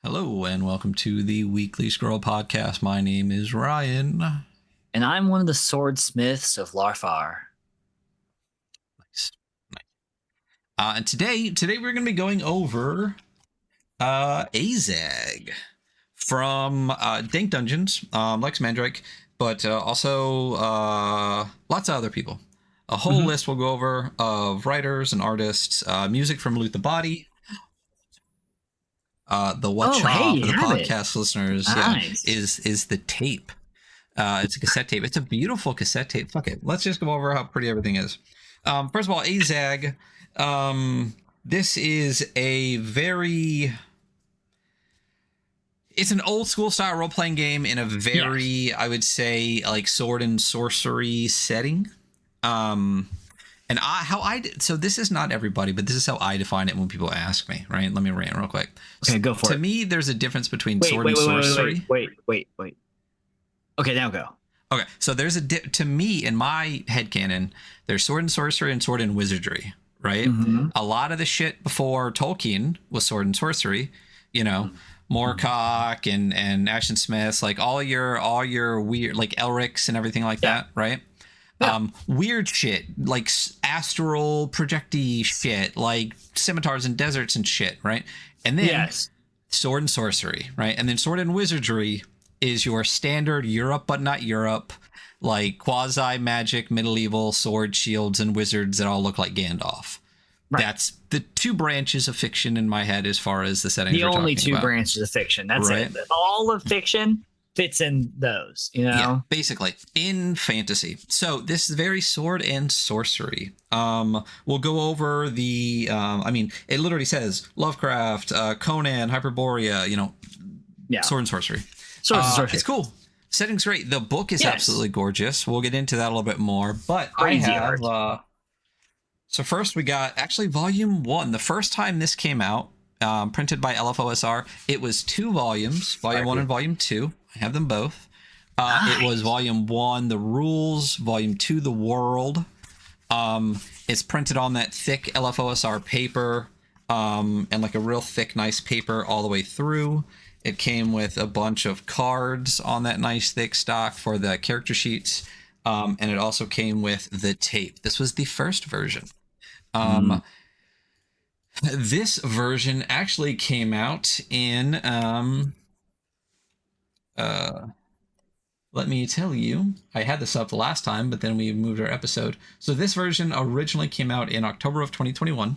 Hello and welcome to the Weekly Scroll Podcast. My name is Ryan. And I'm one of the swordsmiths of Larfar. Nice. And today we're going to be going over AZAG from Dank Dungeons, Lex Mandrake, but also lots of other people. A whole list we'll go over of writers and artists, music from Loot the Body. The watch off for the podcast listeners nice. is the tape. It's a cassette tape. It's a beautiful cassette tape. Fuck it. Let's just go over how pretty everything is. First of all, AZAG. This is a very... It's an old school style role-playing game in a very, I would say, like sword and sorcery setting. So this is not everybody, but this is how I define it when people ask me, right? Let me rant real quick. Okay, go for it. To me, there's a difference between sword and sorcery. Wait. Okay, now go. Okay, so there's to me, in my headcanon, there's sword and sorcery and sword and wizardry, right? A lot of the shit before Tolkien was sword and sorcery, you know, Moorcock and Ashton Smiths, like all your weird, like Elrics and everything like that, right? Weird shit, like astral projecty shit, like scimitars and deserts and shit, right? And then sword and sorcery, right? And then sword and wizardry is your standard Europe but not Europe, like quasi magic medieval sword, shields, and wizards that all look like Gandalf. Right. That's the two branches of fiction in my head as far as the settings. The only two branches of fiction. That's it. All of fiction fits in those, you know? Yeah, basically in fantasy. So this is very sword and sorcery. We'll go over the it literally says Lovecraft, Conan, Hyperborea, you know, sword and sorcery. Sword and sorcery. It's cool. Setting's great. The book is absolutely gorgeous. We'll get into that a little bit more, but crazy art. So first we got actually volume 1. The first time this came out, printed by LFOSR, it was 2 volumes, volume 1 and volume 2. I have them both. It was volume 1, the rules, volume 2, the world. It's printed on that thick LFOSR paper, and like a real thick, nice paper all the way through. It came with a bunch of cards on that nice thick stock for the character sheets. And it also came with the tape. This was the first version. This version actually came out in, let me tell you, I had this up the last time, but then we moved our episode. So this version originally came out in October of 2021,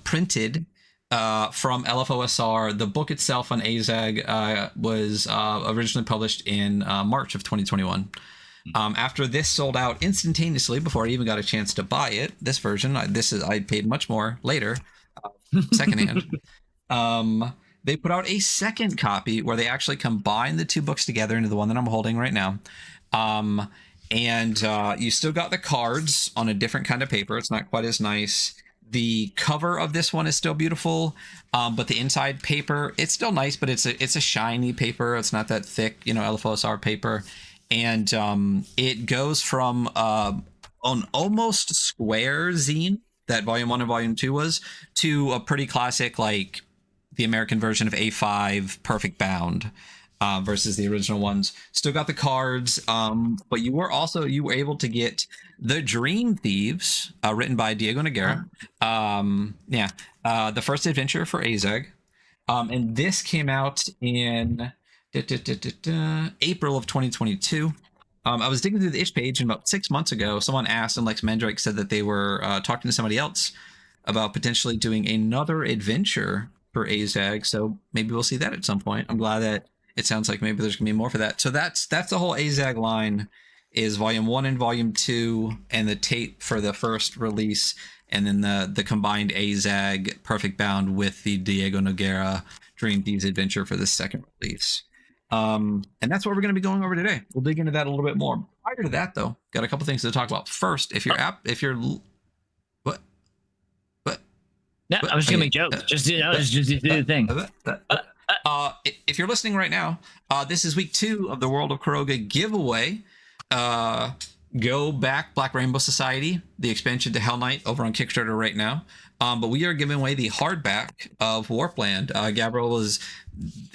printed from LFOSR. The book itself on AZAG was originally published in March of 2021. After this sold out instantaneously before I even got a chance to buy it, this version, I paid much more later, secondhand. They put out a second copy where they actually combine the two books together into the one that I'm holding right now. And you still got the cards on a different kind of paper. It's not quite as nice. The cover of this one is still beautiful, but the inside paper, it's still nice, but it's a shiny paper. It's not that thick, you know, LFOSR paper. And it goes from an almost square zine that volume 1 and volume 2 was to a pretty classic, like the American version of A5 perfect bound versus the original ones. Still got the cards, but you were able to get The Dream Thieves, written by Diego Noguera. The first adventure for AZAG. And this came out in April of 2022. I was digging through the itch page, and about 6 months ago, someone asked, and Lex Mandrake said that they were talking to somebody else about potentially doing another adventure for AZAG. So maybe we'll see that at some point. I'm glad that it sounds like maybe there's gonna be more for that. So that's the whole AZAG line, is volume 1 and volume 2, and the tape for the first release, and then the combined AZAG perfect bound with the Diego Noguera Dream Thieves adventure for the second release. And that's what we're going to be going over today. We'll dig into that a little bit more. Prior to that, though, got a couple things to talk about. First, if you're what? No, I was gonna make jokes. Just do the thing. If you're listening right now, this is week 2 of the World of Karoga giveaway. Go back, Black Rainbow Society, the expansion to Hell Knight, over on Kickstarter right now. But we are giving away the hardback of Warpland. Gabriel was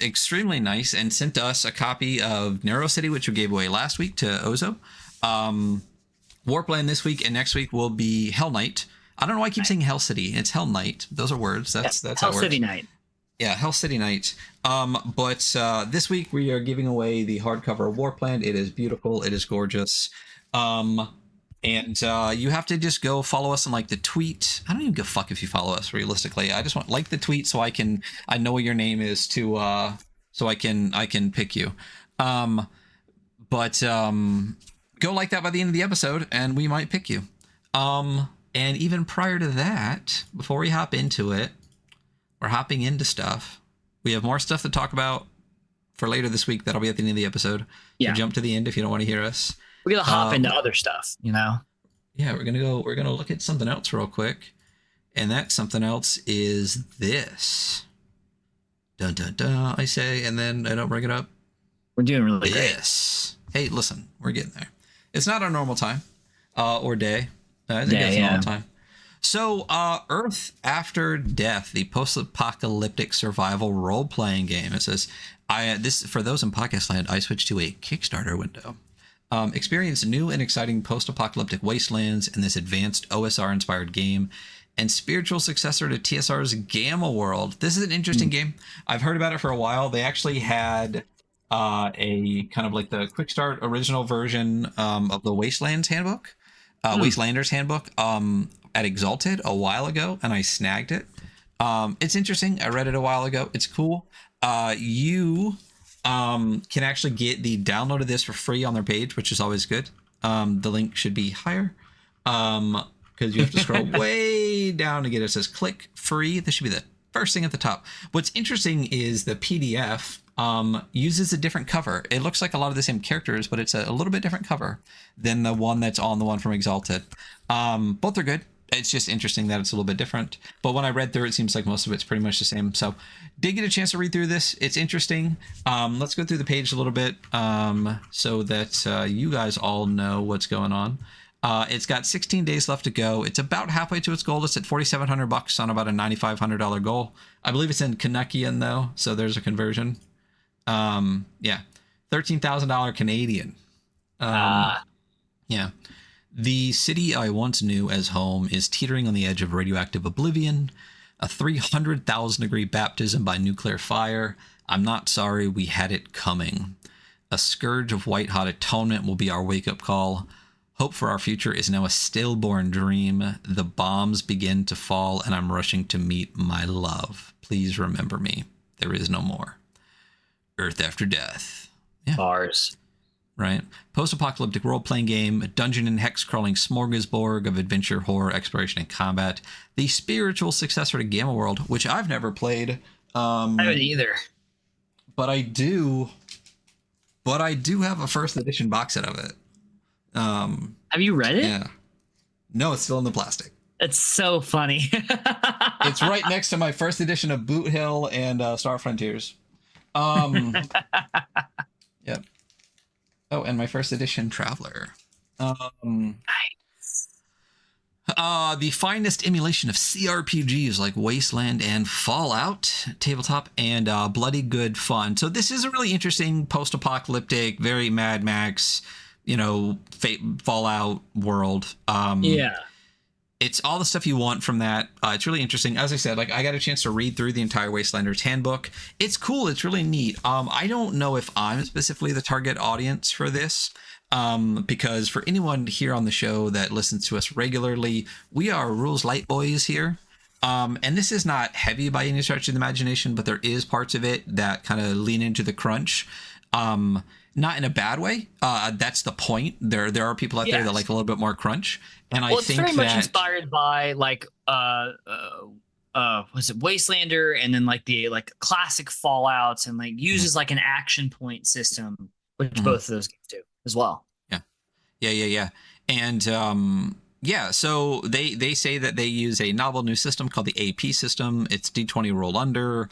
extremely nice and sent us a copy of Narrow City, which we gave away last week to Ozo. Warpland this week and next week will be Hell Knight. I don't know why I keep saying Hell City. It's Hell Knight. Those are words. That's Hell how it works. City Knight. Yeah, Hell City Knight. But this week we are giving away the hardcover of Warpland. It is beautiful. It is gorgeous. And you have to just go follow us on like the tweet. I don't even give a fuck if you follow us realistically. I just want like the tweet so I know what your name is to so I can pick you. But go like that by the end of the episode and we might pick you. And even prior to that, before we hop into it, we're hopping into stuff. We have more stuff to talk about for later this week. That'll be at the end of the episode. Yeah. So jump to the end if you don't want to hear us. We're gonna hop into other stuff, you know. Yeah, we're gonna look at something else real quick, and that something else is this. Dun dun dun. I say, and then I don't bring it up. We're doing really great. Hey, listen, we're getting there. It's not our normal time, or day. I think it's normal time. So, Earth After Death, the post-apocalyptic survival role-playing game. It says, this for those in podcast land, I switched to a Kickstarter window. Experience new and exciting post-apocalyptic wastelands in this advanced OSR-inspired game and spiritual successor to TSR's Gamma World. This is an interesting game. I've heard about it for a while. They actually had a kind of like the Quick Start original version of the Wastelands Handbook, Wastelanders Handbook at Exalted a while ago, and I snagged it. It's interesting. I read it a while ago. It's cool. You can actually get the download of this for free on their page, which is always good. The link should be higher because you have to scroll way down to get it. It says click free. This should be the first thing at the top. What's interesting is the PDF uses a different cover. It looks like a lot of the same characters, but it's a little bit different cover than the one that's on the one from Exalted. Both are good. It's just interesting that it's a little bit different. But when I read through it, seems like most of it's pretty much the same. So did get a chance to read through this. It's interesting. Let's go through the page a little bit so that you guys all know what's going on. It's got 16 days left to go. It's about halfway to its goal. It's at $4,700 on about a $9,500 goal. I believe it's in Canuckian though, so there's a conversion. Yeah, $13,000 Canadian. Yeah. The city I once knew as home is teetering on the edge of radioactive oblivion, a 300,000 degree baptism by nuclear fire. I'm not sorry we had it coming. A scourge of white-hot atonement will be our wake-up call. Hope for our future is now a stillborn dream. The bombs begin to fall, and I'm rushing to meet my love. Please remember me. There is no more. Earth After Death. Yeah. Bars. Right. Post-apocalyptic role-playing game, a dungeon and hex-crawling smorgasbord of adventure, horror, exploration, and combat. The spiritual successor to Gamma World, which I've never played. I haven't either. But I do have a first edition box set of it. Have you read it? Yeah. No, it's still in the plastic. It's so funny. It's right next to my first edition of Boot Hill and Star Frontiers. Yep. Oh, and my first edition Traveler. Nice. The finest emulation of CRPGs like Wasteland and Fallout, tabletop, and bloody good fun. So this is a really interesting post-apocalyptic, very Mad Max, Fallout world. Yeah. It's all the stuff you want from that. It's really interesting. As I said, I got a chance to read through the entire Wastelanders Handbook. It's cool. It's really neat. I don't know if I'm specifically the target audience for this, because for anyone here on the show that listens to us regularly, we are rules light boys here. And this is not heavy by any stretch of the imagination, but there is parts of it that kind of lean into the crunch. Not in a bad way. That's the point. There are people out there that like a little bit more crunch. And I think it's very much inspired by was it Wastelander, and then the classic Fallouts, and uses an action point system, which both of those games do as well. Yeah. And so they say that they use a novel new system called the AP system. It's D20 roll under.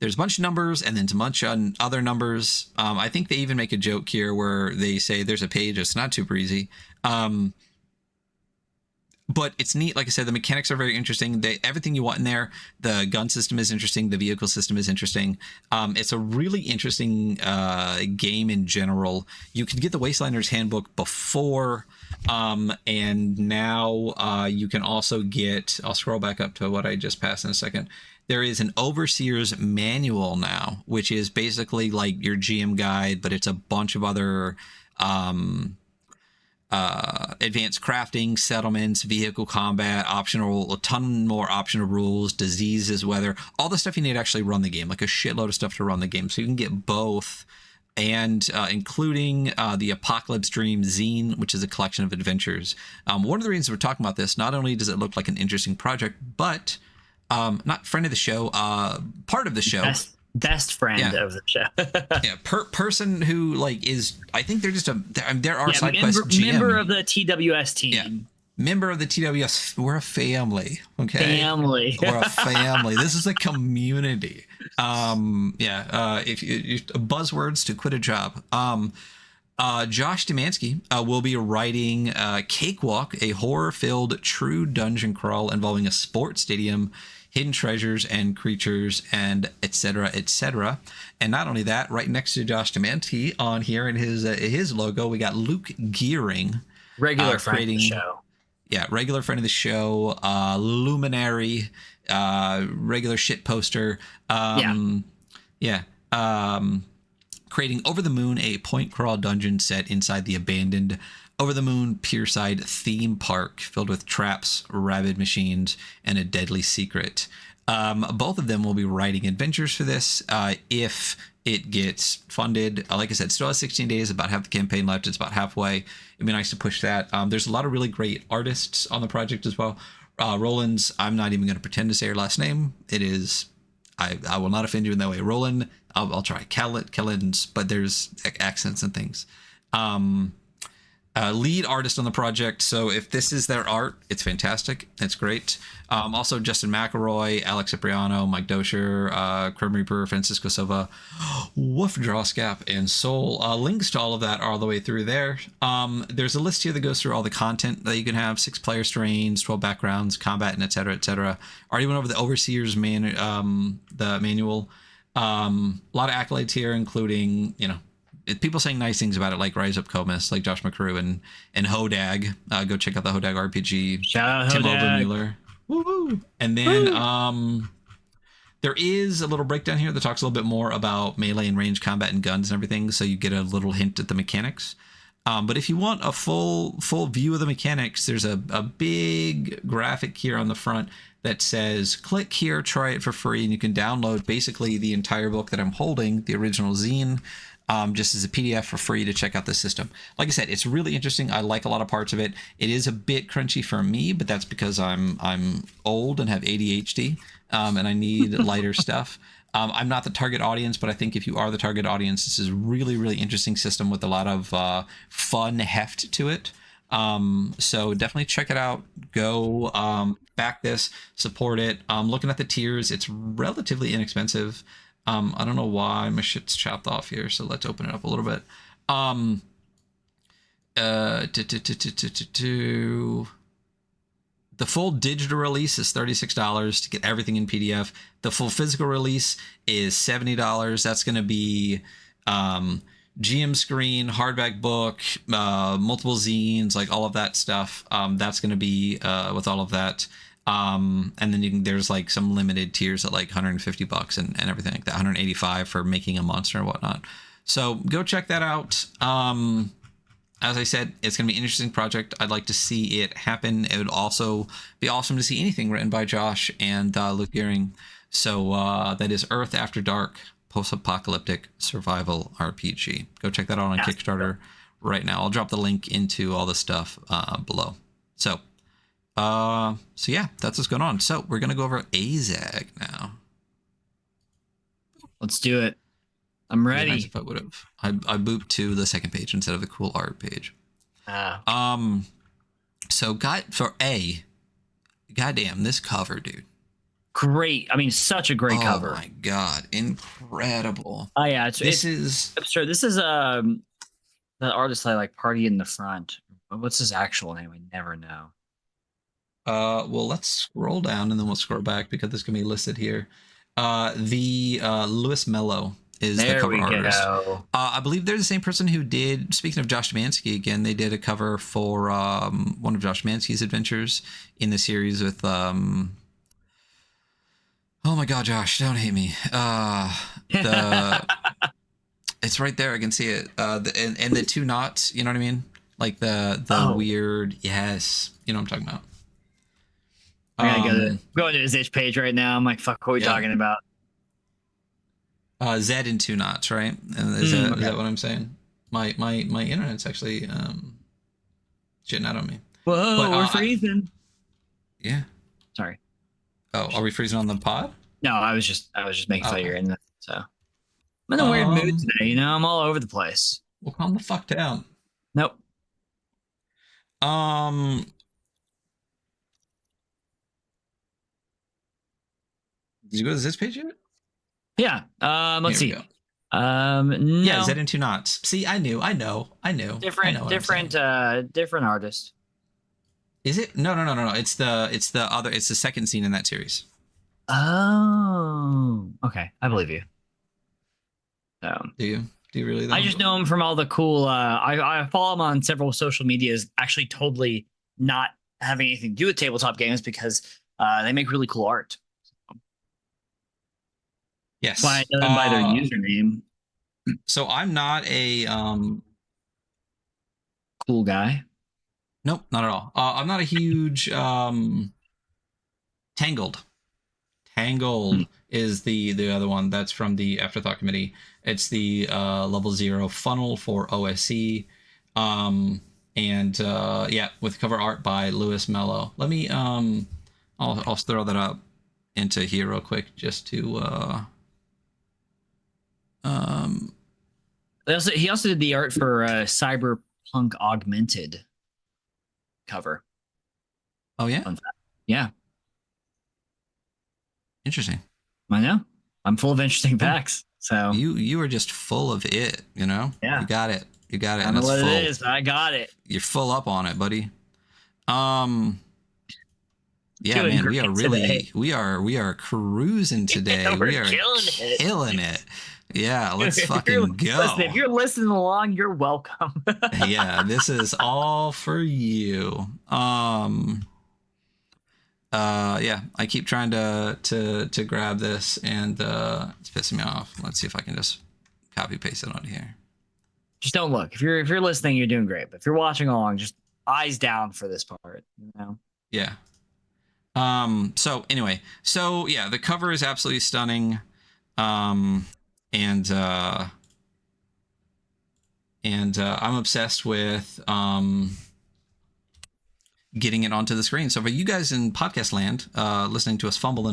There's a bunch of numbers and then a bunch of other numbers. I think they even make a joke here where they say there's a page that's not super easy. but it's neat. Like I said, the mechanics are very interesting. Everything you want in there. The gun system is interesting. The vehicle system is interesting. It's a really interesting game in general. You could get the Wastelanders Handbook before, and now you can also get. I'll scroll back up to what I just passed in a second. There is an Overseer's Manual now, which is basically like your GM guide, but it's a bunch of other advanced crafting, settlements, vehicle combat, optional, a ton more optional rules, diseases, weather, all the stuff you need to actually run the game, like a shitload of stuff to run the game. So you can get both, and including the Apocalypse Dream zine, which is a collection of adventures. One of the reasons we're talking about this, not only does it look like an interesting project, but not friend of the show, part of the show. Best friend of the show. Yeah, person who like is, I think they're just there are SideQuests GM. Member of the TWS team. Yeah. Member of the TWS. We're a family. Okay. Family. We're a family. This is a community. If you buzzwords to quit a job. Josh Domanski will be writing Cakewalk, a horror-filled true dungeon crawl involving a sports stadium, hidden treasures and creatures, and etc., etc. And not only that, right next to Josh Domanski on here in his logo, we got Luke Gearing, regular friend of the show. Yeah, regular friend of the show, luminary, regular shit poster. Creating Over the Moon, a point crawl dungeon set inside the abandoned Over the Moon Pierside theme park filled with traps, rabid machines, and a deadly secret. Both of them will be writing adventures for this if it gets funded. Like I said, still has 16 days, about half the campaign left. It's about halfway. It'd be nice to push that. There's a lot of really great artists on the project as well. Roland's, I'm not even going to pretend to say her last name. It is, I will not offend you in that way. Roland, I'll try. Kellen's, but there's accents and things. Lead artist on the project. So if this is their art, it's fantastic. It's great. Also Justin McElroy, Alex Cipriano, Mike Dosher, Crim Reaper, Francisco Silva, Woof Drawscap, and Soul. Links to all of that are all the way through there. There's a list here that goes through all the content that you can have: 6 player strains, 12 backgrounds, combat, and etc. etc. Already went over the Overseer's the manual. A lot of accolades here, including, people saying nice things about it, like Rise Up Comus, like Josh McCrew and Hodag. Go check out the Hodag RPG. Shout out Tim Hodag. Obermuller. Woo-hoo. And then there is a little breakdown here that talks a little bit more about melee and range combat and guns and everything, so you get a little hint at the mechanics. But if you want a full view of the mechanics, there's a big graphic here on the front that says, click here, try it for free, and you can download basically the entire book that I'm holding, the original zine, just as a PDF for free to check out the system. Like I said, it's really interesting. I like a lot of parts of it. It is a bit crunchy for me, but that's because I'm old and have ADHD, and I need lighter stuff. I'm not the target audience, but I think if you are the target audience, this is really, really interesting system with a lot of fun heft to it. So definitely check it out. Go back this, support it. Looking at the tiers, it's relatively inexpensive. I don't know why my shit's chopped off here, so let's open it up a little bit. The full digital release is $36 to get everything in PDF. The full physical release is $70. That's going to be GM screen, hardback book, multiple zines, like all of that stuff. That's going to be with all of that. And then there's like some limited tiers at like $150 and everything like that, $185 for making a monster and whatnot. So go check that out. As I said, it's going to be an interesting project. I'd like to see it happen. It would also be awesome to see anything written by Josh and Luke Gearing. So that is Earth After Dark, post-apocalyptic survival RPG. Go check that out on Kickstarter right now. I'll drop the link into all the stuff below. So yeah, that's what's going on. So we're going to go over AZAG now. Let's do it. I'm ready. Nice if I would have. I booped to the second page instead of the cool art page. So goddamn, this cover, dude. Great. I mean, such a great cover. Oh my god, incredible. Oh yeah, this is absurd. This is the artist I like, Party in the Front. What's his actual name? I never know. Well, let's scroll down and then we'll scroll back because this can be listed here. The Louis Mello is the cover artist. Go. I believe they're the same person who did, speaking of Josh Domanski again, they did a cover for one of Josh Domanski's adventures in the series with oh my god, Josh, don't hate me. It's right there, I can see it. And the two knots, you know what I mean? Like the weird, yes, you know what I'm talking about. I gotta go to his itch page right now. I'm like, fuck, what are we talking about? Z in two knots, right? And is that what I'm saying? My internet's actually shitting out on me. Whoa, but, we're freezing. Yeah. Sorry. Oh, are we freezing on the pod? No, I was just making fun of your internet. So I'm in a weird mood today. You know, I'm all over the place. Well, calm the fuck down. Nope. Did you go to this page yet? Yeah. Let's see. No. Yeah, Z in two knots. See, I know. Different artist. Is it? No. It's the other. It's the second scene in that series. Oh, okay. I believe you. So, do you really? Though? I just know him from all the cool. I follow him on several social medias. Actually, totally not having anything to do with tabletop games because they make really cool art. Yes. That's why I know them by their username. So I'm not a cool guy. Nope, not at all. I'm not a huge Tangled. Is the other one that's from the Afterthought Committee. It's the level 0 funnel for OSC. And with cover art by Louis Mello. Let me I'll throw that up into here real quick just to he also did the art for Cyberpunk Augmented cover. Oh yeah? Yeah. Interesting. I know. I'm full of interesting facts. So you are just full of it, you know? Yeah. You got it. I don't know what it is, but I got it. You're full up on it, buddy. Yeah, man, we are really we are cruising today. we are killing it. Yeah, let's fucking go. Listen, if you're listening along, you're welcome. Yeah, this is all for you. Yeah, I keep trying to grab this and it's pissing me off. Let's see if I can just copy paste it on here. Just don't look. If you're listening, you're doing great. But if you're watching along, just eyes down for this part, you know? Yeah. So anyway, yeah, the cover is absolutely stunning. And I'm obsessed with getting it onto the screen. So for you guys in podcast land, listening to us fumble,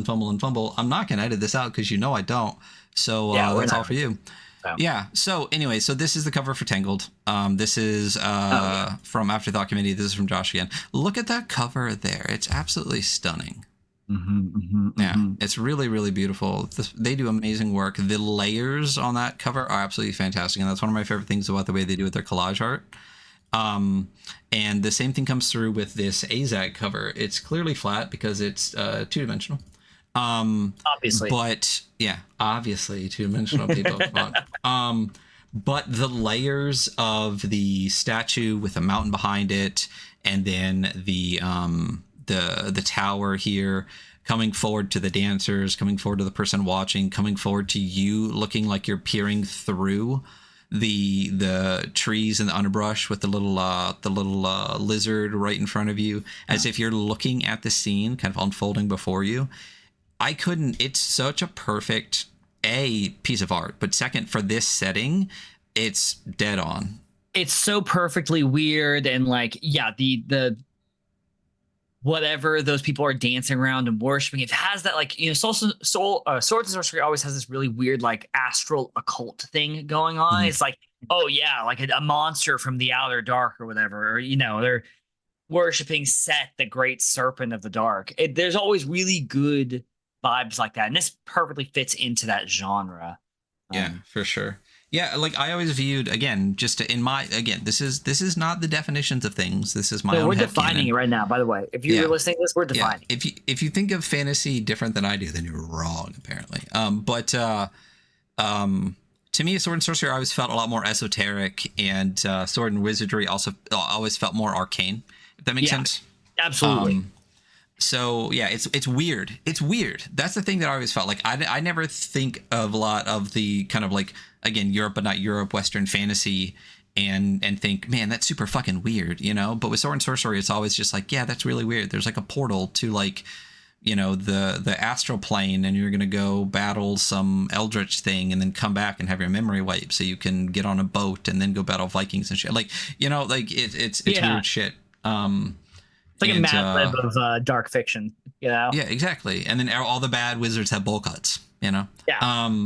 I'm not gonna edit this out because you know I don't. So that's all for you. So. Yeah. So anyway, so this is the cover for Tangled. This is from Afterthought Committee. This is from Josh again. Look at that cover there. It's absolutely stunning. It's really, really beautiful. They do amazing work. The layers on that cover are absolutely fantastic, and that's one of my favorite things about the way they do with their collage art. And the same thing comes through with this AZAG cover. It's clearly flat because it's two-dimensional. Obviously, but yeah, obviously two-dimensional people. But the layers of the statue with a mountain behind it, and then the tower here, coming forward to the dancers, coming forward to the person watching, coming forward to you, looking like you're peering through the trees and the underbrush with the little lizard right in front of you, as if you're looking at the scene kind of unfolding before you. It's such a perfect piece of art, but second, for this setting, it's dead on. It's so perfectly weird, and like, yeah, the whatever those people are dancing around and worshiping, it has that, like, you know, Swords and Sorcery always has this really weird, like, astral occult thing going on. It's like, oh yeah, like a monster from the outer dark or whatever, or, you know, they're worshiping Set, the great serpent of the dark. There's always really good vibes like that, and this perfectly fits into that genre. Yeah, for sure. Yeah, like I always viewed, again, this is not the definitions of things. This is my own We're headcanon. Defining it right now, by the way. If you're listening to this, we're defining. Yeah. If you think of fantasy different than I do, then you're wrong, apparently. To me, sword and sorcery always felt a lot more esoteric, and sword and wizardry also always felt more arcane. If that makes sense. Absolutely. So yeah, it's weird. It's weird. That's the thing that I always felt like. I never think of a lot of the kind of like, again, Europe but not Europe, Western fantasy, and think, man, that's super fucking weird, you know. But with sword and sorcery, it's always just like, yeah, that's really weird. There's like a portal to like, you know, the astral plane, and you're gonna go battle some eldritch thing, and then come back and have your memory wiped, so you can get on a boat and then go battle Vikings and shit. Like, you know, like it's weird shit. It's like a Mad Lib of dark fiction, you know? Yeah, exactly. And then all the bad wizards have bowl cuts, you know? Yeah. Yeah,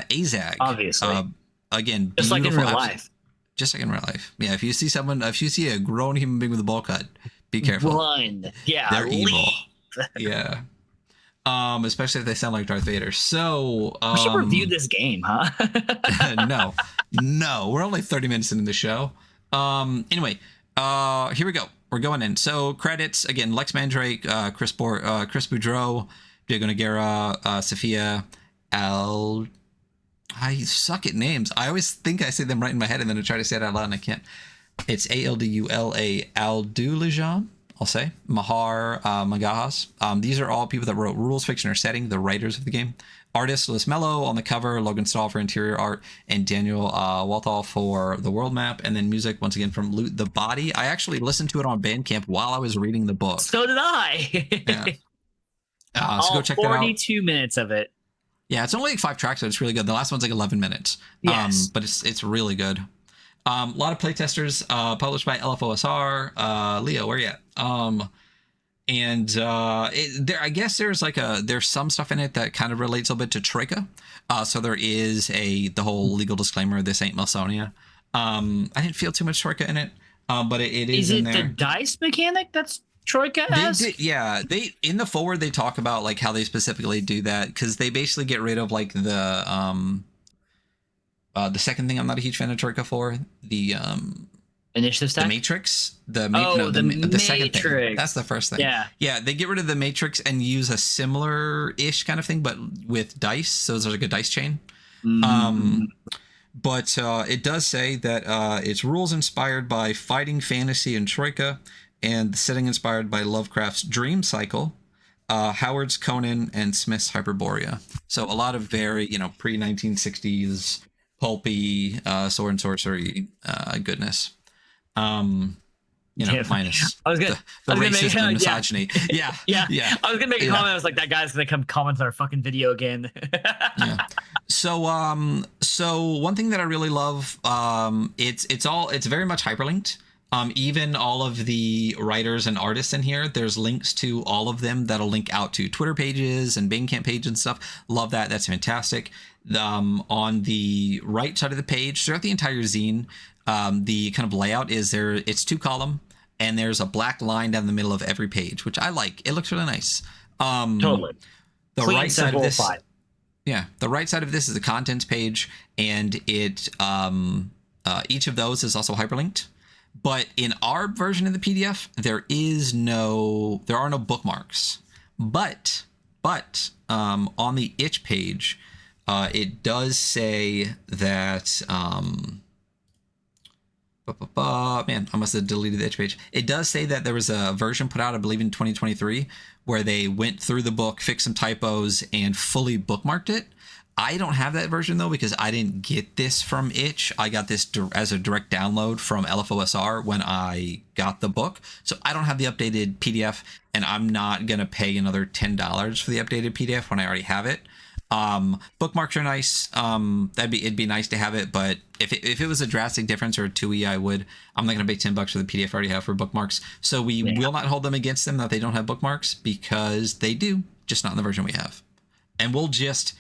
AZAG. Obviously. Again, just like in real life. Just like in real life. Yeah, if you see a grown human being with a bowl cut, be careful. Run. Yeah. They're evil. Yeah. Especially if they sound like Darth Vader. So we should review this game, huh? No, we're only 30 minutes into the show. Anyway, here we go. We're going in. So credits again: Lex Mandrake, Chris Boudreau, Diego Noguera, Sophia Al. I suck at names. I always think I say them right in my head, and then I try to say it out loud, and I can't. It's Aldula Aldulajan. I'll say Mahar Magajas. These are all people that wrote rules, fiction, or setting. The writers of the game. Artist Liz Mello on the cover, Logan Stahl for interior art, and Daniel Walthall for the world map. And then music once again from Loot the Body. I actually listened to it on Bandcamp while I was reading the book. So did I. Yeah. So go check that out. 42 minutes of it. Yeah, it's only like 5 tracks, so it's really good. The last one's like 11 minutes. Yes. But it's really good. A lot of playtesters, published by LFOSR. Leo, where you at? I guess there's some stuff in it that kind of relates a little bit to Troika. So there is the whole legal disclaimer, this ain't Melsonia. I didn't feel too much Troika in it, but it is in there. Is it the dice mechanic that's Troika has? They in the forward they talk about like how they specifically do that, because they basically get rid of like the second thing I'm not a huge fan of Troika for, the initiative stack? The Matrix. The second thing. That's the first thing. Yeah, they get rid of the Matrix and use a similar-ish kind of thing, but with dice. So there's like a dice chain. But it does say that it's rules inspired by fighting fantasy and Troika, and the setting inspired by Lovecraft's Dream Cycle, Howard's Conan, and Smith's Hyperborea. So a lot of very, pre-1960s pulpy sword and sorcery goodness. Minus I was gonna racism and misogyny. Yeah. I was gonna make a comment. I was like, that guy's gonna come comment on our fucking video again. Yeah. So one thing that I really love, it's very much hyperlinked. Even all of the writers and artists in here, there's links to all of them that'll link out to Twitter pages and Bandcamp page and stuff. Love that. That's fantastic. On the right side of the page, throughout the entire zine, the kind of layout is it's 2-column, and there's a black line down the middle of every page, which I like. It looks really nice. Totally. The right side of this, the right side of this is the contents page, and it each of those is also hyperlinked. But in our version of the PDF, there are no bookmarks. But on the itch page, it does say that man, I must have deleted the itch page. It does say that there was a version put out, I believe, in 2023, where they went through the book, fixed some typos, and fully bookmarked it. I don't have that version, though, because I didn't get this from Itch. I got this as a direct download from LFOSR when I got the book. So I don't have the updated PDF, and I'm not going to pay another $10 for the updated PDF when I already have it. Bookmarks are nice. It'd be nice to have it, but if it was a drastic difference or a 2E, I'm not going to pay $10 for the PDF I already have for bookmarks. So we will not hold them against them that they don't have bookmarks, because they do, just not in the version we have. And we'll just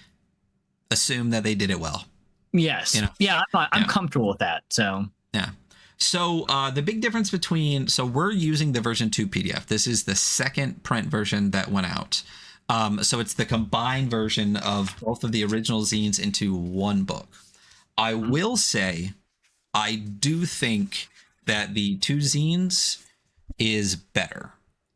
assume that they did it well. Yes. I'm comfortable with that. So yeah. So the big difference we're using the version 2 PDF. This is the second print version that went out. So it's the combined version of both of the original zines into one book. I will say, I do think that the two zines is better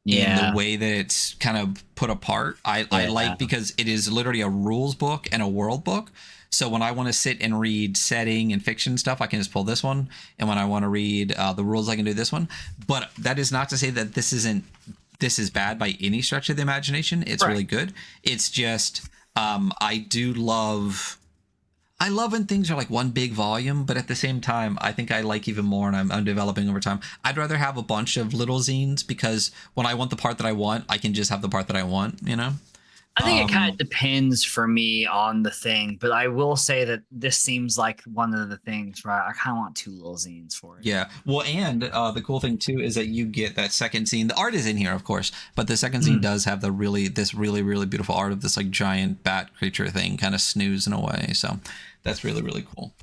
in the way that it's kind of put apart. I like, because it is literally a rules book and a world book. So when I want to sit and read setting and fiction stuff, I can just pull this one. And when I want to read the rules, I can do this one. But that is not to say that this is bad by any stretch of the imagination. It's really good. It's just I love when things are like one big volume, but at the same time, I think I like even more, and I'm developing over time. I'd rather have a bunch of little zines, because when I want the part that I want, I can just have the part that I want, you know? I think it kind of depends for me on the thing, but I will say that this seems like one of the things where I kind of want two little zines for it. Yeah. Well, and the cool thing too is that you get that second zine. The art is in here, of course, but the second zine does have this really, really beautiful art of this like giant bat creature thing kind of snoozing away. So that's really, really cool.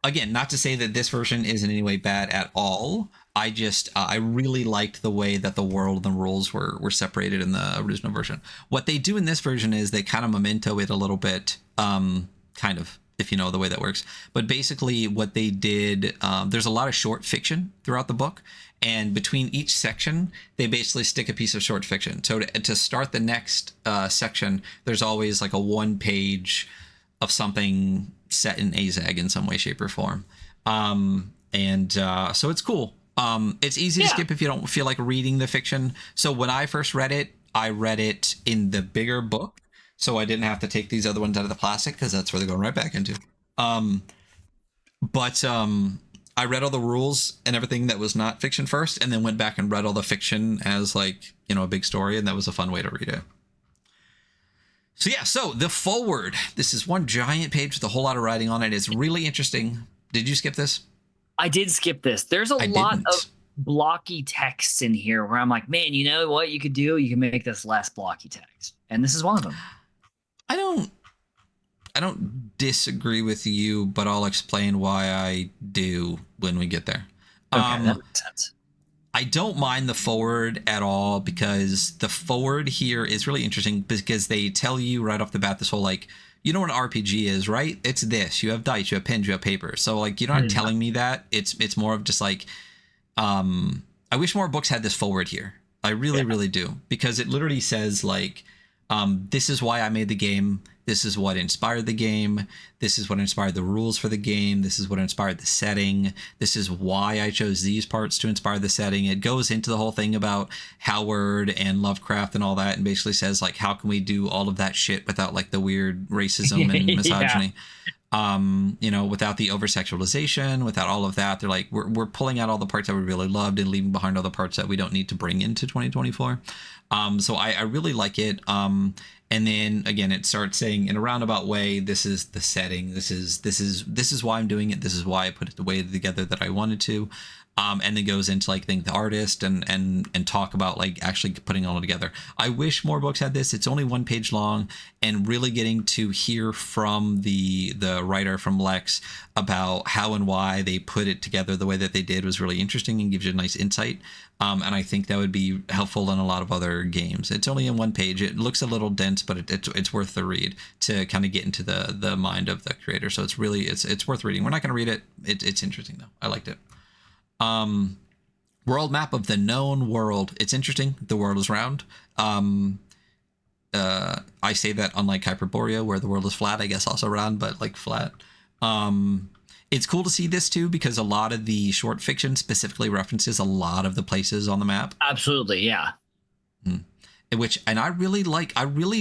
Again, not to say that this version is in any way bad at all. I really liked the way that the world and the rules were separated in the original version. What they do in this version is they kind of memento it a little bit, kind of, if you know the way that works. But basically what they did, there's a lot of short fiction throughout the book. And between each section, they basically stick a piece of short fiction. So to start the next section, there's always like a 1 page of something set in AZAG in some way, shape, or form. So it's cool. It's easy to skip if you don't feel like reading the fiction. So when I first read it, I read it in the bigger book, so I didn't have to take these other ones out of the plastic, because that's where they're going right back into. But I read all the rules and everything that was not fiction first, and then went back and read all the fiction as like, you know, a big story, and that was a fun way to read it. So yeah, so the forward. This is one giant page with a whole lot of writing on it. It's really interesting. Did you skip this? I did skip this. There's a lot of blocky texts in here where I'm like, man, you know what you could do? You can make this less blocky text. And this is one of them. I don't disagree with you, but I'll explain why I do when we get there. Okay, that makes sense. I don't mind the forward at all, because the forward here is really interesting, because they tell you right off the bat this whole like, you know what an RPG is, right? It's this. You have dice, you have pens, you have paper. So like, you're not telling me that. It's more of just like, I wish more books had this forward here. I really, really do, because it literally says like, this is why I made the game. This is what inspired the game. This is what inspired the rules for the game. This is what inspired the setting. This is why I chose these parts to inspire the setting. It goes into the whole thing about Howard and Lovecraft and all that, and basically says like, how can we do all of that shit without like the weird racism and misogyny? You know, without the over-sexualization, without all of that. They're like, we're pulling out all the parts that we really loved and leaving behind all the parts that we don't need to bring into 2024. So I really like it. And then again, it starts saying in a roundabout way, this is the setting. This is why I'm doing it. This is why I put it the way together that I wanted to. And then goes into like the artist and talk about like actually putting it all together. I wish more books had this. It's only 1 page long, and really getting to hear from the writer, from Lex, about how and why they put it together the way that they did was really interesting and gives you a nice insight. And I think that would be helpful in a lot of other games. It's only in 1 page. It looks a little dense, but it's worth the read to kind of get into the mind of the creator. So it's really, it's worth reading. We're not going to read it. It's interesting though. I liked it. World map of the known world. It's interesting. The world is round. I say that unlike Hyperborea, where the world is flat, I guess also round, but like flat. It's cool to see this too, because a lot of the short fiction specifically references a lot of the places on the map. Absolutely, yeah. I really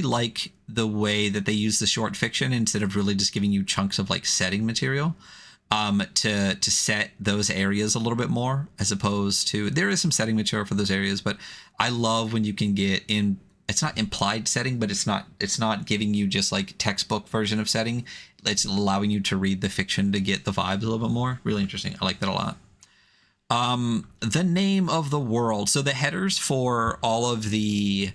like the way that they use the short fiction instead of really just giving you chunks of like setting material. To set those areas a little bit more, as opposed to, there is some setting material for those areas, but I love when you can get in, it's not implied setting, but it's not giving you just like textbook version of setting. It's allowing you to read the fiction to get the vibes a little bit more. Really interesting. I like that a lot. The name of the world. So the headers for all of the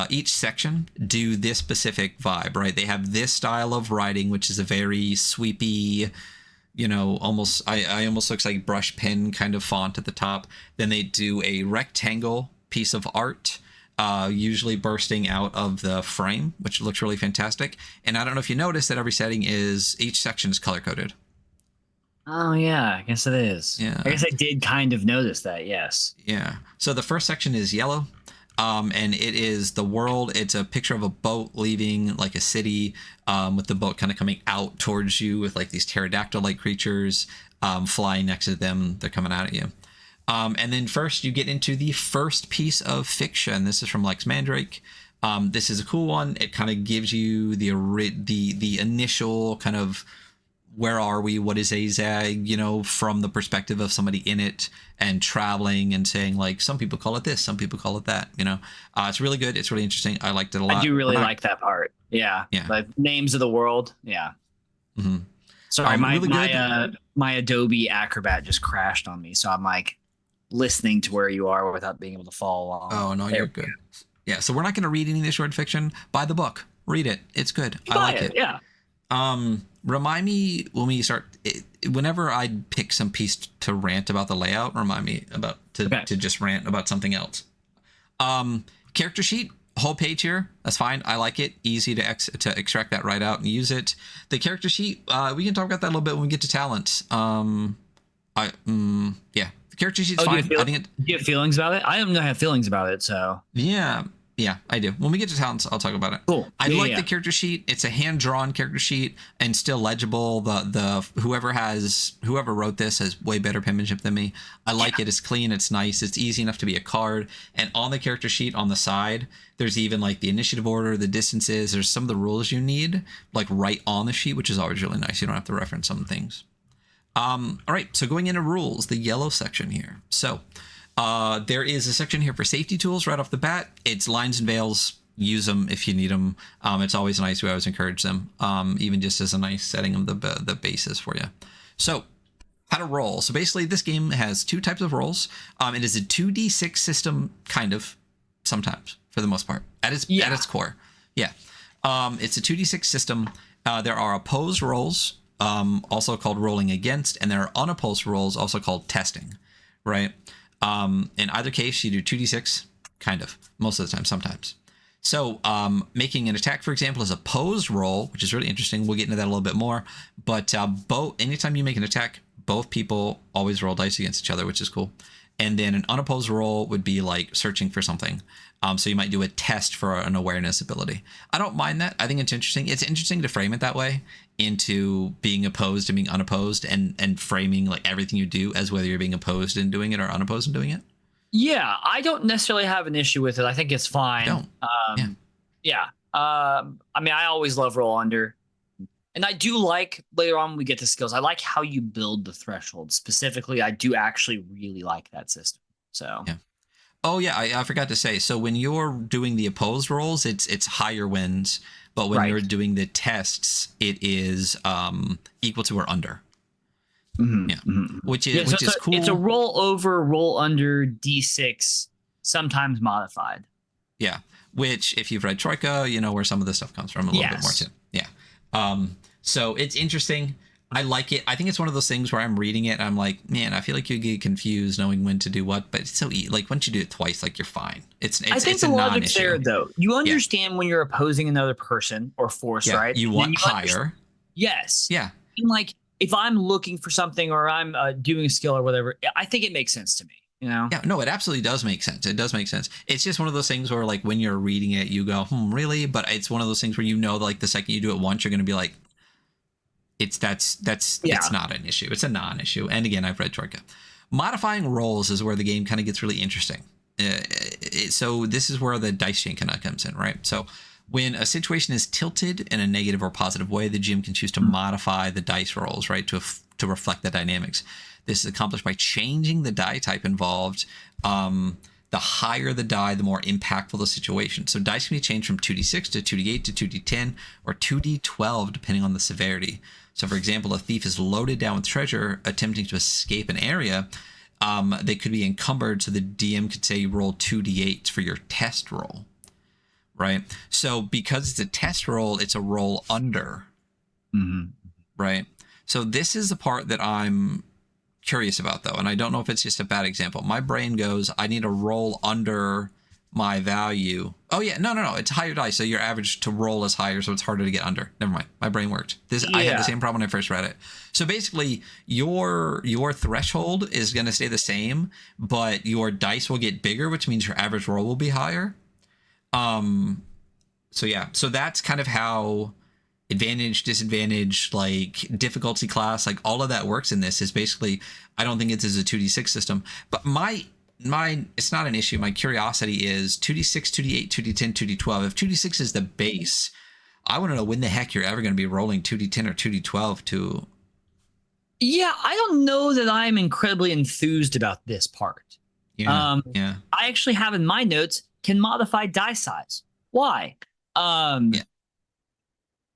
each section do this specific vibe, right? They have this style of writing, which is a very sweepy, you know, almost I almost looks like brush pen kind of font at the top. Then they do a rectangle piece of art, usually bursting out of the frame, which looks really fantastic. And I don't know if you noticed that every setting each section is color coded. Oh yeah, I guess it is. Yeah. I guess I did kind of notice that. Yes. Yeah. So the first section is yellow. And it is the world. It's a picture of a boat leaving like a city, with the boat kind of coming out towards you with like these pterodactyl-like creatures flying next to them. They're coming out at you. And then first you get into the first piece of fiction. This is from Lex Mandrake. This is a cool one. It kind of gives you the initial kind of, where are we? What is AZAG? You know, from the perspective of somebody in it and traveling and saying like, some people call it this, some people call it that. You know, it's really good. It's really interesting. I liked it a lot. I do really like that part. Yeah. Yeah. Like names of the world. Yeah. Mm-hmm. Sorry, really my Adobe Acrobat just crashed on me, so I'm like listening to where you are without being able to follow along. Oh no, you're good. Yeah. So we're not going to read any of this short fiction. Buy the book. Read it. It's good. I like it. Yeah. Remind me when we start, whenever I pick some piece to rant about the layout, remind me about to just rant about something else. Character sheet, whole page here. That's fine. I like it. Easy to extract that right out and use it. The character sheet, we can talk about that a little bit when we get to talents. Yeah, the character sheet's fine. Do you have feelings about it? I don't have feelings about it, so. Yeah, I do. When we get to talents, I'll talk about it. Cool. I like the character sheet. It's a hand-drawn character sheet and still legible. The whoever wrote this has way better penmanship than me. I like it. It's clean. It's nice. It's easy enough to be a card. And on the character sheet on the side, there's even like the initiative order, the distances. There's some of the rules you need like right on the sheet, which is always really nice. You don't have to reference some things. All right. So going into rules, the yellow section here. So. There is a section here for safety tools right off the bat. It's lines and veils. Use them if you need them. It's always nice. We always encourage them, even just as a nice setting of the basis for you. So how to roll. So basically this game has two types of rolls. It is a 2d6 system, kind of, sometimes, for the most part, at its core. Yeah. It's a 2d6 system. There are opposed rolls, also called rolling against, and there are unopposed rolls, also called testing, right? In either case, you do 2d6, kind of, most of the time, sometimes. So making an attack, for example, is a opposed roll, which is really interesting. We'll get into that a little bit more. But anytime you make an attack, both people always roll dice against each other, which is cool. And then an unopposed roll would be like searching for something. So you might do a test for an awareness ability. I don't mind that. I think it's interesting. It's interesting to frame it that way, into being opposed and being unopposed, and framing like everything you do as whether you're being opposed and doing it or unopposed and doing it. Yeah, I don't necessarily have an issue with it. I think it's fine. Yeah. I mean, I always love roll under. And I do like, later on when we get to skills, I like how you build the threshold. Specifically, I do actually really like that system. So yeah. Oh yeah, I forgot to say. So when you're doing the opposed rolls, it's higher wins, but when you're doing the tests, it is equal to or under. Mm-hmm. Yeah, mm-hmm. which is cool. It's a roll over, roll under D6, sometimes modified. Yeah, which if you've read Troika, you know where some of this stuff comes from a little bit more too. Yeah. So it's interesting. I like it. I think it's one of those things where I'm reading it and I'm like, man, I feel like you get confused knowing when to do what, but it's so easy. Like once you do it twice, like you're fine. I think the logic's there though. You understand when you're opposing another person or force, right? You want higher. Yes. Yeah. And like if I'm looking for something or I'm doing a skill or whatever, I think it makes sense to me. You know? Yeah, no, it absolutely does make sense. It does make sense. It's just one of those things where like when you're reading it, you go, really? But it's one of those things where you know, like the second you do it once, you're going to be like, it's not an issue. It's a non-issue. And again, I've read Troika. Modifying rolls is where the game kind of gets really interesting. So this is where the dice chain kind of comes in, right? So when a situation is tilted in a negative or positive way, the GM can choose to modify the dice rolls, right, to reflect the dynamics. This is accomplished by changing the die type involved. The higher the die, the more impactful the situation. So dice can be changed from 2d6 to 2d8 to 2d10 or 2d12, depending on the severity. So, for example, a thief is loaded down with treasure, attempting to escape an area. They could be encumbered, so the DM could say you roll 2d8s for your test roll, right? So because it's a test roll, it's a roll under, right? So this is the part that I'm curious about, though, and I don't know if it's just a bad example. My brain goes, I need a roll under my value. Oh yeah, no. It's higher dice, so your average to roll is higher, so it's harder to get under. Never mind, my brain worked. I had the same problem when I first read it. So basically, your threshold is going to stay the same, but your dice will get bigger, which means your average roll will be higher. So yeah, so that's kind of how advantage, disadvantage, like difficulty class, like all of that works in this. Is basically, I don't think it's as a 2d6 system, but my it's not an issue. My curiosity is 2d6, 2d8, 2d10, 2d12. If 2d6 is the base, I want to know when the heck you're ever going to be rolling 2d10 or 2d12 to. Yeah, I don't know that I'm incredibly enthused about this part. Yeah. I actually have in my notes, can modify die size. Why? Yeah.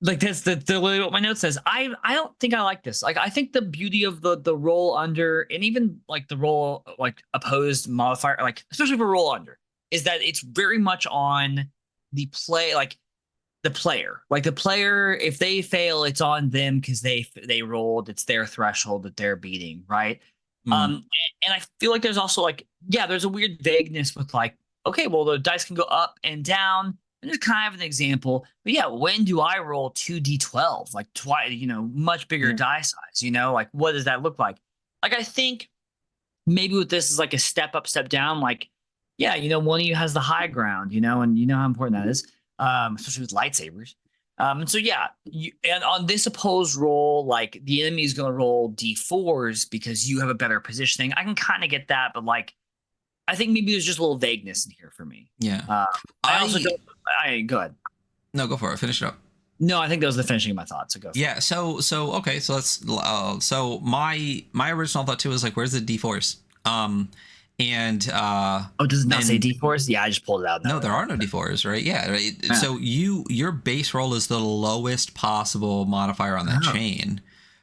Like that's the literally what my note says. I don't think I like this. Like I think the beauty of the roll under and even like the roll like opposed modifier, like especially for roll under, is that it's very much on the play, like the player. Like the player, if they fail, it's on them because they rolled. It's their threshold that they're beating, right? And I feel like there's also like, yeah, there's a weird vagueness with like, okay, well the dice can go up and down. And there's kind of an example, but yeah, when do I roll 2d12? Like twice, much bigger die size, like what does that look like? Like I think maybe with this is like a step up, step down, like, yeah, one of you has the high ground, and you know how important that is, especially with lightsabers. And so yeah, and on this opposed roll, like the enemy is going to roll d4s because you have a better positioning. I can kind of get that, but like, I think maybe there's just a little vagueness in here for me. Yeah. I also don't. Go ahead. No, go for it. Finish it up. No, I think that was the finishing of my thought. So go. Yeah. So okay. So let's. So my original thought too was like, where's the D4s? Does it not say D4s? Yeah, I just pulled it out. No, there are no D4s, right? Yeah. Right. Yeah. So your base roll is the lowest possible modifier on that chain,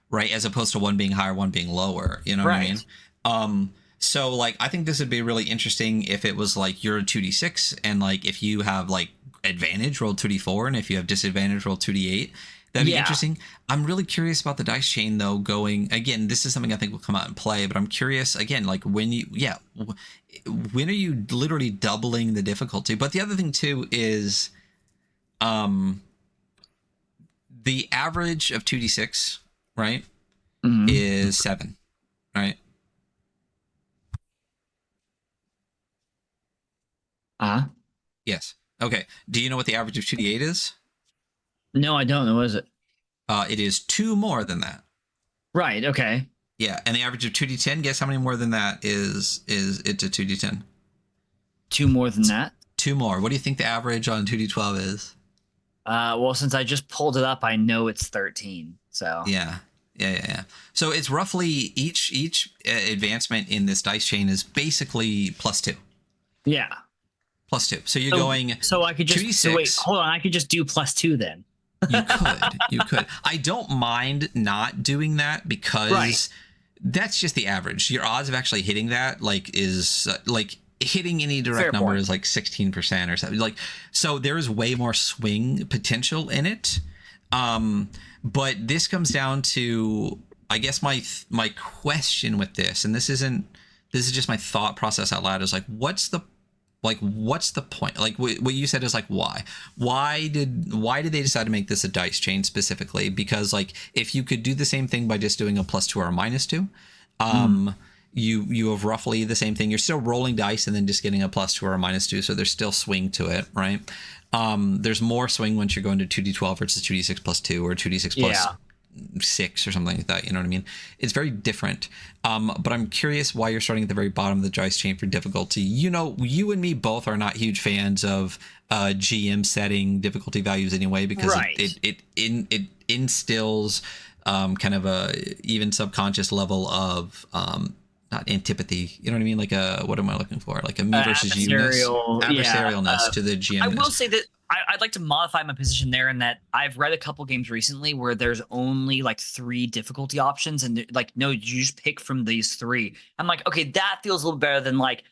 right? As opposed to one being higher, one being lower. You know what I mean? So like I think this would be really interesting if it was like you're a 2d6 and like if you have like advantage, roll 2d4, and if you have disadvantage, roll 2d8. That'd be interesting. I'm really curious about the dice chain though. Going again, this is something I think will come out and play, but I'm curious again, like when are you literally doubling the difficulty? But the other thing too is, the average of 2d6, right, is 7, right? Yes. Okay. Do you know what the average of 2d8 is? No, I don't know. What is it? It is 2 more than that. Right. Okay. Yeah, and the average of 2d10. Guess how many more than that is it's a 2d10? 2 more than that. 2 more. What do you think the average on 2d12 is? Well, since I just pulled it up, I know it's 13. So yeah. So it's roughly each advancement in this dice chain is basically +2. Yeah. +2. So you're going. So I could just 2d6. So wait. Hold on. I could just do +2 then. You could. I don't mind not doing that because that's just the average. Your odds of actually hitting that is like hitting any direct number is like 16% or something. Like, so there is way more swing potential in it. But this comes down to, I guess my question with this, and this is just my thought process out loud, is like, what's the point? Like what you said is like, why did they decide to make this a dice chain specifically? Because like if you could do the same thing by just doing a +2 or a -2, you have roughly the same thing. You're still rolling dice and then just getting a +2 or a -2, so there's still swing to it, right? There's more swing once you're going to 2d12 versus 2d6 +2 or 2d6 +6 or something like that. You know what I mean? It's very different. But I'm curious why you're starting at the very bottom of the dice chain for difficulty. You and me both are not huge fans of GM setting difficulty values anyway, because it instills kind of a even subconscious level of not antipathy, you know what I mean? Like what am I looking for? Like a me versus adversarialness to the GM. I will say that I'd like to modify my position there in that I've read a couple games recently where there's only like 3 difficulty options and like, no, you just pick from these 3. I'm like, okay, that feels a little better than like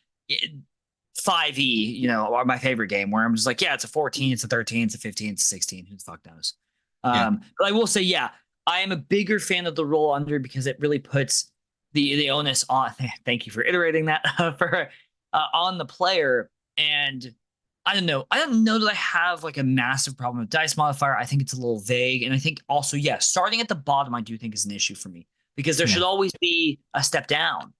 5e, or my favorite game where I'm just like, yeah, it's a 14, it's a 13, it's a 15, it's a 16. Who the fuck knows? But I will say, yeah, I am a bigger fan of the roll under because it really puts the onus on. Thank you for iterating that for on the player. And I don't know. I don't know that I have like a massive problem with dice modifier. I think it's a little vague. And I think also, yeah, starting at the bottom, I do think is an issue for me because there should always be a step down.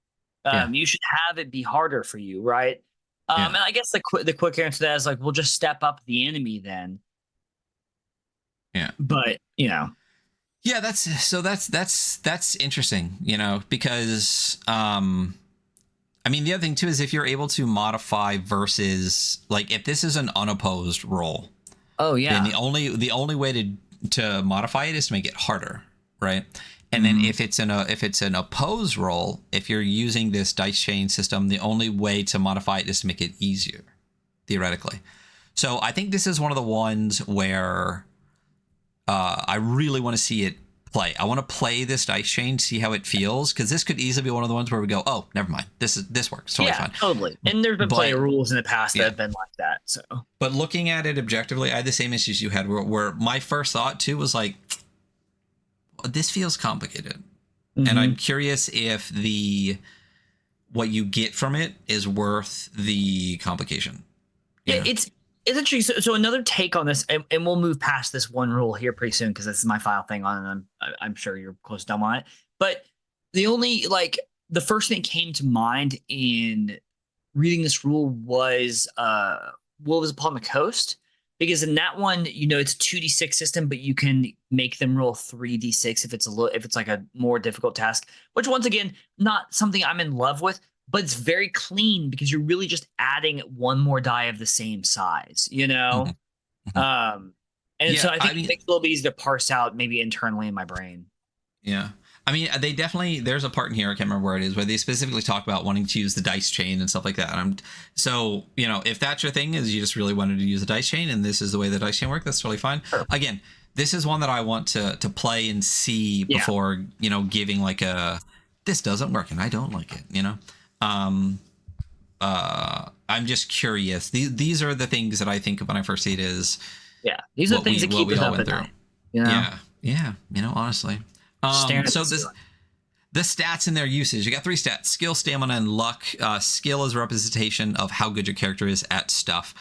You should have it be harder for you, right? And I guess the quick answer to that is like, we'll just step up the enemy then. Yeah. But, you know. Yeah, that's interesting, you know, because I mean, the other thing too is if you're able to modify versus, like, if this is an unopposed roll. Oh yeah. Then the only way to modify it is to make it harder, right? And then if it's an opposed roll, if you're using this dice chain system, the only way to modify it is to make it easier, theoretically. So I think this is one of the ones where I really want to see it play. I want to play this dice chain, see how it feels, because this could easily be one of the ones where we go, oh, never mind, this works totally fine. Totally. And there's been plenty of rules in the past that have been like that. So, but looking at it objectively, I had the same issues you had, where my first thought too was like, this feels complicated, and I'm curious if what you get from it is worth the complication. Yeah, it's interesting. So another take on this, and we'll move past this one rule here pretty soon because this is my final thing on, and I'm sure you're close to done on it. But the first thing that came to mind in reading this rule was Wolves Upon the Coast, because in that one, you know, it's a 2d6 system, but you can make them roll 3d6 if it's like a more difficult task. Which, once again, not something I'm in love with. But it's very clean because you're really just adding one more die of the same size, you know? And so I think it makes it a little bit easier to parse out maybe internally in my brain. Yeah. I mean, there's a part in here, I can't remember where it is, where they specifically talk about wanting to use the dice chain and stuff like that. So, you know, if that's your thing, is you just really wanted to use a dice chain and this is the way the dice chain works, that's totally fine. Sure. Again, this is one that I want to play and see before, you know, giving like this doesn't work and I don't like it, you know? I'm just curious. These are the things that I think of when I first see it is. Yeah, these are the things that keep us up at night. You know? Yeah. You know, honestly. So the stats and their usage. You got 3 stats: skill, stamina, and luck. Skill is a representation of how good your character is at stuff.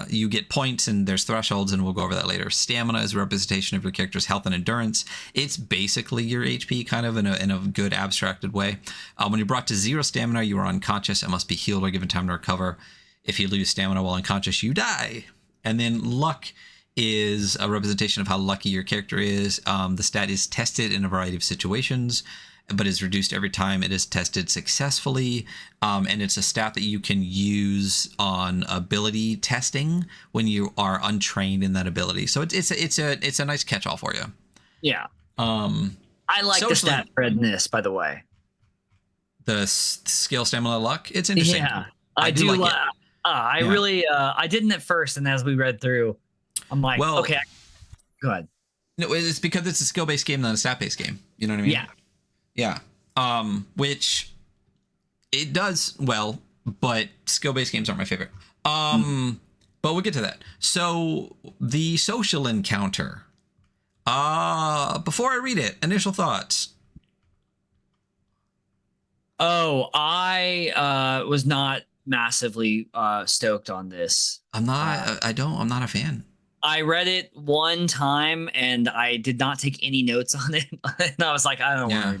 You get points and there's thresholds, and we'll go over that later. Stamina is a representation of your character's health and endurance. It's basically your HP, kind of in a good abstracted way. When you're brought to 0 stamina, you are unconscious and must be healed or given time to recover. If you lose stamina while unconscious, you die. And then luck is a representation of how lucky your character is. The stat is tested in a variety of situations, but is reduced every time it is tested successfully. And it's a stat that you can use on ability testing when you are untrained in that ability. So it's a nice catch-all for you. Yeah. I like the stat spread in this, by the way. The skill, stamina, luck. It's interesting. Yeah, I do like it. I really, I didn't at first, and as we read through, I'm like, okay, go ahead. No, it's because it's a skill-based game, not a stat-based game. You know what I mean? Yeah. Which it does well, but skill-based games aren't my favorite. But we'll get to that. So the social encounter. Before I read it, initial thoughts. Oh, I was not massively stoked on this. I'm not a fan. I read it one time and I did not take any notes on it. And I was like, I don't know.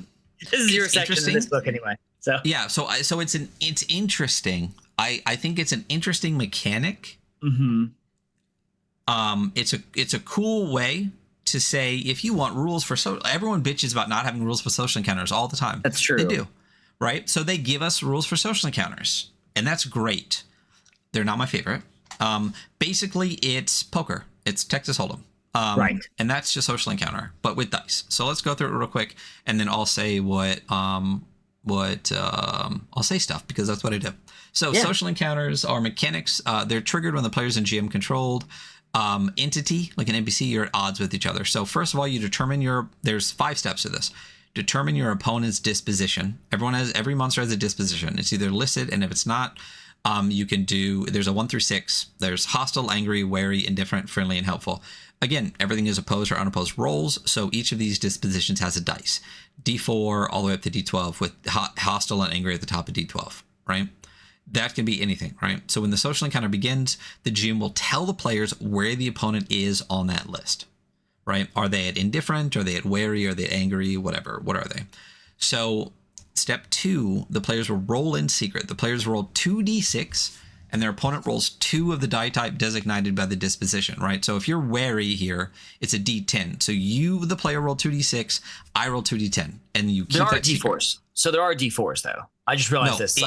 This is your section of this book anyway. So yeah, so it's interesting. I think it's an interesting mechanic. It's a cool way to say, if you want rules for everyone bitches about not having rules for social encounters all the time. That's true. They do. Right? So they give us rules for social encounters, and that's great. They're not my favorite. Basically it's poker. It's Texas Hold'em. Right. And that's just social encounter, but with dice. So let's go through it real quick, and then I'll say I'll say stuff because that's what I do. So social encounters are mechanics. They're triggered when the player's in GM controlled entity, like an NPC. You're at odds with each other. So first of all, you determine there's 5 steps to this. Determine your opponent's disposition. Every monster has a disposition. It's either listed, and if it's not, you can there's a 1 through 6. There's hostile, angry, wary, indifferent, friendly, and helpful. Again, everything is opposed or unopposed rolls, so each of these dispositions has a dice. D4 all the way up to D12, with hostile and angry at the top of D12, right? That can be anything, right? So when the social encounter begins, the GM will tell the players where the opponent is on that list, right? Are they at indifferent? Are they at wary? Are they at angry? Whatever. What are they? So step 2, the players will roll in secret. The players roll 2d6, and their opponent rolls 2 of the die type designated by the disposition, right? So if you're wary here, it's a d10. So you, the player, roll 2d6, I roll 2d10, and you keep that secret. There are d4s. So there are d4s, though. I just realized this.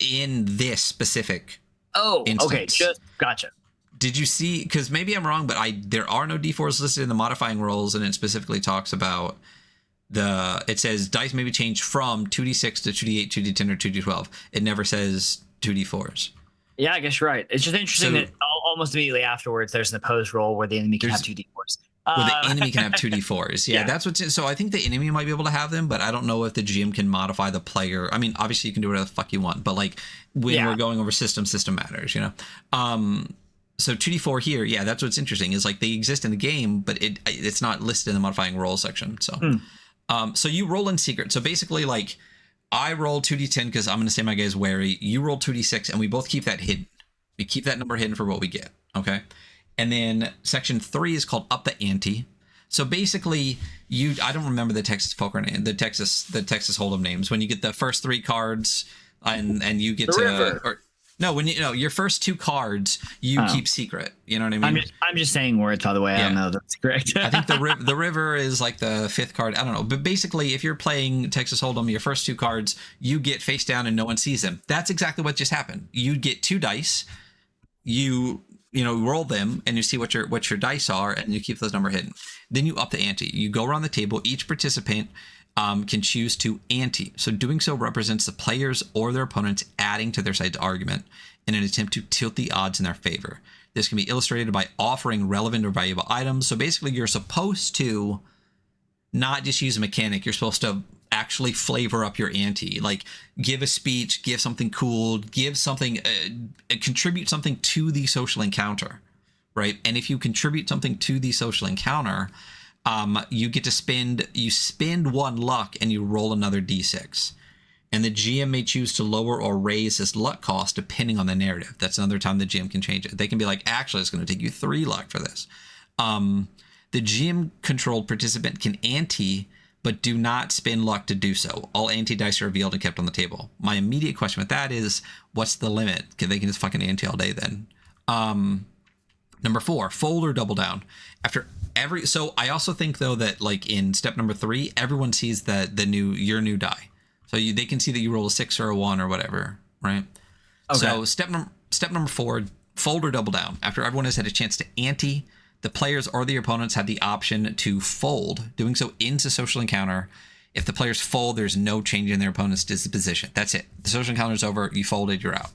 In this specific instance. Okay, just gotcha. Did you see? Because maybe I'm wrong, but there are no d4s listed in the modifying rolls, and it specifically talks about it says dice may be changed from 2d6 to 2d8, 2d10, or 2d12. It never says 2d4s. Yeah, I guess you're right. It's just interesting that almost immediately afterwards, there's an opposed roll where the enemy can have 2d4s. Where the enemy can have 2d4s. Yeah, that's what's so I think the enemy might be able to have them, but I don't know if the GM can modify the player. I mean, obviously you can do whatever the fuck you want, but like when we're going over system matters, you know? So 2d4 here, yeah, that's what's interesting is like they exist in the game, but it's not listed in the modifying roll section. So, so you roll in secret. So basically like I roll 2d10 because I'm going to say my guy's wary. You roll 2d6 and we both keep that hidden. We keep that number hidden for what we get. Okay. And then section 3 is called Up the Ante. So basically, I don't remember the Texas poker name, the Texas Hold'em names. When you get the first 3 cards, and you get your first 2 cards you keep secret. You know what I mean? I'm just saying words, by the way. I don't know if that's correct. I think the river is like the 5th card. I don't know, but basically, if you're playing Texas Hold'em, your first 2 cards you get face down and no one sees them. That's exactly what just happened. You get 2 dice. You roll them and you see what your dice are and you keep those number hidden. Then you up the ante. You go around the table. Each participant can choose to ante. So doing so represents the players or their opponents adding to their side's argument in an attempt to tilt the odds in their favor. This can be illustrated by offering relevant or valuable items. So basically you're supposed to not just use a mechanic. You're supposed to actually flavor up your ante, like give a speech, give something cool, give something, contribute something to the social encounter, right? And if you contribute something to the social encounter, you get to spend 1 luck and you roll another d6. And the GM may choose to lower or raise this luck cost depending on the narrative. That's another time the GM can change it. They can be like, actually, it's going to take you 3 luck for this. The GM-controlled participant can ante, but do not spend luck to do so. All ante dice are revealed and kept on the table. My immediate question with that is, what's the limit? They can just fucking ante all day then. Number 4, fold or double down. So I also think though that like in step number 3, everyone sees your new die. So they can see that you roll a 6 or a 1 or whatever, right? Okay. So step number 4, fold or double down. After everyone has had a chance to ante, the players or the opponents have the option to fold, doing so ends a social encounter. If the players fold, there's no change in their opponent's disposition. That's it. The social encounter is over. You folded, you're out.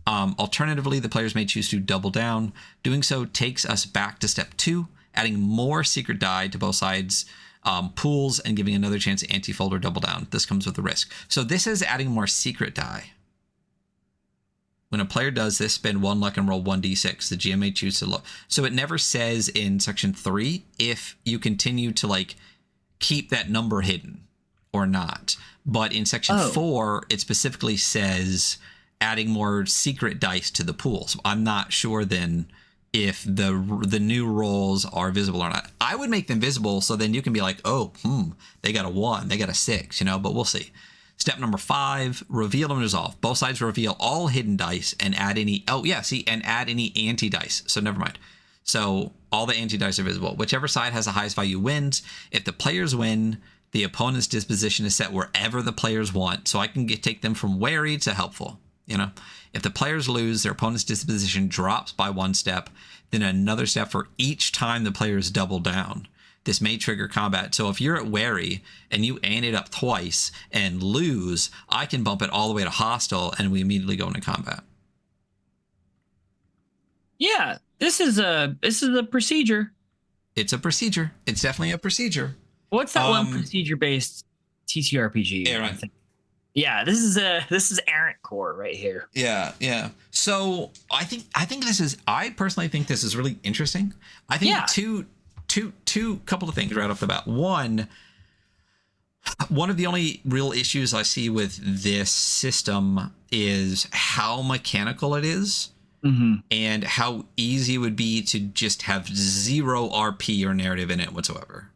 Alternatively, the players may choose to double down. Doing so takes us back to step 2, adding more secret die to both sides' pools and giving another chance to anti-fold or double down. This comes with a risk. So this is adding more secret die. When a player does this, spend 1 luck and roll 1d6. The GM may choose to look. So it never says in section 3 if you continue to like keep that number hidden or not. But in section 4, it specifically says adding more secret dice to the pool. So I'm not sure then if the new rolls are visible or not. I would make them visible so then you can be like, they got a 1, they got a 6, but we'll see. Step number 5, reveal and resolve. Both sides reveal all hidden dice and add any, and add any anti-dice. So never mind. So all the anti-dice are visible. Whichever side has the highest value wins. If the players win, the opponent's disposition is set wherever the players want. So I can take them from wary to helpful, If the players lose, their opponent's disposition drops by 1 step, then another step for each time the players double down. This may trigger combat. So if you're at wary and you ante it up twice and lose, I can bump it all the way to hostile and we immediately go into combat. Yeah, this is a procedure. It's a procedure. It's definitely a procedure. What's that one procedure-based TTRPG? Yeah, right. Yeah, this is Errant Core right here. Yeah. So I personally think this is really interesting. I think two couple of things right off the bat. One, One of the only real issues I see with this system is how mechanical it is. Mm-hmm. And how easy it would be to just have zero RP or narrative in it whatsoever.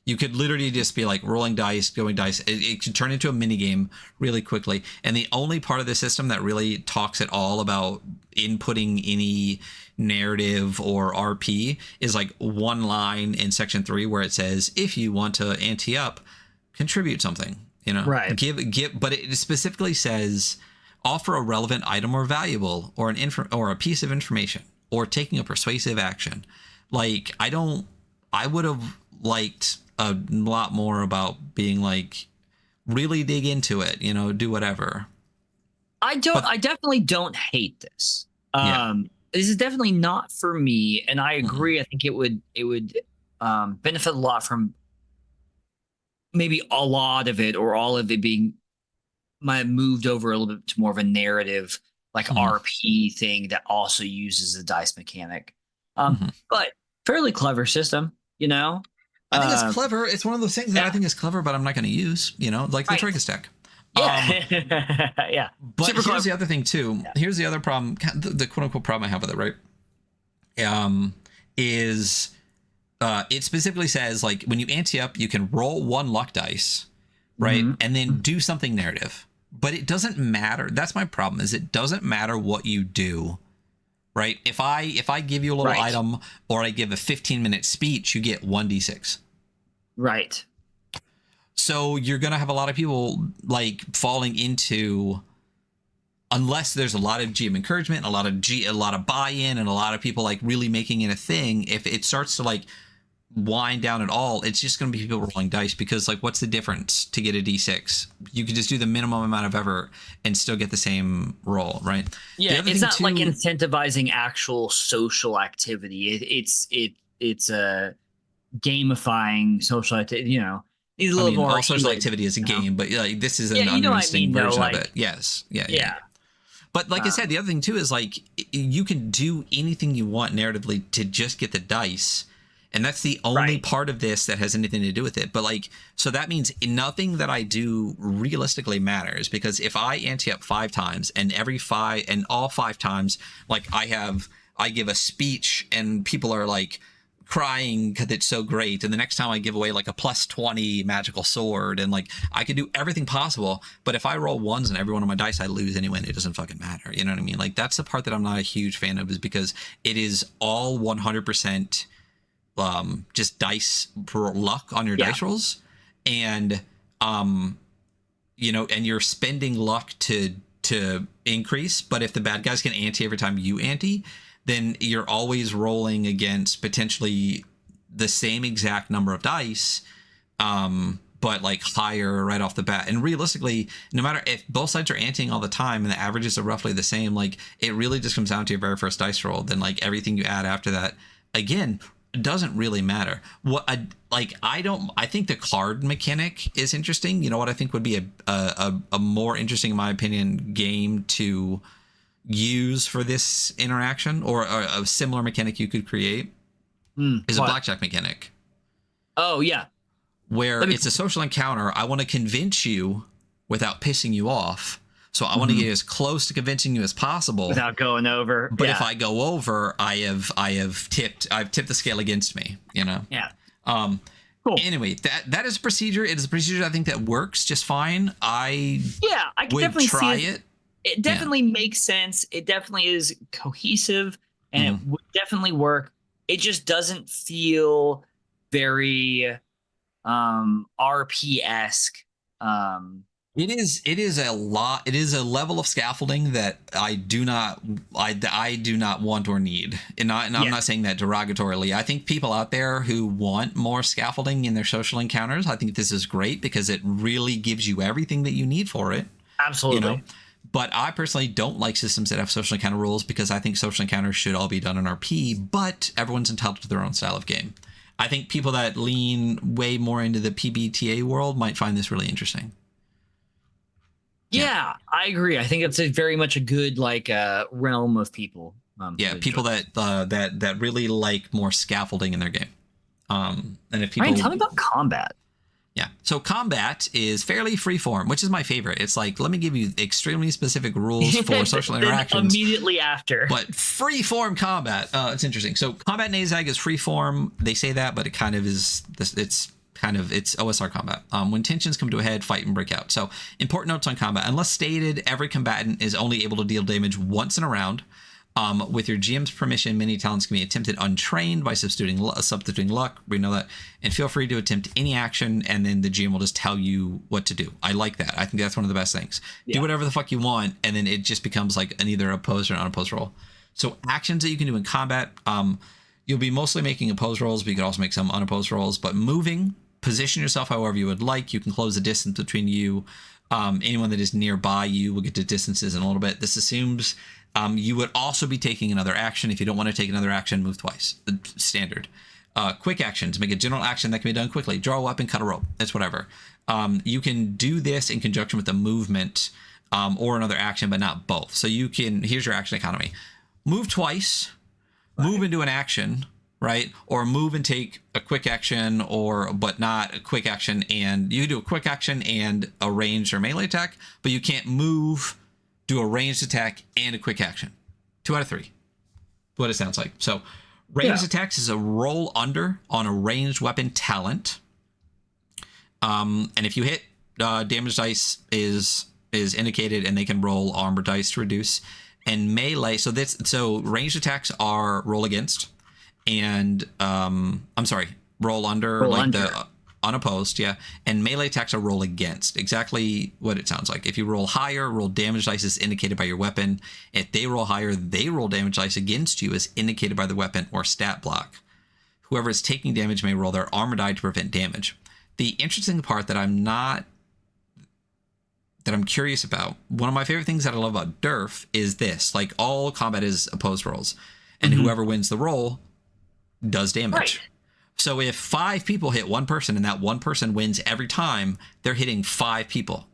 You could literally just be like rolling dice, going dice. It could turn into a mini game really quickly. And the only part of the system that really talks at all about inputting any narrative or RP is like one line in section 3 where it says, if you want to ante up, contribute something, you know, right. give, but it specifically says, offer a relevant item or valuable or or a piece of information or taking a persuasive action. Like, I would have liked a lot more about being like, really dig into it, you know, do whatever. I definitely don't hate this. Yeah. This is definitely not for me. And I agree. Mm-hmm. I think it would benefit a lot from maybe a lot of it or all of it being might have moved over a little bit to more of a narrative, like RP thing that also uses the dice mechanic. But fairly clever system, you know. I think it's clever. It's one of those things that I think is clever, but I'm not going to use, you know, like the Troika stack. Yeah. Yeah. But super here's the other thing too. Yeah. Here's the other problem, the quote unquote problem I have with it, right? Is it specifically says like when you ante up, you can roll 1 luck dice, right? And then do something narrative. But it doesn't matter. That's my problem, is it doesn't matter what you do, right? If I give you a little item or I give a 15-minute speech, you get 1d6. Right. So you're going to have a lot of people like falling into, unless there's a lot of GM encouragement, a lot of buy-in, and a lot of people like really making it a thing. If it starts to like wind down at all, it's just going to be people rolling dice, because like, what's the difference to get a d6? You can just do the minimum amount of effort and still get the same roll, right? Yeah, it's not like incentivizing actual social activity. It's a gamifying social activity, you know. These little more all social activity is a game, but like this is an understanding version of it. Yes. Yeah. But like I said, the other thing too is like you can do anything you want narratively to just get the dice. And that's the only part of this that has anything to do with it. But like, so that means nothing that I do realistically matters, because if I ante up 5 times and all 5 times, like I give a speech and people are like crying because it's so great, and the next time I give away like a +20 magical sword, and like I could do everything possible, but if I roll 1s and every one of my dice I lose anyway, and it doesn't fucking matter. You know what I mean? Like that's the part that I'm not a huge fan of, is because it is all 100% just dice for luck on your dice rolls, and you know, and you're spending luck to increase, but if the bad guys can ante every time you ante, then you're always rolling against potentially the same exact number of dice, but like higher right off the bat. And realistically, no matter if both sides are anteing all the time and the averages are roughly the same, like it really just comes down to your very first dice roll. Then like everything you add after that, again, doesn't really matter. I think the card mechanic is interesting. You know what I think would be a more interesting, in my opinion, game to use for this interaction, or a similar mechanic you could create, is a blackjack mechanic. Oh yeah, where it's a social encounter. I want to convince you without pissing you off. So I want to get as close to convincing you as possible without going over. But if I go over, I've tipped the scale against me, you know? Yeah. Cool. Anyway, that is a procedure. It is a procedure I think that works just fine. I can definitely try it. It definitely makes sense. It definitely is cohesive, and it would definitely work. It just doesn't feel very RP-esque. It is a lot. It is a level of scaffolding that I do not want or need. And I'm not saying that derogatorily. I think people out there who want more scaffolding in their social encounters, I think this is great, because it really gives you everything that you need for it. Absolutely. You know? But I personally don't like systems that have social encounter rules, because I think social encounters should all be done in RP, but everyone's entitled to their own style of game. I think people that lean way more into the PBTA world might find this really interesting. Yeah, I agree. I think it's very much a good realm of people. People that really like more scaffolding in their game. And if people, Ryan, tell me about combat. Yeah. So combat is fairly freeform, which is my favorite. It's like, let me give you extremely specific rules for social interactions. Immediately after. But freeform combat. It's interesting. So combat in AZAG is freeform. They say that, but it kind of is. It's OSR combat. When tensions come to a head, fight and break out. So important notes on combat. Unless stated, every combatant is only able to deal damage once in a round. With your GM's permission, many talents can be attempted untrained by substituting luck. We know that. And feel free to attempt any action, and then the GM will just tell you what to do. I like that. I think that's one of the best things. Yeah. Do whatever the fuck you want, and then it just becomes like an either opposed or unopposed roll. So actions that you can do in combat, you'll be mostly making opposed rolls, but you can also make some unopposed rolls. But moving, position yourself however you would like. You can close the distance between you. Anyone that is nearby you will get to distances in a little bit. This assumes you would also be taking another action. If you don't want to take another action, move twice. Standard. Quick actions. Make a general action that can be done quickly. Draw a weapon, cut a rope. It's whatever. You can do this in conjunction with a movement or another action, but not both. So you can, here's your action economy. Move twice, move into an action, right? Or move and take a quick action, but not a quick action. And you do a quick action and a ranged or melee attack, but you can't move, do a ranged attack and a quick action. 2 out of 3. What it sounds like. So ranged attacks is a roll under on a ranged weapon talent. And if you hit, damage dice is indicated, and they can roll armor dice to reduce. And melee, so ranged attacks are roll against, and roll under, the unopposed, yeah. And melee attacks are roll against, exactly what it sounds like. If you roll higher, roll damage dice as indicated by your weapon. If they roll higher, they roll damage dice against you as indicated by the weapon or stat block. Whoever is taking damage may roll their armor die to prevent damage. The interesting part that I'm curious about, one of my favorite things that I love about DERF is this, like all combat is opposed rolls, and whoever wins the roll does damage. Right. So if 5 people hit one person and that one person wins every time, they're hitting 5 people.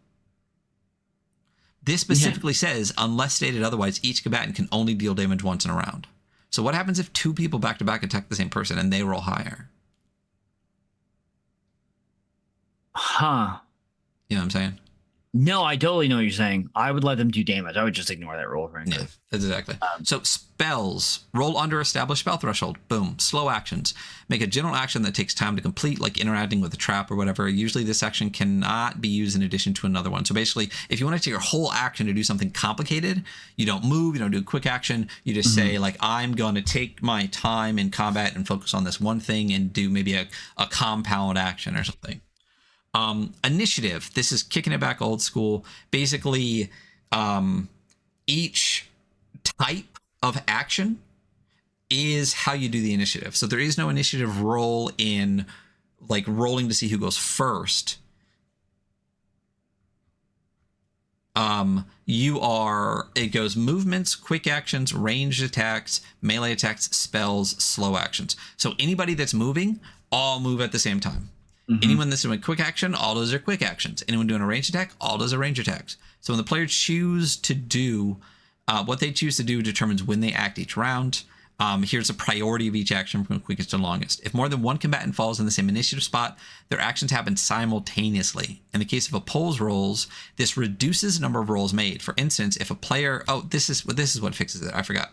This specifically says, unless stated otherwise, each combatant can only deal damage once in a round. So what happens if 2 people back to back attack the same person and they roll higher? Huh. You know what I'm saying? No, I totally know what you're saying. I would let them do damage. I would just ignore that roll, frankly. Yeah, that's exactly. So spells. Roll under established spell threshold. Boom. Slow actions. Make a general action that takes time to complete, like interacting with a trap or whatever. Usually this action cannot be used in addition to another one. So basically, if you want to take your whole action to do something complicated, you don't move, you don't do a quick action. You just say, like, I'm going to take my time in combat and focus on this one thing and do maybe a compound action or something. Initiative. This is kicking it back old school. Basically, each type of action is how you do the initiative. So there is no initiative roll in like rolling to see who goes first. It goes movements, quick actions, ranged attacks, melee attacks, spells, slow actions. So anybody that's moving, all move at the same time. Anyone that's doing a quick action, all those are quick actions. Anyone doing a ranged attack, all those are ranged attacks. So when the players choose to do, what they choose to do determines when they act each round. Here's the priority of each action from quickest to longest. If more than one combatant falls in the same initiative spot, their actions happen simultaneously. In the case of opposed rolls, this reduces the number of rolls made. For instance, if a player, this is what fixes it. I forgot.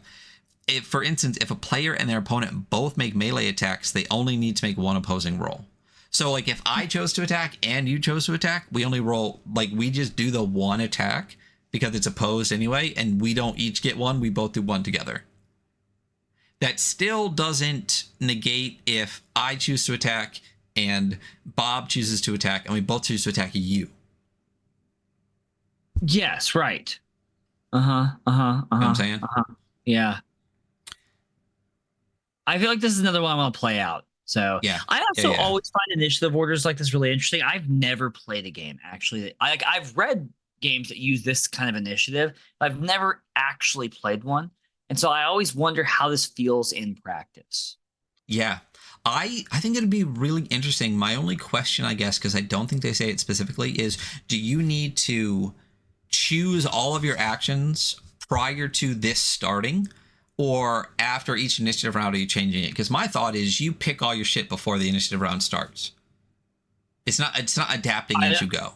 For instance, if a player and their opponent both make melee attacks, they only need to make one opposing roll. So, like, if I chose to attack and you chose to attack, we only roll, like, we just do the one attack because it's opposed anyway, and we don't each get one, we both do one together. That still doesn't negate if I choose to attack and Bob chooses to attack, and we both choose to attack you. Yes, right. You know what I'm saying? Yeah. I feel like this is another one I want to play out. So yeah, I also always find initiative orders like this really interesting. I've never played a game actually. I've read games that use this kind of initiative, but I've never actually played one, and so I always wonder how this feels in practice. Yeah, I think it'd be really interesting. My only question, I guess, because I don't think they say it specifically, is do you need to choose all of your actions prior to this starting? Or after each initiative round, are you changing it? Because my thought is you pick all your shit before the initiative round starts. It's not adapting as you go.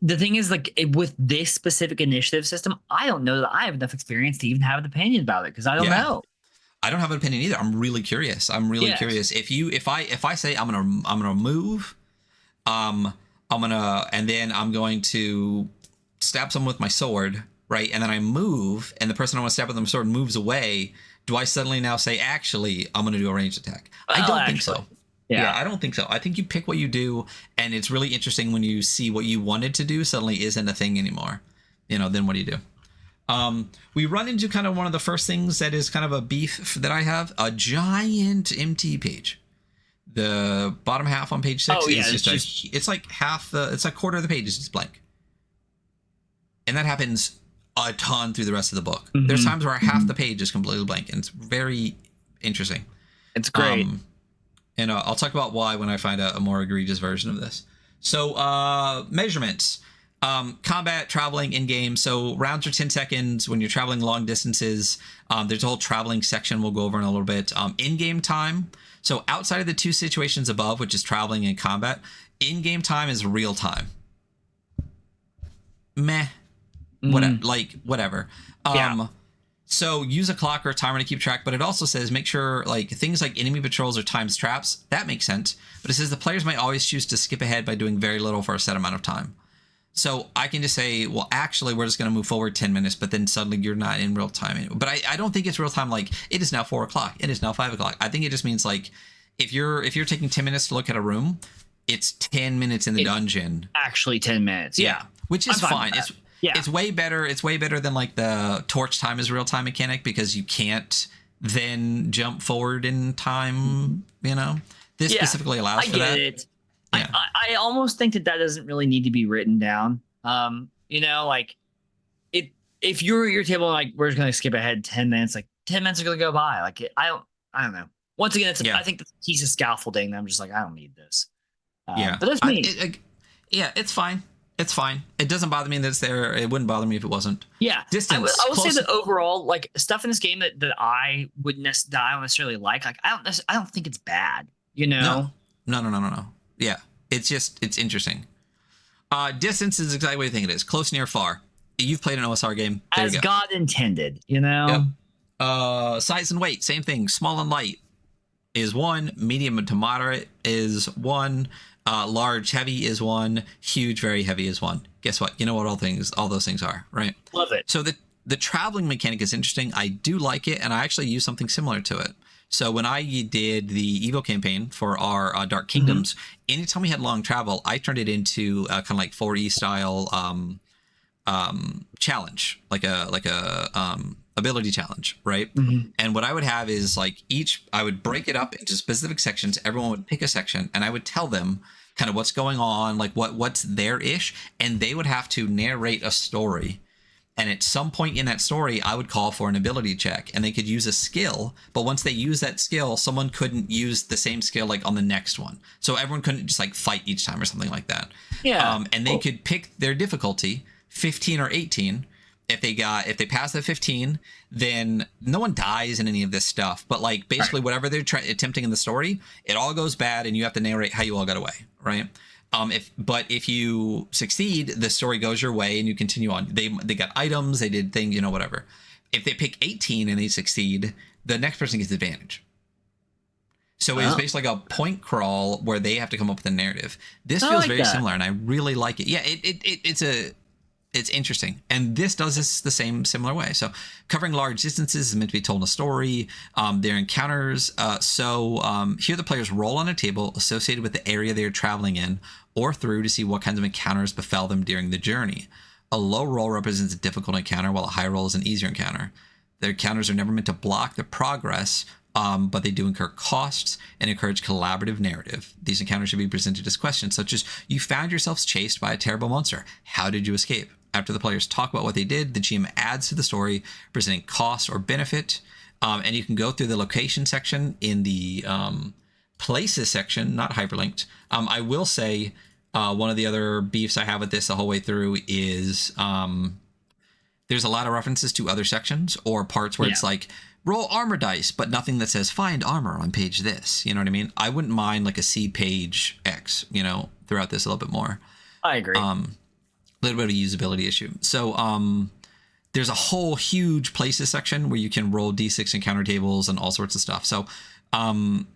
The thing is, like, with this specific initiative system, I don't know that I have enough experience to even have an opinion about it, because I don't know. I don't have an opinion either. I'm really curious. Curious. If I say I'm gonna move, and then I'm going to stab someone with my sword, right? And then I move, and the person I want to stab with my sword moves away. Do I suddenly now say, actually, I'm going to do a ranged attack? I don't think so. Yeah, I don't think so. I think you pick what you do, and it's really interesting when you see what you wanted to do suddenly isn't a thing anymore. Then what do you do? We run into kind of one of the first things that is kind of a beef that I have, a giant empty page. The bottom half on page 6 is it's like it's a quarter of the page is just blank. And that happens a ton through the rest of the book. Mm-hmm. There's times where half the page is completely blank, and it's very interesting. It's great. And I'll talk about why when I find a more egregious version of this. So measurements. Combat, traveling, in-game. So rounds are 10 seconds. When you're traveling long distances, there's a whole traveling section we'll go over in a little bit. In-game time. So outside of the two situations above, which is traveling and combat, in-game time is real time. Meh. Whatever. So use a clock or a timer to keep track, but it also says make sure like things like enemy patrols or timed traps, that makes sense. But it says the players might always choose to skip ahead by doing very little for a set amount of time. So I can just say, well, actually, we're just going to move forward 10 minutes, but then suddenly you're not in real time anymore. But I don't think it's real time. Like it is now 4 o'clock. It is now 5 o'clock. I think it just means like if you're taking 10 minutes to look at a room, it's 10 minutes in the dungeon. Actually 10 minutes. Yeah. Which is fine. It's way better. It's way better than like the torch time is real time mechanic, because you can't then jump forward in time. This specifically allows for that. I get it. Yeah. I almost think that doesn't really need to be written down. Like if you're at your table and like we're just gonna skip ahead 10 minutes, like 10 minutes are gonna go by. Like I don't know. Once again, I think that's a piece of scaffolding that I'm just like, I don't need this. But that's me. It's fine. It's fine. It doesn't bother me that it's there. It wouldn't bother me if it wasn't. Yeah. Distance. I will say that overall, like stuff in this game that I don't necessarily like I don't think it's bad. No. Yeah. It's interesting. Distance is exactly what you think it is. Close, near, far. You've played an OSR game. There As God intended, Yep. Size and weight, same thing. Small and light is 1. Medium to moderate is 1. Large, heavy is 1. Huge, very heavy is 1. Guess what? You know what all those things are, right? Love it. So the traveling mechanic is interesting. I do like it, and I actually use something similar to it. So when I did the Evo campaign for our Dark Kingdoms, anytime we had long travel, I turned it into kind of like 4E style challenge, like a ability challenge, right? Mm-hmm. And what I would have is like I would break it up into specific sections. Everyone would pick a section, and I would tell them kind of what's going on, like what's their ish, and they would have to narrate a story. And at some point in that story, I would call for an ability check, and they could use a skill. But once they use that skill, someone couldn't use the same skill like on the next one. So everyone couldn't just like fight each time or something like that. Yeah. And they could pick their difficulty, 15 or 18. If they pass the 15, then no one dies in any of this stuff. But like basically whatever they're attempting in the story, it all goes bad, and you have to narrate how you all got away, right? If you succeed, the story goes your way and you continue on. They got items, they did things, whatever. If they pick 18 and they succeed, the next person gets advantage. So it's basically like a point crawl where they have to come up with a narrative. This feels very similar, and I really like it. Yeah, it's interesting, and this does this the similar way. So covering large distances is meant to be told in a story. Their encounters. Here the players roll on a table associated with the area they are traveling in or through to see what kinds of encounters befell them during the journey. A low roll represents a difficult encounter, while a high roll is an easier encounter. Their encounters are never meant to block the progress, but they do incur costs and encourage collaborative narrative. These encounters should be presented as questions such as, you found yourselves chased by a terrible monster. How did you escape? After the players talk about what they did, the GM adds to the story, presenting cost or benefit. And you can go through the location section in the places section, not hyperlinked. I will say one of the other beefs I have with this the whole way through is there's a lot of references to other sections or parts where it's like roll armor dice, but nothing that says find armor on page this. You know what I mean? I wouldn't mind like a C page X, you know, throughout this a little bit more. I agree. A little bit of a usability issue. So there's a whole huge places section where you can roll D6 encounter tables and all sorts of stuff. So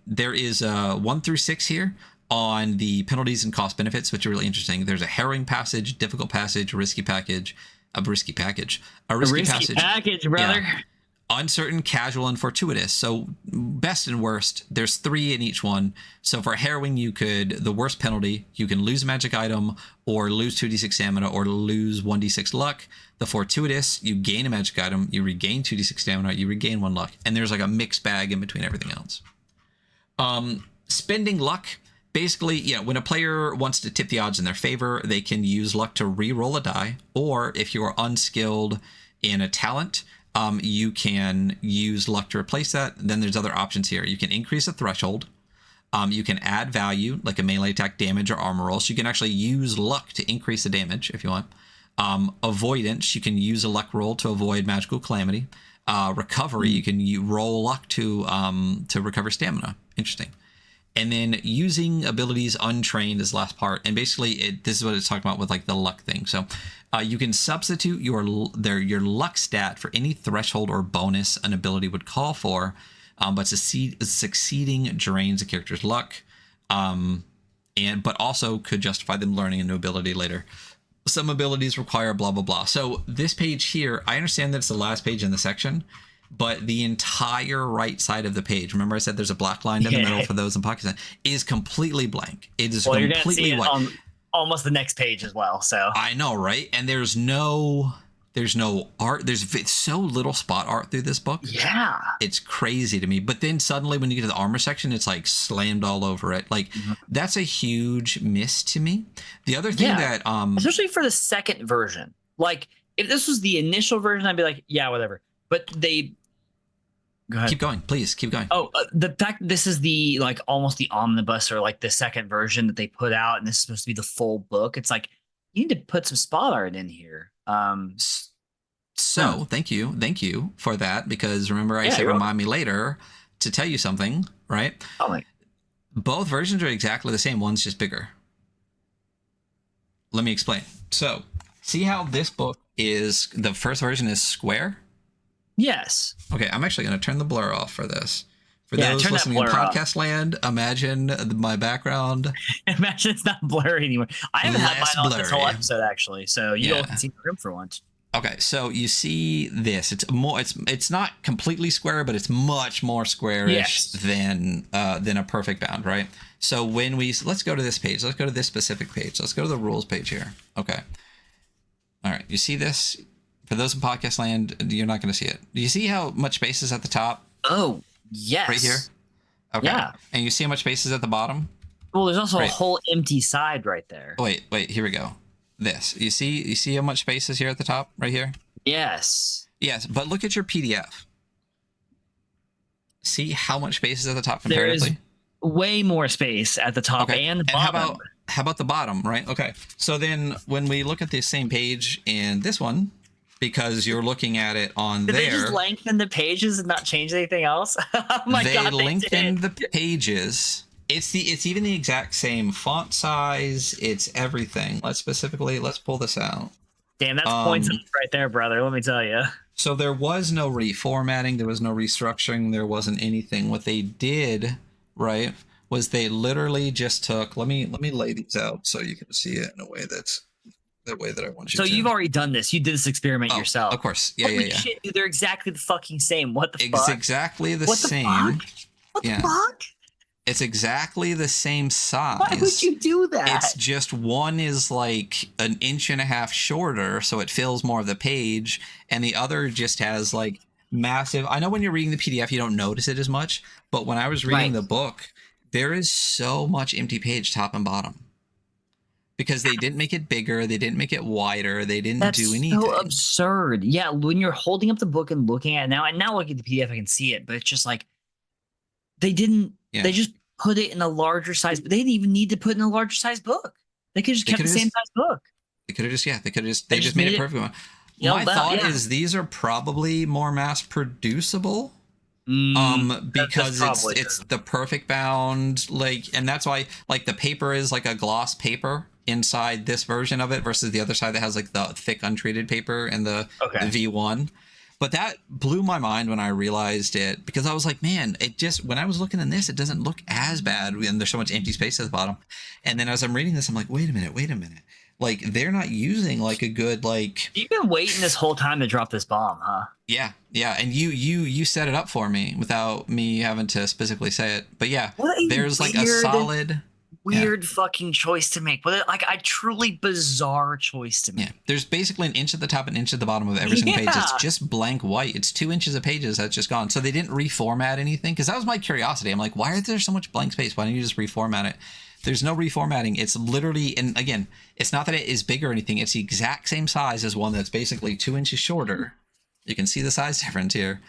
there is 1 through 6 here on the penalties and cost benefits, which are really interesting. There's a harrowing passage, difficult passage, a risky passage, brother. Yeah. Uncertain, casual, and fortuitous. So best and worst, there's 3 in each one. So for harrowing, the worst penalty, you can lose a magic item or lose 2d6 stamina or lose 1d6 luck. The fortuitous, you gain a magic item, you regain 2d6 stamina, you regain 1 luck. And there's like a mixed bag in between everything else. Spending luck, basically, yeah, when a player wants to tip the odds in their favor, they can use luck to re-roll a die. Or if you are unskilled in a talent, you can use luck to replace that. Then there's other options here. You can increase a threshold. You can add value, like a melee attack, damage, or armor roll. So you can actually use luck to increase the damage if you want. Avoidance, you can use a luck roll to avoid magical calamity. Recovery, you can roll luck to recover stamina. Interesting. And then using abilities untrained is the last part. And basically, this is what it's talking about with like the luck thing. So you can substitute your luck stat for any threshold or bonus an ability would call for, but succeeding drains a character's luck, but also could justify them learning a new ability later. Some abilities require blah, blah, blah. So this page here, I understand that it's the last page in the section, but the entire right side of the page, remember I said there's a black line in the middle for those in Pakistan, is completely blank. It is completely white. On almost the next page as well. So I know, right? And there's no art. There's so little spot art through this book. Yeah, it's crazy to me. But then suddenly when you get to the armor section, it's like slammed all over it. Like that's a huge miss to me. The other thing that especially for the second version, like if this was the initial version, I'd be like, yeah, whatever. But they go ahead. Keep going, please. Keep going. Oh, the fact this is the like almost the omnibus or like the second version that they put out, and this is supposed to be the full book. It's like you need to put some spot art in here. Thank you for that, because remember I said remind me later to tell you something, right? Oh my. Both versions are exactly the same. One's just bigger. Let me explain. So see how this book is, the first version is square? Yes. Okay, I'm actually going to turn the blur off for this. For those listening in podcast land, imagine my background. Imagine it's not blurry anymore. I haven't had mine on this whole episode, actually, so you don't see the room for once. Okay, so you see this. It's not completely square, but it's much more squarish than a perfect bound, right? So let's go to this page. Let's go to this specific page. Let's go to the rules page here. Okay. All right, you see this? For those in podcast land, you're not going to see it. Do you see how much space is at the top? Oh, yes. Right here? Okay. Yeah. And you see how much space is at the bottom? Well, there's also a whole empty side right there. Wait, here we go. This. You see how much space is here at the top? Right here? Yes. Yes, but look at your PDF. See how much space is at the top comparatively? There's way more space at the top and the bottom. How about the bottom, right? Okay. So then when we look at the same page in this one, because you're looking at it on there. Did they just lengthen the pages and not change anything else? Oh my God, they lengthened the pages. It's even the exact same font size. It's everything. Let's pull this out. Damn, that's points right there, brother. Let me tell you. So there was no reformatting. There was no restructuring. There wasn't anything. What they did, right, was they literally just took. Let me lay these out so you can see it in a way that's the way that I want you to. So you've already done this. You did this experiment yourself. Of course. Yeah. Shit, dude, they're exactly the fucking same. What the fuck? It's exactly the same. What the fuck? It's exactly the same size. Why would you do that? It's just one is like an inch and a half shorter, so it fills more of the page, and the other just has like massive. I know when you're reading the PDF, you don't notice it as much, but when I was reading the book, there is so much empty page top and bottom. Because they didn't make it bigger, they didn't make it wider, they didn't do anything. That's so absurd. Yeah, when you're holding up the book and looking at it now, and now looking at the PDF, I can see it, but it's just like they didn't. Yeah. They just put it in a larger size, but they didn't even need to put it in a larger size book. They could just kept the same size book. They just made it perfect. My thought is these are probably more mass producible Because that's it's the perfect bound, like, and that's why, like, the paper is like a gloss paper inside this version of it versus the other side that has like the thick untreated paper and the V1. But that blew my mind when I realized it, because I was like, man, it just, when I was looking in this, it doesn't look as bad, and there's so much empty space at the bottom. And then as I'm reading this, I'm like, wait a minute. Like, they're not using like a good, like, you've been waiting this whole time to drop this bomb, huh? Yeah. And you set it up for me without me having to specifically say it. But yeah, there's like a solid fucking choice to make. But like a truly bizarre choice to make. Yeah. There's basically an inch at the top, an inch at the bottom of every single page. It's just blank white. It's 2 inches of pages that's just gone. So they didn't reformat anything, because that was my curiosity. I'm like, why is there so much blank space? Why don't you just reformat it? There's no reformatting. It's literally, and again, it's not that it is big or anything. It's the exact same size as one that's basically 2 inches shorter. You can see the size difference here,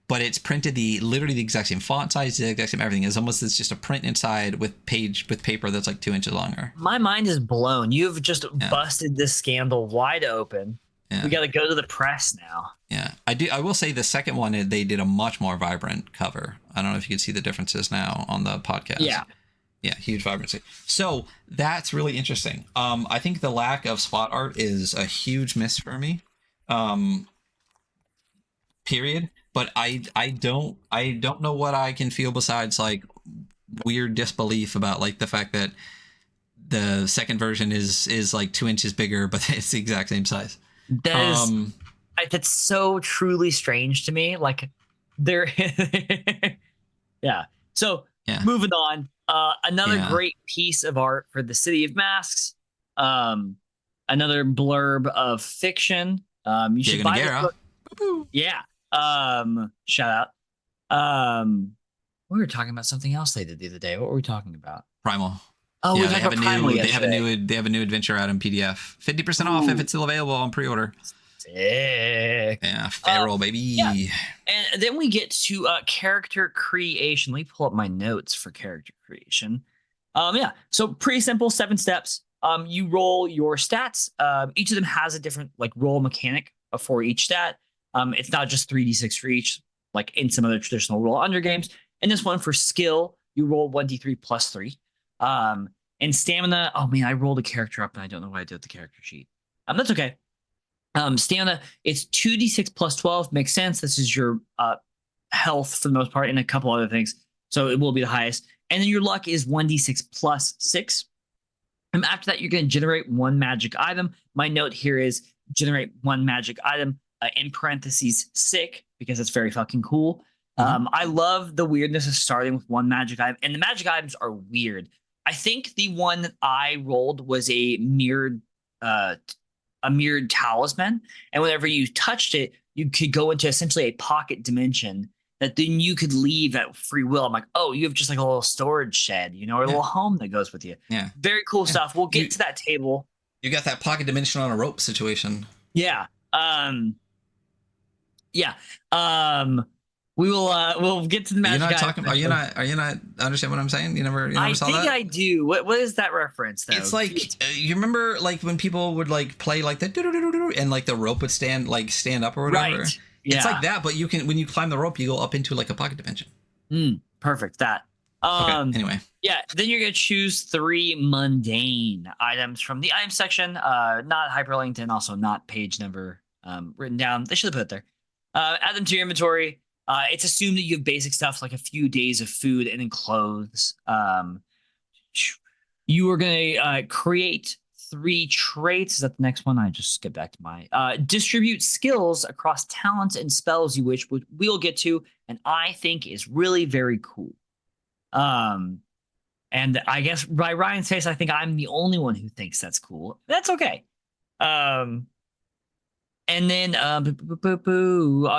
but it's printed literally the exact same font size, the exact same everything. It's just a print inside with paper that's like 2 inches longer. My mind is blown. You've just busted this scandal wide open. Yeah. We got to go to the press now. Yeah, I will say the second one, they did a much more vibrant cover. I don't know if you can see the differences now on the podcast. Yeah, huge vibrancy. So that's really interesting. I think the lack of spot art is a huge miss for me. Period. But I don't know what I can feel besides like weird disbelief about like the fact that the second version is like 2 inches bigger, but it's the exact same size. That's so truly strange to me. Like there, yeah. So moving on. Another great piece of art for the City of Masks. Another blurb of fiction. You should buy this book. Yeah. Shout out. We were talking about something else they did the other day. What were we talking about? Primal. Oh, they have a new adventure out in PDF. 50% off if it's still available on pre-order. Sick. Yeah, feral baby. Yeah. And then we get to character creation. Let me pull up my notes for character creation. So pretty simple, 7 steps. You roll your stats. Each of them has a different like roll mechanic for each stat. It's not just 3d6 for each, like in some other traditional roll under games. And this one for skill, you roll 1d3 plus 3. And stamina, oh man, I rolled a character up and I don't know what I did with the character sheet. That's okay. Stamina, it's 2d6 plus 12. Makes sense. This is your health for the most part and a couple other things. So it will be the highest. And then your luck is 1d6 plus 6. And after that, you're going to generate 1 magic item. My note here is generate 1 magic item, in parentheses, sick, because it's very fucking cool. I love the weirdness of starting with 1 magic item. And the magic items are weird. I think the one that I rolled was a mirrored talisman, and whenever you touched it, you could go into essentially a pocket dimension that then you could leave at free will. I'm like, oh, you have just like a little storage shed, or a little home that goes with you. Yeah, very cool stuff. We'll get to that table. You got that pocket dimension on a rope situation. Yeah. We will. We'll get to the magic. Are you not understand what I'm saying? You never saw that? I do. What is that reference though? It's like you remember like when people would like play like the and like the rope would stand up or whatever. Right. Yeah. It's like that, but you can when you climb the rope, you go up into like a pocket dimension. Perfect. That. Okay, anyway. Yeah. Then you're gonna choose 3 mundane items from the item section. Not hyperlinked and also not page number written down. They should have put it there. Add them to your inventory. It's assumed that you have basic stuff like a few days of food and then clothes. You are going to create 3 traits. Is that the next one? I just skipped back to my distribute skills across talents and spells you wish, which we'll get to, and I think is really very cool. And I guess by Ryan's face, I think I'm the only one who thinks that's cool. That's okay. And then you're going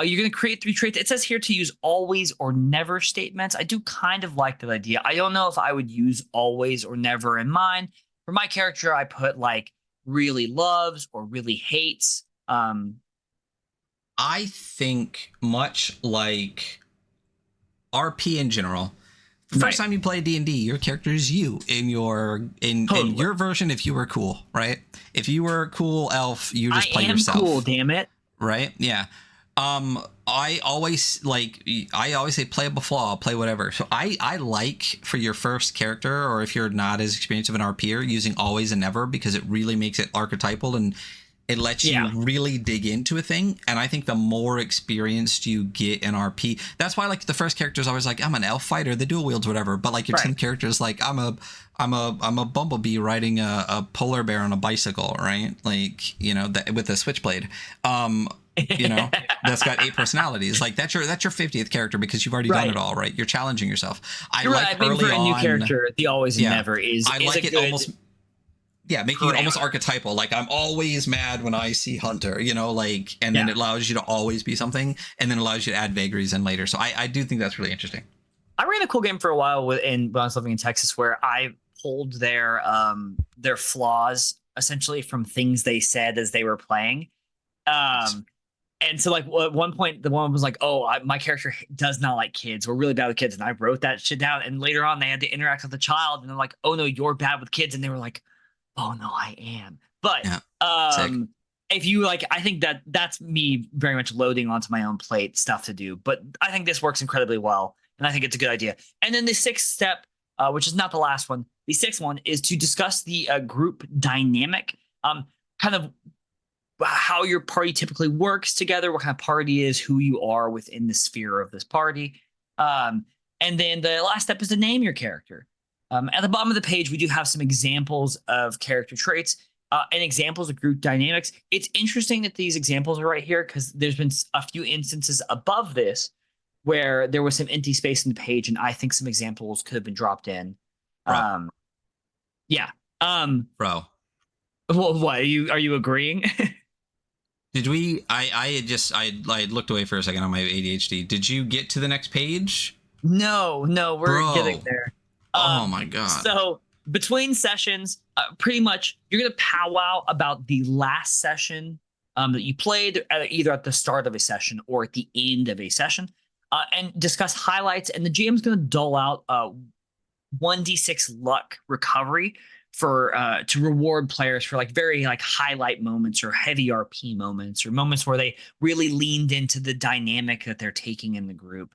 to create 3 traits. It says here to use always or never statements. I do kind of like that idea. I don't know if I would use always or never in mine. For my character, I put like really loves or really hates. I think much like RP in general, the first time you play D&D, your character is you in your version. If you were cool, right? If you were a cool elf, you just play yourself. I am cool, damn it. Right? Yeah. I always say play a flaw, play whatever. So I like for your first character, or if you're not as experienced of an RPer, using always and never, because it really makes it archetypal and it lets you really dig into a thing. And I think the more experienced you get in RP, that's why like the first character is always like, I'm an elf fighter, the dual wields, whatever. But like your 10th character is like, I'm a bumblebee riding a polar bear on a bicycle, right? Like, you know, with a switchblade. You know, that's got 8 personalities. Like that's your 50th character, because you've already done it all, right? You're challenging yourself. You're right. I think for a new character, the always and never is. I like it almost. Yeah, making it almost archetypal. Like I'm always mad when I see Hunter, you know, like, and then it allows you to always be something, and then allows you to add vagaries in later. So I do think that's really interesting. I ran a cool game for a while when I was living in Texas, where I pulled their flaws essentially from things they said as they were playing. And so, like, at one point, the one was like, "Oh, my character does not like kids. We're really bad with kids." And I wrote that shit down. And later on, they had to interact with the child, and they're like, "Oh no, you're bad with kids." And they were like, "Oh no, I am." But if you like, I think that's me very much loading onto my own plate stuff to do. But I think this works incredibly well, and I think it's a good idea. And then the 6th step, which is not the last one, the 6th one is to discuss the group dynamic, kind of how your party typically works together, what kind of party is, who you are within the sphere of this party. And then the last step is to name your character. At the bottom of the page, we do have some examples of character traits and examples of group dynamics. It's interesting that these examples are right here, because there's been a few instances above this where there was some empty space in the page, and I think some examples could have been dropped in. Bro. Bro. Well, what, are you agreeing? Did we? I looked away for a second on my ADHD. Did you get to the next page? No, we're getting there. Oh my god! So between sessions, pretty much you're gonna powwow about the last session that you played, either at the start of a session or at the end of a session, and discuss highlights. And the GM's gonna dole out 1d6 luck recovery for to reward players for like very like highlight moments or heavy RP moments, or moments where they really leaned into the dynamic that they're taking in the group.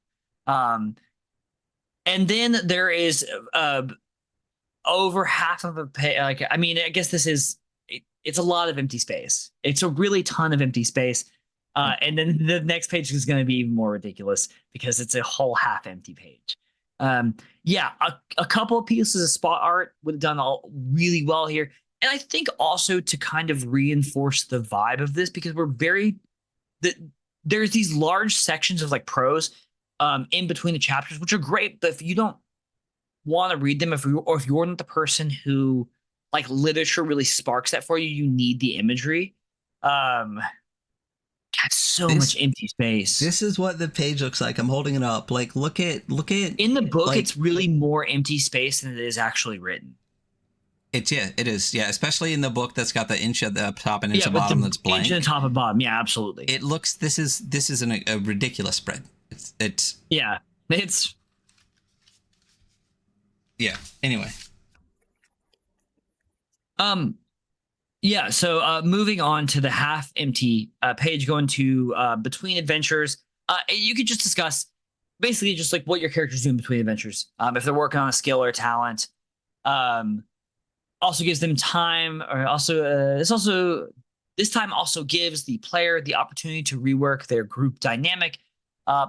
And then there is over half of a page. Like, I mean, I guess this is it's a lot of empty space. It's a really ton of empty space. And then the next page is going to be even more ridiculous, because it's a whole half empty page. A couple of pieces of spot art would have done all really well here. And I think also to kind of reinforce the vibe of this, because there's these large sections of like prose in between the chapters, which are great. But if you don't want to read them, if you're not the person who like literature really sparks that for you, you need the imagery. So much empty space. This is what the page looks like. I'm holding it up. Like, look at. In the book, like, it's really more empty space than it is actually written. It is. Yeah, especially in the book that's got the inch at the top and inch at the bottom that's blank. Inch at the top and bottom. Yeah, absolutely. It looks. This is a ridiculous spread. It's. Yeah. It's. Yeah. Anyway. Yeah, so moving on to the half empty page, going to between adventures, you could just discuss basically just like what your character's doing between adventures. If they're working on a skill or a talent, also gives them time, or this time also gives the player the opportunity to rework their group dynamic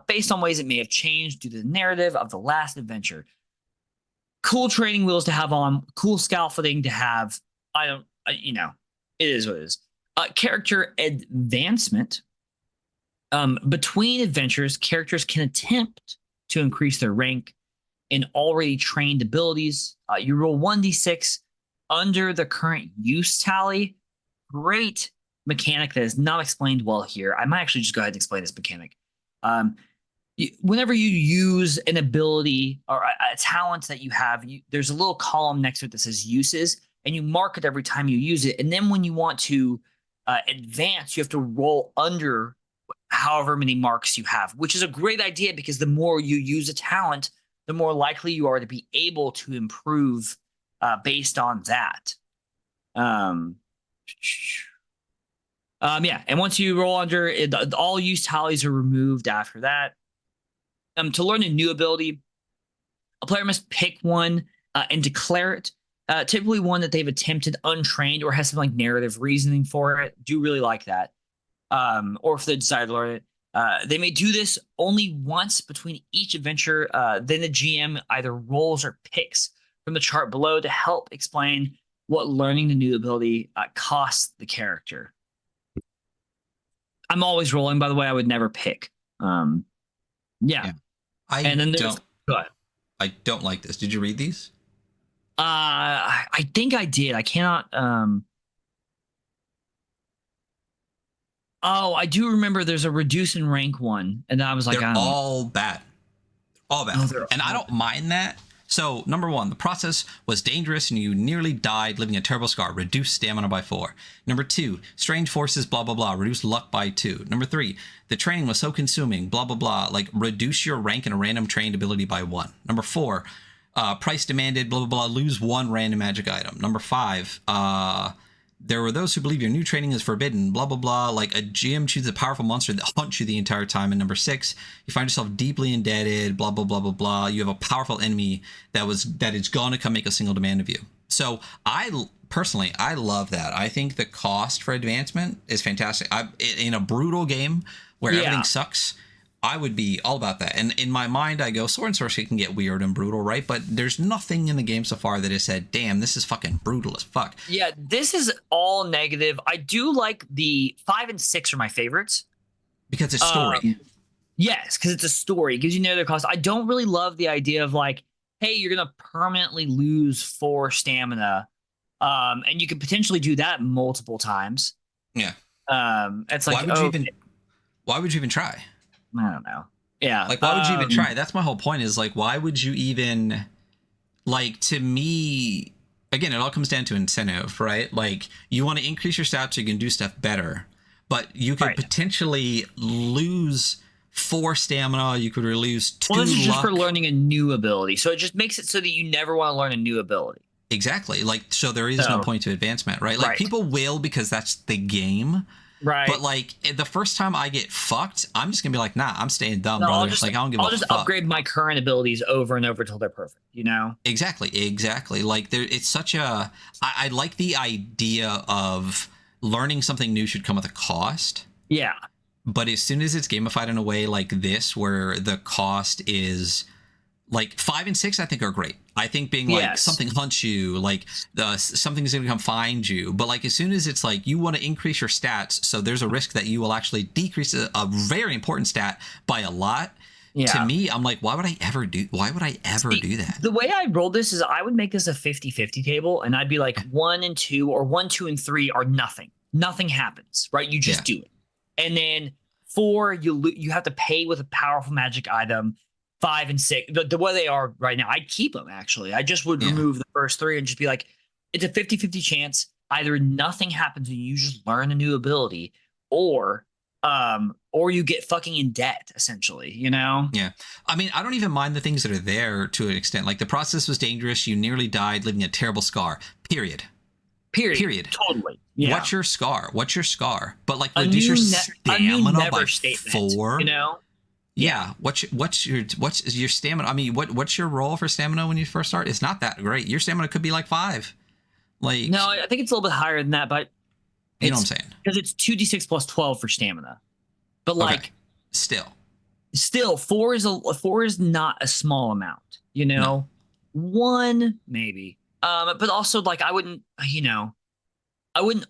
based on ways it may have changed due to the narrative of the last adventure. Cool training wheels to have on, cool scaffolding to have. It is what it is. Character advancement. Between adventures, characters can attempt to increase their rank in already trained abilities. You roll 1d6 under the current use tally. Great mechanic that is not explained well here. I might actually just go ahead and explain this mechanic. Whenever you use an ability or a talent that you have, there's a little column next to it that says uses, and you mark it every time you use it. And then when you want to advance, you have to roll under however many marks you have, which is a great idea, because the more you use a talent, the more likely you are to be able to improve based on that. Yeah, and once you roll under, all use tallies are removed after that. To learn a new ability, a player must pick one and declare it. Typically one that they've attempted untrained or has some like narrative reasoning for it. Do really like that. Or if they decide to learn it. They may do this only once between each adventure. Then the GM either rolls or picks from the chart below to help explain what learning the new ability costs the character. I'm always rolling, by the way. I would never pick. Yeah. And then there's, I don't like this. Did you read these? I think I did. I cannot. Oh, I do remember there's a reduce in rank one, and I was like, they're all bad. All bad. Oh, and I don't mind that. So, number one, the process was dangerous and you nearly died, leaving a terrible scar. Reduce stamina by 4. Number 2, strange forces, blah, blah, blah. Reduce luck by 2. Number 3, the training was so consuming, blah, blah, blah. Like, reduce your rank in a random trained ability by 1. Number 4, price demanded, blah, blah, blah. Lose 1 random magic item. Number 5, there were those who believe your new training is forbidden, blah, blah, blah. Like a GM chooses a powerful monster that hunts you the entire time. And number 6, you find yourself deeply indebted, blah, blah, blah, blah, blah. You have a powerful enemy that is going to come make a single demand of you. So I personally love that. I think the cost for advancement is fantastic. In a brutal game where everything sucks, I would be all about that. And in my mind, I go, sword and sorcery can get weird and brutal, right? But there's nothing in the game so far that has said, damn, this is fucking brutal as fuck. Yeah, this is all negative. I do like the 5 and 6 are my favorites. Because it's story. Yes, because it's a story. It gives you another cost. I don't really love the idea of like, hey, you're going to permanently lose 4 stamina. And you could potentially do that multiple times. Yeah. It's like, why would you even try? I don't know. Yeah. Like, why would you even try? That's my whole point is like, why would you even, like, to me, again, it all comes down to incentive, right? Like, you want to increase your stats so you can do stuff better, but you could potentially lose 4 stamina. You could lose 2 this is luck. Just for learning a new ability. So it just makes it so that you never want to learn a new ability. Exactly. Like, so there is no point to advancement, right? Like, people will because that's the game. Right. But like the first time I get fucked, I'm just gonna be like, nah, I'm staying dumb, brother. I don't give a fuck. I'll just upgrade my current abilities over and over until they're perfect, you know? Exactly. Like it's such a I like the idea of learning something new should come with a cost. Yeah. But as soon as it's gamified in a way like this, where the cost is like 5 and 6, I think are great. I think being like something hunts you, like something's going to come find you. But like as soon as it's like you want to increase your stats, so there's a risk that you will actually decrease a very important stat by a lot. Yeah. To me, I'm like, why would I ever do that? The way I rolled this is I would make this a 50-50 table, and I'd be like 1 and 2 or 1, 2, and 3 are nothing. Nothing happens, right? You just do it. And then 4, you have to pay with a powerful magic item. 5 and 6, the way they are right now, I'd keep them, actually. I just would remove the first 3 and just be like, it's a 50-50 chance. Either nothing happens and you just learn a new ability, or you get fucking in debt, essentially, you know? Yeah. I mean, I don't even mind the things that are there to an extent. Like, the process was dangerous. You nearly died, leaving a terrible scar. Period. Totally. Yeah. What's your scar? But, like, reduce your stamina by 4. You know? Yeah. What's your stamina? I mean, what's your roll for stamina when you first start? It's not that great. Your stamina could be like 5. Like, no, I think it's a little bit higher than that, but you know what I'm saying? Because it's 2d6 plus 12 for stamina. But like, still 4 is not a small amount, you know. No. 1 maybe. But also like I wouldn't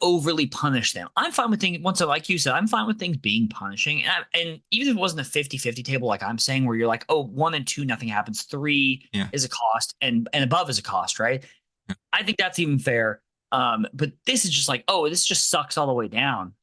overly punish them. I'm fine with things, like you said, I'm fine with things being punishing. And even if it wasn't a 50-50 table, like I'm saying, where you're like, 1 and 2, nothing happens. 3 is a cost and above is a cost, right? Yeah. I think that's even fair. But this is just like, this just sucks all the way down.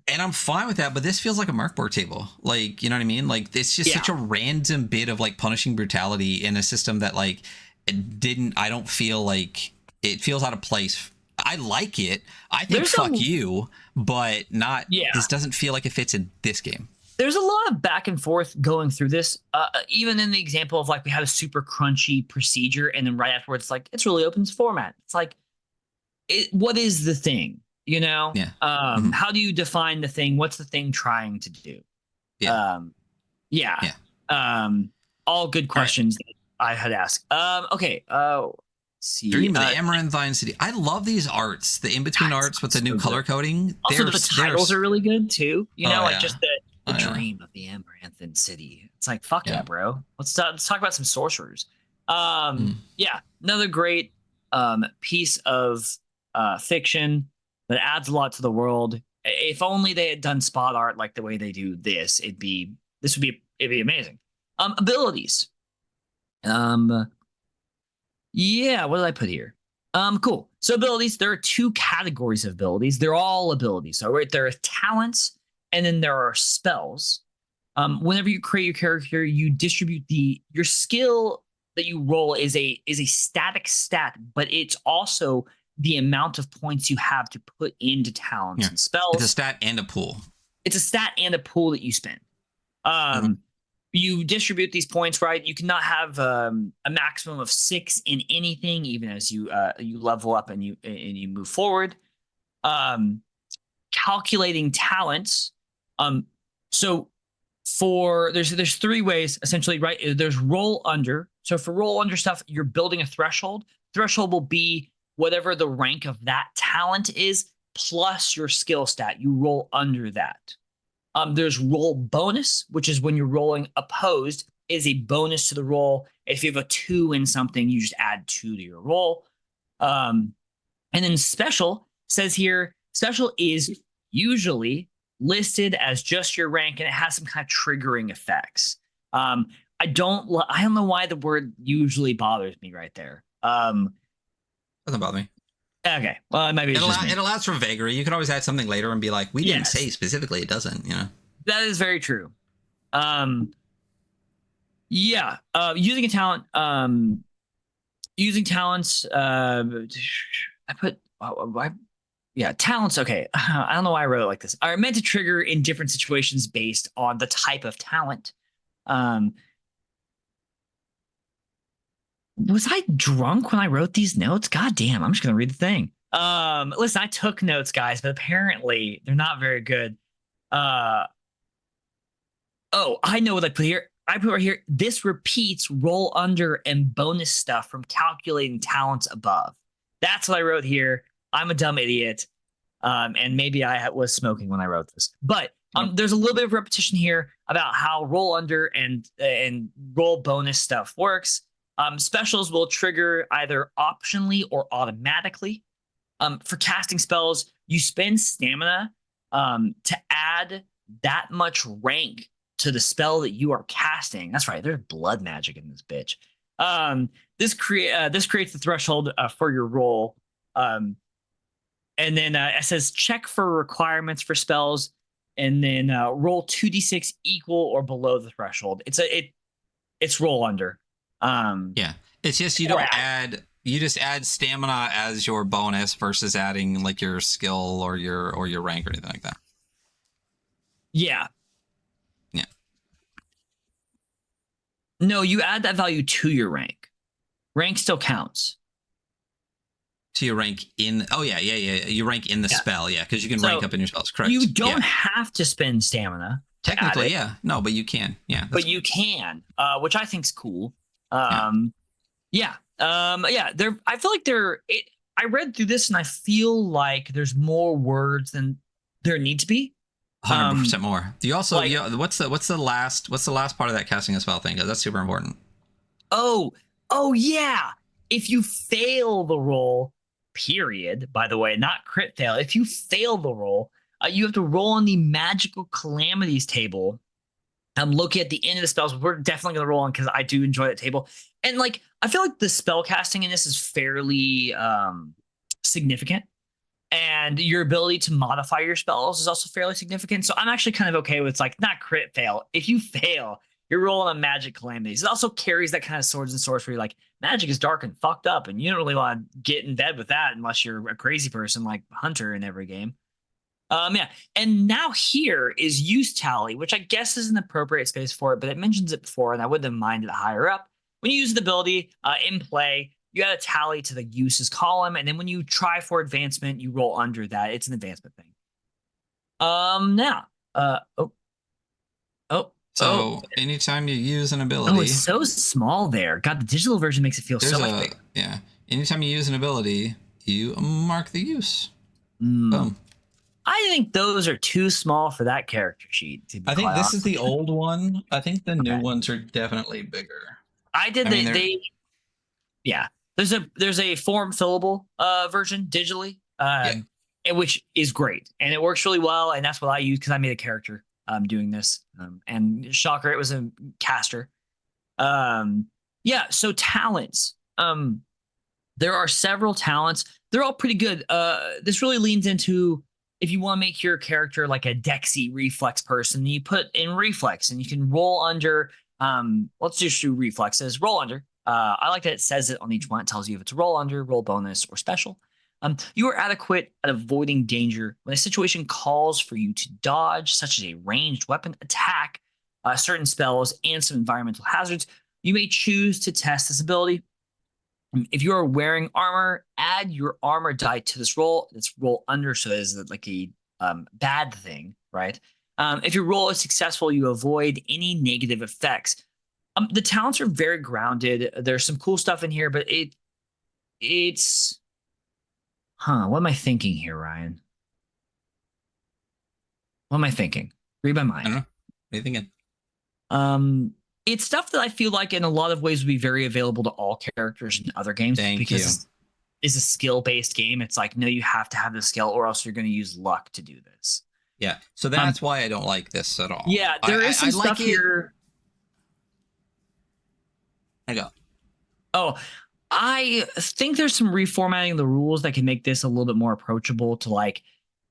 And I'm fine with that, but this feels like a Merc board table. Like, you know what I mean? Like, it's just such a random bit of like punishing brutality in a system that like I don't feel like it feels out of place. I like it. I think you, but not. Yeah. This doesn't feel like it fits in this game. There's a lot of back and forth going through this. Even in the example of like we had a super crunchy procedure, and then right afterwards, like it's really open format. It's like, what is the thing? You know, Yeah. Mm-hmm. how do you define the thing? What's the thing trying to do? Yeah. Yeah. Yeah. All good questions that I had asked. Okay. Let's see. Dream of the Amaranthine City. I love these arts, the in-between arts with the new color coding. Also, the titles are really good too. You know, like just the dream of the Amaranthine City. It's like, fuck yeah, bro. Let's talk about some sorcerers. Yeah, another great piece of fiction that adds a lot to the world. If only they had done spot art like the way they do this, it'd be amazing. Abilities. Yeah, what did I put here? Cool. So abilities, there are two categories of abilities. They're all abilities. So right, there are talents and then there are spells. Whenever you create your character, you distribute your skill that you roll is a static stat, but it's also the amount of points you have to put into talents and spells. It's a stat and a pool. It's a stat and a pool that you spend. You distribute these points, right? You cannot have a maximum of 6 in anything, even as you level up and you move forward. Calculating talents. So there's 3 ways essentially, right? There's roll under. So for roll under stuff, you're building a threshold. Threshold will be whatever the rank of that talent is plus your skill stat. You roll under that. There's roll bonus, which is when you're rolling opposed, is a bonus to the roll. If you have a 2 in something, you just add 2 to your roll. And then special says here, special is usually listed as just your rank, and it has some kind of triggering effects. I don't know why the word usually bothers me right there. Doesn't bother me. Okay, well, maybe it allows for vagary. You can always add something later and be like, we didn't say specifically it doesn't, you know. That is very true. Yeah, using a talent, using talents, talents. Okay, I don't know why I wrote it like this. Are meant to trigger in different situations based on the type of talent. Was I drunk when I wrote these notes? God damn, I'm just gonna read the thing. Listen, I took notes, guys, but apparently they're not very good. I know what I put here. I put right here, this repeats roll under and bonus stuff from calculating talents above. That's what I wrote here. I'm a dumb idiot. And maybe I was smoking when I wrote this. But there's a little bit of repetition here about how roll under and roll bonus stuff works. Specials will trigger either optionally or automatically. For casting spells, you spend stamina to add that much rank to the spell that you are casting. That's right. There's blood magic in this bitch. This creates the threshold for your roll. And then it says check for requirements for spells, and then roll 2d6 equal or below the threshold. It's roll under. It's just you just add stamina as your bonus versus adding like your skill or your rank or anything like that. Yeah. No, you add that value to your rank. Rank still counts. To your rank in you rank in the spell, because you can rank up in your spells. Correct. You don't have to spend stamina. Technically, no, but you can. Yeah, but you can, which I think is cool. I feel like I read through this and I feel like there's more words than there need to be. 100% more. Do you also what's the last part of that casting a spell thing? That's super important. Oh yeah. If you fail the roll, period, by the way, not crit fail. If you fail the roll, you have to roll on the magical calamities table. I'm looking at the end of the spells. We're definitely going to roll on because I do enjoy that table. And I feel like the spell casting in this is fairly significant. And your ability to modify your spells is also fairly significant. So I'm actually kind of okay with not crit fail. If you fail, you're rolling on magic calamities. It also carries that kind of swords and sorcery. Magic is dark and fucked up, and you don't really want to get in bed with that unless you're a crazy person like Hunter in every game. And now here is use tally, which I guess is an appropriate space for it, but it mentions it before, and I wouldn't have minded it higher up. When you use the ability in play, you add a tally to the uses column, and then when you try for advancement, you roll under that. It's an advancement thing. Now, So anytime you use an ability, it's so small there. God, the digital version makes it feel so much bigger. Yeah, anytime you use an ability, you mark the use. Boom. I think those are too small for that character sheet. I think this is the old one. I think the new ones are definitely bigger. Yeah. There's a form fillable version digitally, which is great, and it works really well. And that's what I use because I made a character doing this. And shocker, it was a caster. So talents. There are several talents. They're all pretty good. This really leans into if you want to make your character like a Dexy reflex person, you put in reflex and you can roll under. Let's just do reflexes. Roll under. I like that it says it on each one. It tells you if it's roll under, roll bonus, or special. You are adequate at avoiding danger when a situation calls for you to dodge, such as a ranged weapon attack, certain spells, and some environmental hazards. You may choose to test this ability. If you are wearing armor, add your armor die to this roll. It's roll under, so it's like a bad thing, right? If your roll is successful, you avoid any negative effects. The talents are very grounded. There's some cool stuff in here, but it's what am I thinking here, Ryan? What am I thinking? Read my mind. I don't know. What are you thinking? It's stuff that I feel like in a lot of ways would be very available to all characters in other games because it's a skill-based game. It's like, no, you have to have the skill or else you're going to use luck to do this. Yeah, so that's why I don't like this at all. Yeah, there is some stuff here. I go. Oh, I think there's some reformatting of the rules that can make this a little bit more approachable to like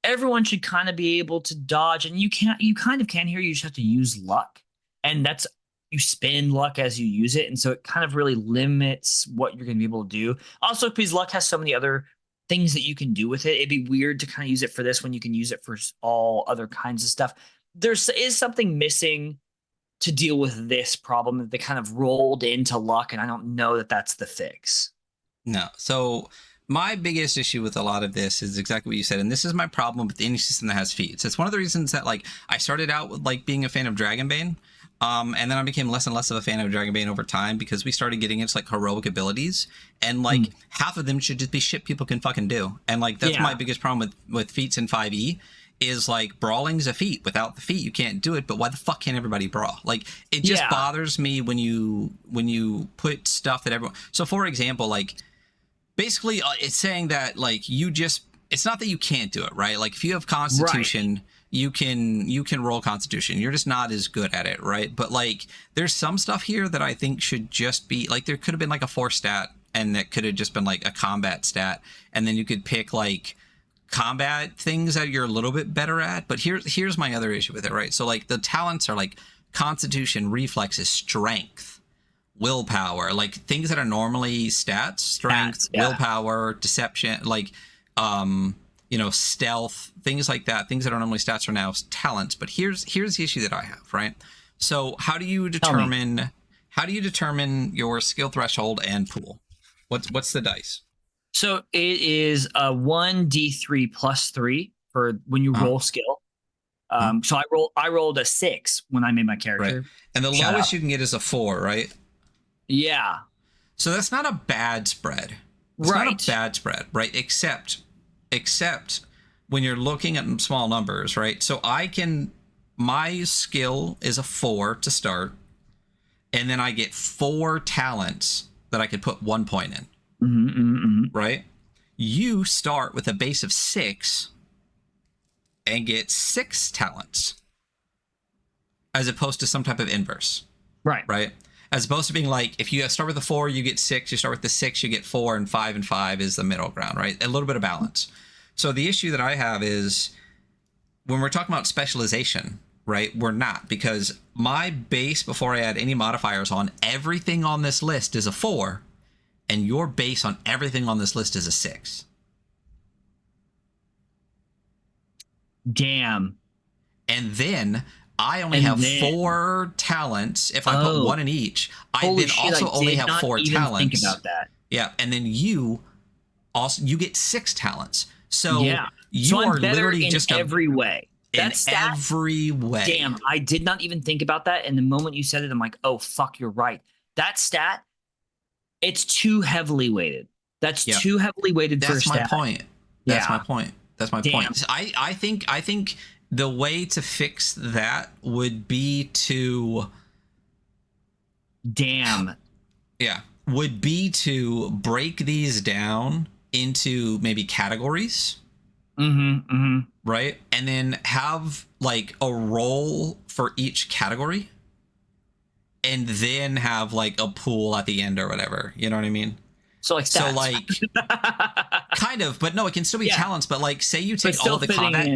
everyone should kind of be able to dodge, and you kind of can here. You just have to use luck, and that's you spend luck as you use it, and so it kind of really limits what you're going to be able to do. Also, because luck has so many other things that you can do with it, it'd be weird to kind of use it for this when you can use it for all other kinds of stuff. There is something missing to deal with this problem that they kind of rolled into luck, and I don't know that that's the fix. No. So my biggest issue with a lot of this is exactly what you said, and this is my problem with any system that has feats. It's one of the reasons that like I started out with like being a fan of Dragonbane, and then I became less and less of a fan of Dragonbane over time because we started getting into like heroic abilities, and like half of them should just be shit people can fucking do, and like that's my biggest problem with feats in 5e. Is like brawling's a feat. Without the feat, you can't do it. But why the fuck can't everybody brawl? Like it just bothers me when you put stuff that everyone. So for example, like basically it's saying that like it's not that you can't do it, right? Like if you have Constitution, you can roll Constitution. You're just not as good at it, right? But like there's some stuff here that I think should just be like there could have been like a force stat, and that could have just been like a combat stat, and then you could pick like combat things that you're a little bit better at. But here's my other issue with it, right? So like the talents are like Constitution, reflexes, strength, willpower, like things that are normally stats, strength, willpower, deception, like stealth, things like that, things that are normally stats are now talents. But here's the issue that I have, right? So how do you determine your skill threshold and pool? What's the dice? So it is a 1d3 plus 3 for when you roll skill. So I rolled a 6 when I made my character. Right. And the lowest you can get is a 4, right? Yeah. So that's not a bad spread. It's not a bad spread, right? Except when you're looking at small numbers, right? So my skill is a 4 to start, and then I get 4 talents that I could put 1 point in. Right? You start with a base of 6 and get 6 talents as opposed to some type of inverse. Right? As opposed to being like, if you start with a 4, you get 6. You start with the 6, you get 4, and 5 is the middle ground, right? A little bit of balance. So the issue that I have is when we're talking about specialization, right? We're not, because my base before I add any modifiers on everything on this list is a 4. And your base on everything on this list is a 6. Damn. And then I only have 4 talents. If I put 1 in each, I then also only have 4 talents. Think about that. Yeah, and then you get 6 talents. So Yeah. you So are I'm better literally in just every way. in That stat, every way. damn, I did not even think about that. And the moment you said it, I'm like, oh fuck, you're right. That stat, it's too heavily weighted. That's Yep. too heavily weighted for a That's my stat. point. That's my Yeah. point. That's my Damn. point. I think the way to fix that would be to Damn. would be to break these down into maybe categories, right? And then have like a roll for each category, and then have like a pool at the end or whatever. You know what I mean? So like stats. So like kind of, but no, it can still be talents. But like, say you take all of the combat.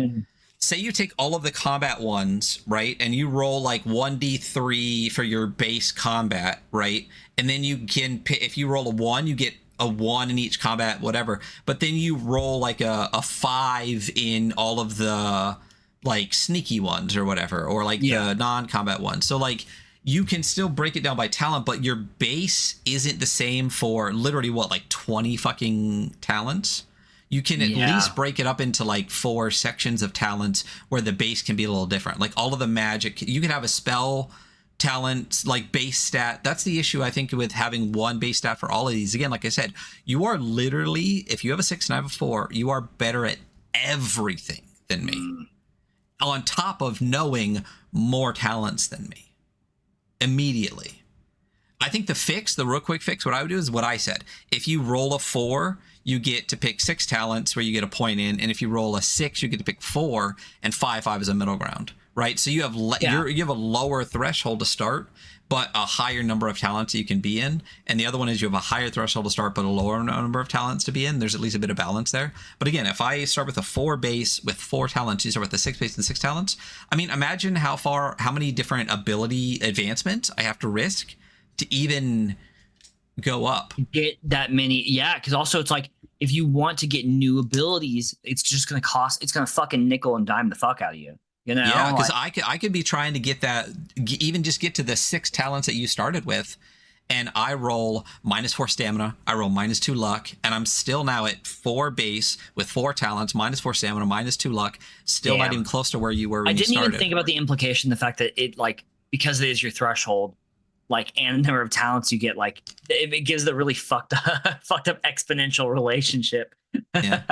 Say you take all of the combat ones, right? And you roll like 1d3 for your base combat, right? And then you can pick, if you roll a 1, you get a 1 in each combat, whatever. But then you roll like a 5 in all of the like sneaky ones or whatever, or like the non-combat ones. So like you can still break it down by talent, but your base isn't the same for literally what, like 20 fucking talents? You can at least break it up into like 4 sections of talents where the base can be a little different. Like all of the magic, you could have a spell talent, like base stat. That's the issue, I think, with having one base stat for all of these. Again, like I said, you are literally, if you have a 6 and I have a 4, you are better at everything than me. On top of knowing more talents than me immediately. I think the real quick fix, what I would do is what I said. If you roll a 4, you get to pick 6 talents where you get a point in. And if you roll a 6, you get to pick 4, and 5 is a middle ground, right? So you have you have a lower threshold to start, but a higher number of talents you can be in. And the other one is you have a higher threshold to start, but a lower number of talents to be in. There's at least a bit of balance there. But again, if I start with a 4 base with 4 talents, you start with a 6 base and 6 talents. I mean, imagine how many different ability advancements I have to risk to even go up. Get that many. Yeah. Because also it's like, if you want to get new abilities, it's just going to cost, it's going to fucking nickel and dime the fuck out of you. You know? Yeah, because I could be trying to get that, even just get to the 6 talents that you started with, and I roll -4 stamina, I roll -2 luck, and I'm still now at 4 base with 4 talents, -4 stamina, -2 luck, still not even close to where you were when you started. I didn't even think about the implication, the fact that it, like, because it is your threshold, like, and the number of talents you get, like, it gives the really fucked up exponential relationship. Yeah.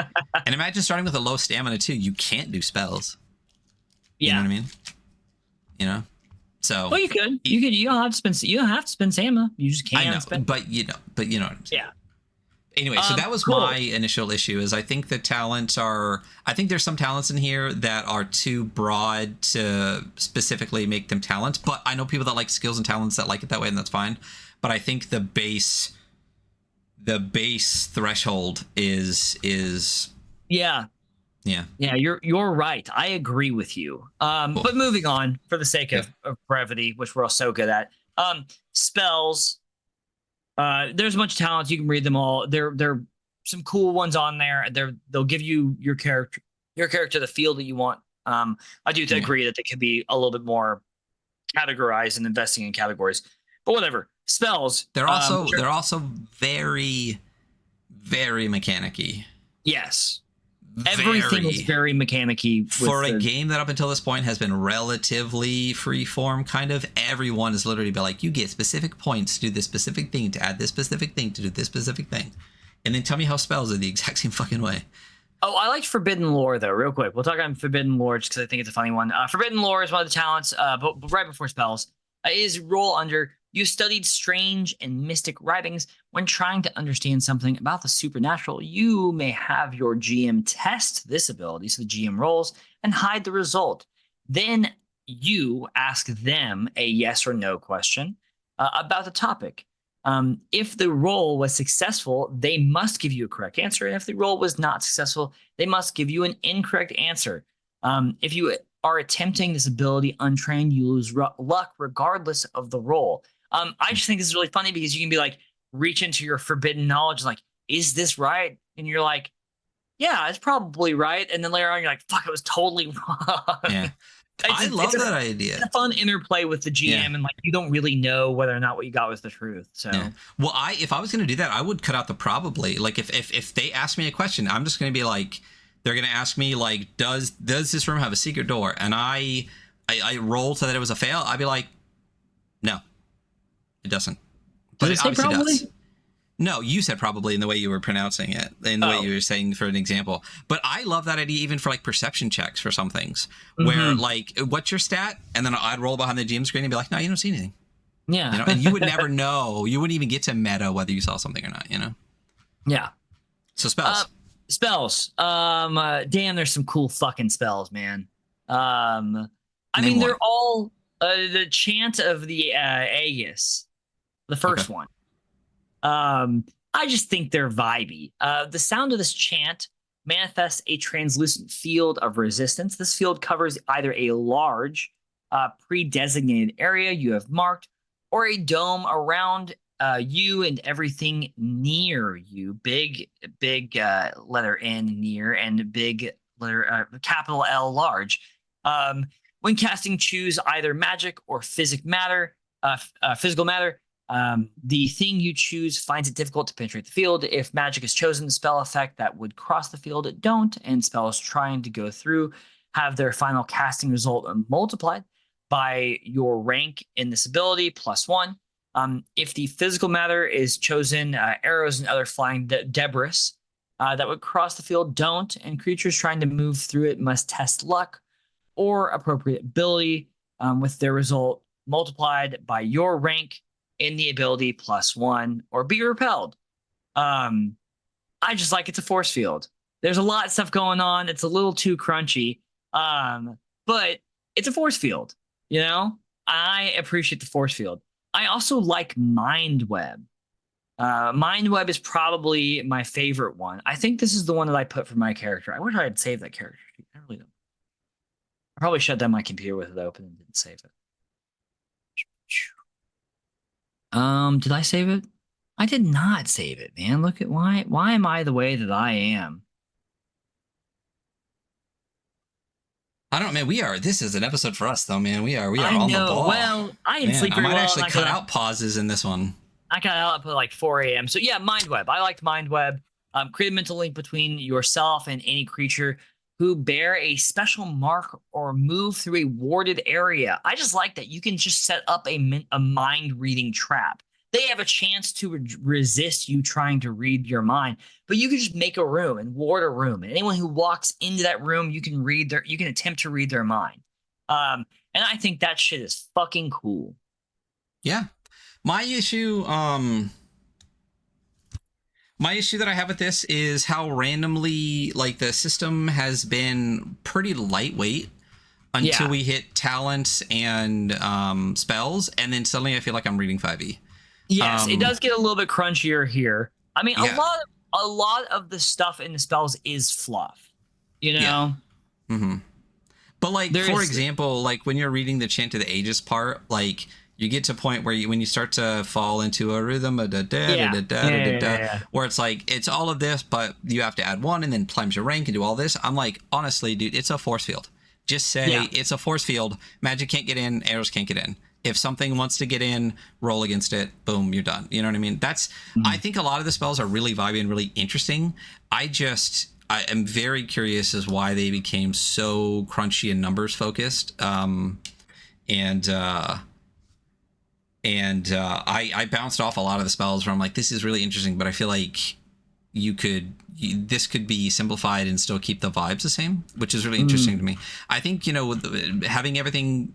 And imagine starting with a low stamina too. You can't do spells. You know what I mean? You know? So well, you could. You don't have to spend stamina. You just can't. I know, spend. but you know what I'm saying. Yeah. Anyway, so that was my initial issue. Is I think the talents are. I think there's some talents in here that are too broad to specifically make them talents. But I know people that like skills and talents that like it that way, and that's fine. But I think the base threshold is. Yeah. Yeah. Yeah, you're right. I agree with you. Cool. But moving on for the sake of brevity, which we're all so good at. Spells. There's a bunch of talents. You can read them all. There some cool ones on there. They'll give you your character the feel that you want. I do agree that they could be a little bit more categorized and investing in categories. But whatever. Spells. They're also very, very mechanic-y. Yes. Everything is very mechanic-y. For a game that up until this point has been relatively free-form, kind of, everyone has literally been like, you get specific points to do this specific thing, to add this specific thing, to do this specific thing. And then tell me how spells are the exact same fucking way. Oh, I like Forbidden Lore, though, real quick. We'll talk on Forbidden Lore just because I think it's a funny one. Forbidden Lore is one of the talents, but right before spells, is roll under. You studied strange and mystic writings. When trying to understand something about the supernatural, you may have your GM test this ability, so the GM rolls, and hide the result. Then you ask them a yes or no question about the topic. If the roll was successful, they must give you a correct answer. And if the roll was not successful, they must give you an incorrect answer. If you are attempting this ability untrained, you lose luck regardless of the roll. I just think this is really funny because you can be like, reach into your forbidden knowledge, like, is this right? And you're like, yeah, it's probably right. And then later on, you're like, fuck, it was totally wrong. Yeah. I love that idea. It's a fun interplay with the GM, and like you don't really know whether or not what you got was the truth. So, well, if I was going to do that, I would cut out the probably. Like if they ask me a question, I'm just going to be like, they're going to ask me like, does this room have a secret door? And I roll so that it was a fail. I'd be like, no, it doesn't. But it obviously does. No, you said probably in the way you were pronouncing it, in the way you were saying for an example. But I love that idea even for like perception checks for some things, where like, what's your stat? And then I'd roll behind the GM screen and be like, no, you don't see anything. Yeah. You know, and you would never know. You wouldn't even get to meta whether you saw something or not, you know? Yeah. So spells. Damn, there's some cool fucking spells, man. They're all the chant of the Aegis, the first one. I just think they're vibey. The sound of this chant manifests a translucent field of resistance. This field covers either a large, pre-designated area you have marked, or a dome around you and everything near you. Big letter N near, and big letter capital L large. When casting, choose either magic or physical matter. The thing you choose finds it difficult to penetrate the field. If magic is chosen, the spell effect that would cross the field don't, and spells trying to go through have their final casting result multiplied by your rank in this ability +1. If the physical matter is chosen, arrows and other flying debris that would cross the field don't, and creatures trying to move through it must test luck or appropriate ability with their result multiplied by your rank in the ability +1 or be repelled. I just like it's a force field. There's a lot of stuff going on. It's a little too crunchy, but it's a force field. You know, I appreciate the force field. I also like Mind Web. Mind Web is probably my favorite one. I think this is the one that I put for my character. I wish I had saved that character sheet. I really don't. I probably shut down my computer with it open and didn't save it. Did I save it? I did not save it, man. Look at why am I the way that I am? I don't know, man. This is an episode for us though, man. We are I on know. the ball. Well, I didn't sleep very well. I might actually cut out pauses in this one. I got out at like 4 a.m. So yeah, Mind Web. I liked Mind Web. Create a mental link between yourself and any creature who bear a special mark or move through a warded area. I just like that. You can just set up a mind reading trap. They have a chance to resist you trying to read your mind, but you can just make a room and ward a room. And anyone who walks into that room, you can attempt to read their mind. And I think that shit is fucking cool. Yeah. My issue that I have with this is how randomly, like, the system has been pretty lightweight until we hit talents and spells, and then suddenly I feel like I'm reading 5e. Yes, it does get a little bit crunchier here. I mean, a lot of the stuff in the spells is fluff, you know? Yeah. Mm-hmm. But like, for example, like when you're reading the Chant of the Ages part, like you get to a point where when you start to fall into a rhythm, where it's like, it's all of this, but you have to add one and then climbs your rank and do all this. I'm like, honestly, dude, it's a force field. Just say it's a force field. Magic can't get in, arrows can't get in. If something wants to get in, roll against it, boom, you're done. You know what I mean? I think a lot of the spells are really vibey and really interesting. I am very curious as why they became so crunchy and numbers focused. I bounced off a lot of the spells where I'm like, this is really interesting, but I feel like this could be simplified and still keep the vibes the same, which is really interesting to me. I think, having everything,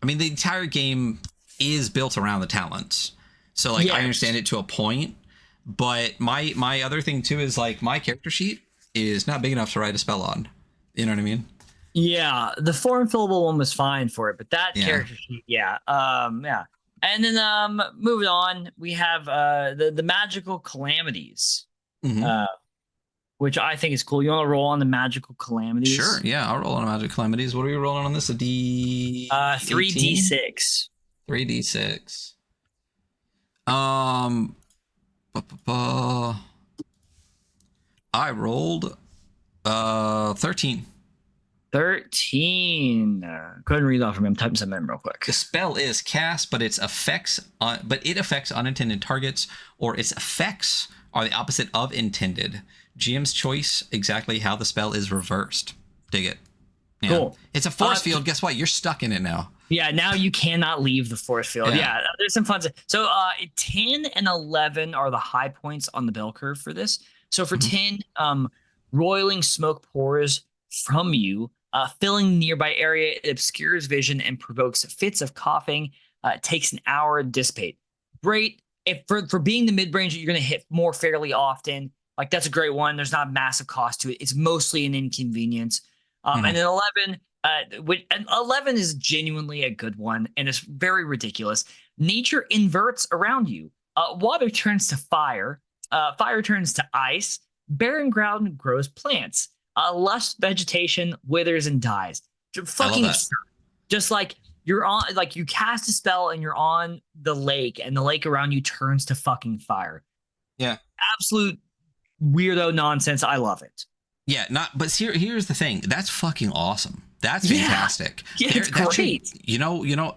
I mean, the entire game is built around the talents. So like, I understand it to a point, but my other thing too is like my character sheet is not big enough to write a spell on. You know what I mean? Yeah. The form fillable one was fine for it, but that character sheet, And then moving on, we have the magical calamities, which I think is cool. You want to roll on the magical calamities? Sure. Yeah, I'll roll on magical calamities. What are we rolling on this? A D? 3d6. 3d6. I rolled 13. 13. Go ahead and read off for me. I'm typing something in real quick. The spell is cast, but it affects unintended targets, or its effects are the opposite of intended. GM's choice exactly how the spell is reversed. Dig it. Yeah. Cool. It's a force field. Guess what? You're stuck in it now. Yeah, now you cannot leave the force field. Yeah, there's some fun stuff. So 10 and 11 are the high points on the bell curve for this. So for 10, roiling smoke pours from you, filling nearby area. It obscures vision and provokes fits of coughing. It takes an hour to dissipate. Great. If for being the mid-range, you're going to hit more fairly often. Like, that's a great one. There's not a massive cost to it. It's mostly an inconvenience. And then 11... and 11 is genuinely a good one, and it's very ridiculous. Nature inverts around you. Water turns to fire. Fire turns to ice. Barren ground grows plants. Lush vegetation withers and dies. Fucking absurd. Just like you're on, like you cast a spell and you're on the lake, and the lake around you turns to fucking fire. Yeah. Absolute weirdo nonsense. I love it. Yeah, but here's the thing. That's fucking awesome. That's fantastic. Yeah, it's great.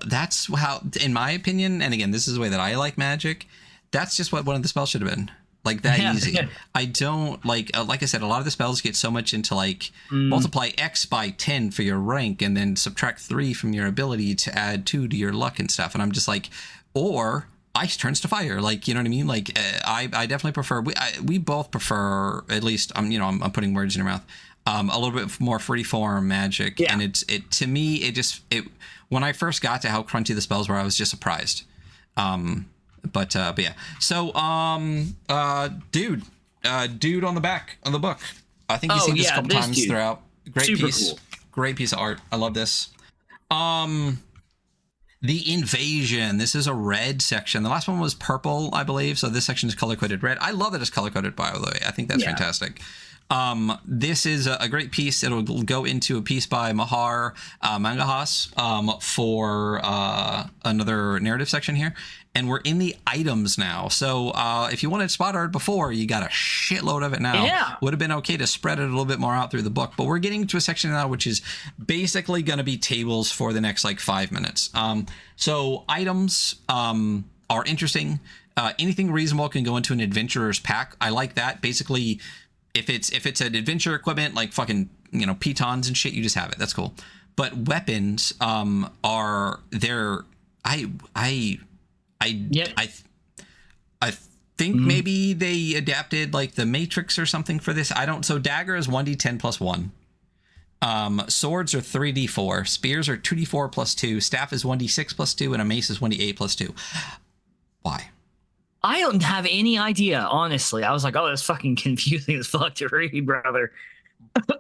That's how, in my opinion, and again, this is the way that I like Magic, that's just what one of the spells should have been. Like, that easy. Yeah. I don't, like I said, a lot of the spells get so much into, like, multiply X by 10 for your rank, and then subtract 3 from your ability to add 2 to your luck and stuff. And I'm just like, or ice turns to fire. Like, you know what I mean? Like, I definitely prefer, we both prefer, at least, I'm putting words in your mouth, a little bit more freeform Magic. Yeah. And it to me, when I first got to how crunchy the spells were, I was just surprised. But yeah. So, dude on the back of the book. I think you've seen this a couple times throughout. Great piece. Cool. Great piece of art. I love this. The Invasion. This is a red section. The last one was purple, I believe. So this section is color-coded red. I love that it's color-coded, by the way. I think that's fantastic. This is a great piece. It'll go into a piece by Mahar Mangahas for another narrative section here. And we're in the items now. So if you wanted spot art before, you got a shitload of it now. Yeah. Would have been okay to spread it a little bit more out through the book. But we're getting to a section now which is basically going to be tables for the next, 5 minutes. So items are interesting. Anything reasonable can go into an adventurer's pack. I like that. Basically, if it's an adventure equipment, like fucking, pitons and shit, you just have it. That's cool. But weapons are there. I think maybe they adapted like the Matrix or something for this. So dagger is 1d10 plus 1. Swords are 3d4. Spears are 2d4 plus 2. Staff is 1d6 plus 2, and a mace is 1d8 plus 2. Why? I don't have any idea, honestly. I was like, oh, that's fucking confusing as fuck to read, brother.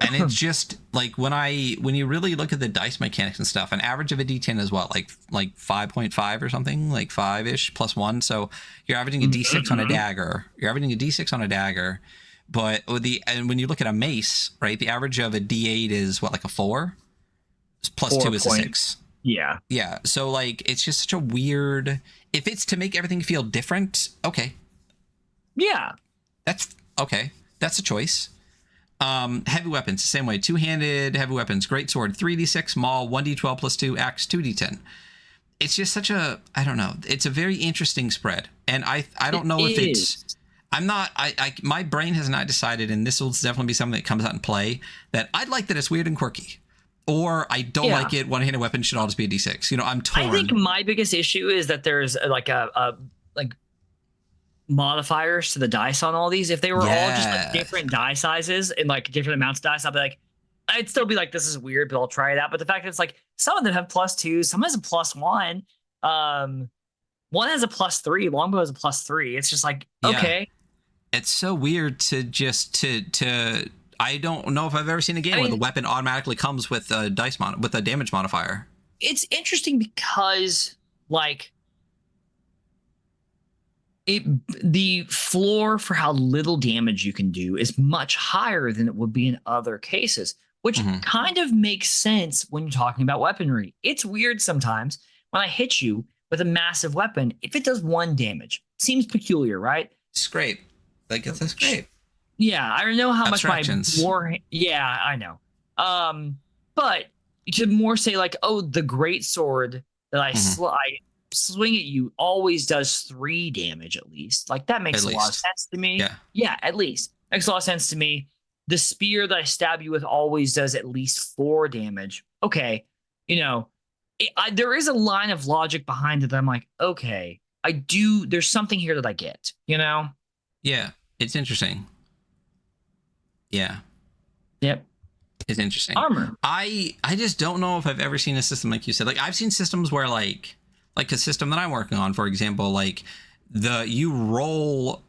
And it's just like when you really look at the dice mechanics and stuff, an average of a d10 is what, like 5.5 or something, like 5-ish plus 1. So you're averaging a d6 on a dagger. But when you look at a mace, right, the average of a d8 is what, like a 4? Plus 2 is a 6. Yeah. Yeah. So like, it's just such a weird, if it's to make everything feel different, okay. Yeah. That's okay. That's a choice. Heavy weapons, same way. Two-handed heavy weapons, greatsword, 3d6, maul, 1d12 plus 2, axe, 2d10. It's just such a, I don't know. It's a very interesting spread. And I don't know if it's, my brain has not decided, and this will definitely be something that comes out in play, that I'd like that it's weird and quirky. Or I don't like it, one-handed weapon should all just be a d6. I'm torn. I think my biggest issue is that there's like modifiers to the dice on all these. If they were all just like different die sizes and like different amounts of dice, I'd still be like, this is weird, but I'll try it out. But the fact that it's like some of them have +2, some has a +1, one has a +3, longbow has a +3. It's just like, okay. It's so weird to just to I don't know if I've ever seen a game where the weapon automatically comes with a with a damage modifier. It's interesting because like the floor for how little damage you can do is much higher than it would be in other cases, which kind of makes sense when you're talking about weaponry. It's weird sometimes when I hit you with a massive weapon, if it does 1 damage. Seems peculiar, right? Scrape. That's great. Yeah, I don't know how much my war. Yeah, I know. But you should more say like, oh, the great sword that I Mhm. I swing at you always does 3 damage at least. Like that makes At a lot of least. sense to me. Yeah. Yeah, at least makes a lot of sense to me. The spear that I stab you with always does at least 4 damage. Okay, you know, there is a line of logic behind it that I'm like, okay, I do. There's something here that I get. You know. Yeah. It's interesting. Yeah. Yep. It's interesting. Armor. I just don't know if I've ever seen a system like you said. Like I've seen systems where like a system that I'm working on, for example, like you roll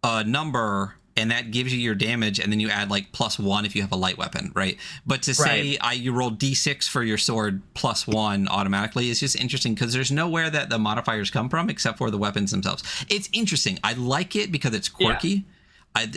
a number and that gives you your damage, and then you add like +1 if you have a light weapon, right? But to say you roll d6 for your sword +1 automatically is just interesting because there's nowhere that the modifiers come from except for the weapons themselves. It's interesting. I like it because it's quirky. Yeah.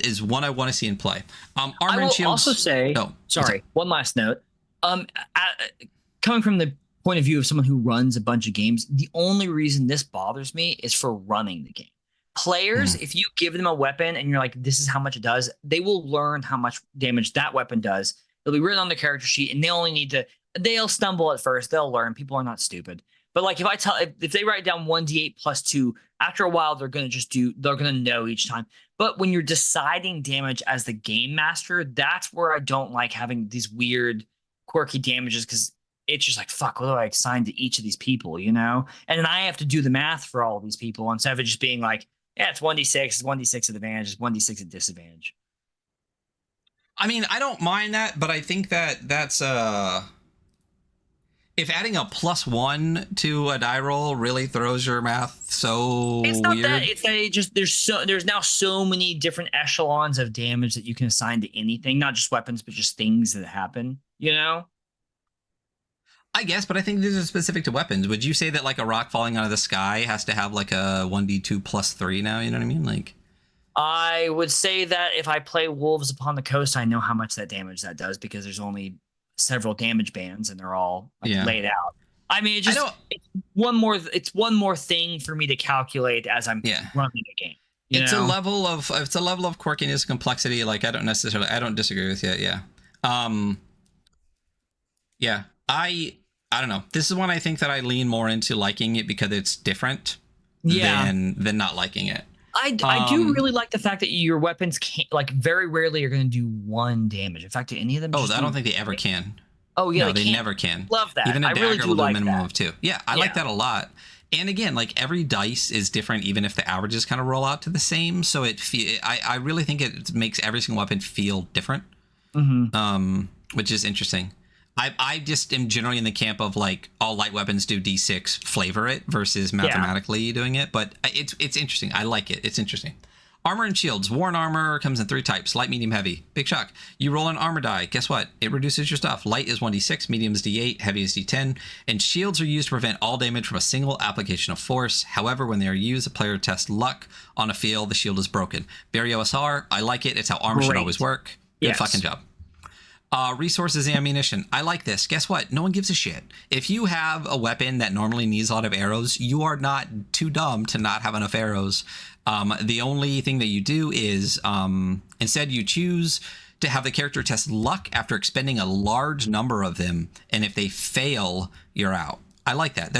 Is one I want to see in play. Armor I will and shields. also say, sorry, one last note. Coming from the point of view of someone who runs a bunch of games, the only reason this bothers me is for running the game. Players, if you give them a weapon and you're like, this is how much it does, they will learn how much damage that weapon does. It'll be written on the character sheet, and they only need to. They'll stumble at first. They'll learn. People are not stupid. But like if they write down 1d8 +2, after a while they're gonna know each time. But when you're deciding damage as the game master, that's where I don't like having these weird, quirky damages because it's just like, fuck, what do I assign to each of these people, you know? And then I have to do the math for all of these people instead of it just being like, yeah, it's 1d6, it's 1d6 at advantage, it's 1d6 at disadvantage. I mean, I don't mind that, but I think that's if adding a +1 to a die roll really throws your math so it's not weird. That it's there's now so many different echelons of damage that you can assign to anything, not just weapons, but just things that happen, you know? I guess, but I think these are specific to weapons. Would you say that like a rock falling out of the sky has to have like a 1d2 +3 now? You know what I mean? Like, I would say that if I play Wolves Upon the Coast, I know how much that damage that does because there's only several damage bands and they're all laid out. I mean, it's one more thing for me to calculate as I'm running a game. It's a level of quirkiness, complexity. Like I don't disagree with you. Yeah. Yeah. I don't know. This is one I think that I lean more into liking it because it's different than not liking it. I do really like the fact that your weapons can't, like, very rarely are going to do 1 damage. In fact, do any of them? I don't think they ever can. Oh yeah, no, they never can. Love that. Even a dagger really will do a like minimum that. of 2. Yeah, I like that a lot. And again, like every dice is different, even if the averages kind of roll out to the same. So I really think it makes every single weapon feel different. Which is interesting. I just am generally in the camp of like all light weapons do d6, flavor it versus mathematically doing it. But it's interesting. I like it. It's interesting. Armor and shields. Worn armor comes in 3 types: light, medium, heavy. Big shock. You roll an armor die. Guess what? It reduces your stuff. Light is 1d6, medium is d8, heavy is d10. And shields are used to prevent all damage from a single application of force. However, when they are used, a player tests luck on a field. The shield is broken. Barry OSR. I like it. It's how armor should always work. Good fucking job. Resources and ammunition. I like this. Guess what? No one gives a shit. If you have a weapon that normally needs a lot of arrows, you are not too dumb to not have enough arrows. The only thing that you do is instead you choose to have the character test luck after expending a large number of them, and if they fail, you're out. I like that.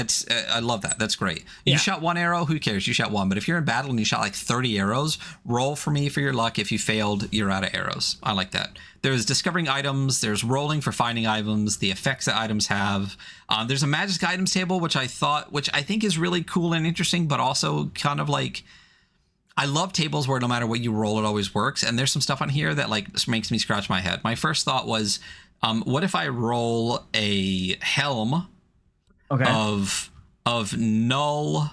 I love that. That's great. You shot 1 arrow, who cares? You shot 1. But if you're in battle and you shot like 30 arrows, roll for me for your luck. If you failed, you're out of arrows. I like that. There's discovering items. There's rolling for finding items, the effects that items have. There's a magic items table, which I think is really cool and interesting, but also kind of like, I love tables where no matter what you roll, it always works. And there's some stuff on here that like makes me scratch my head. My first thought was, what if I roll a helm of null?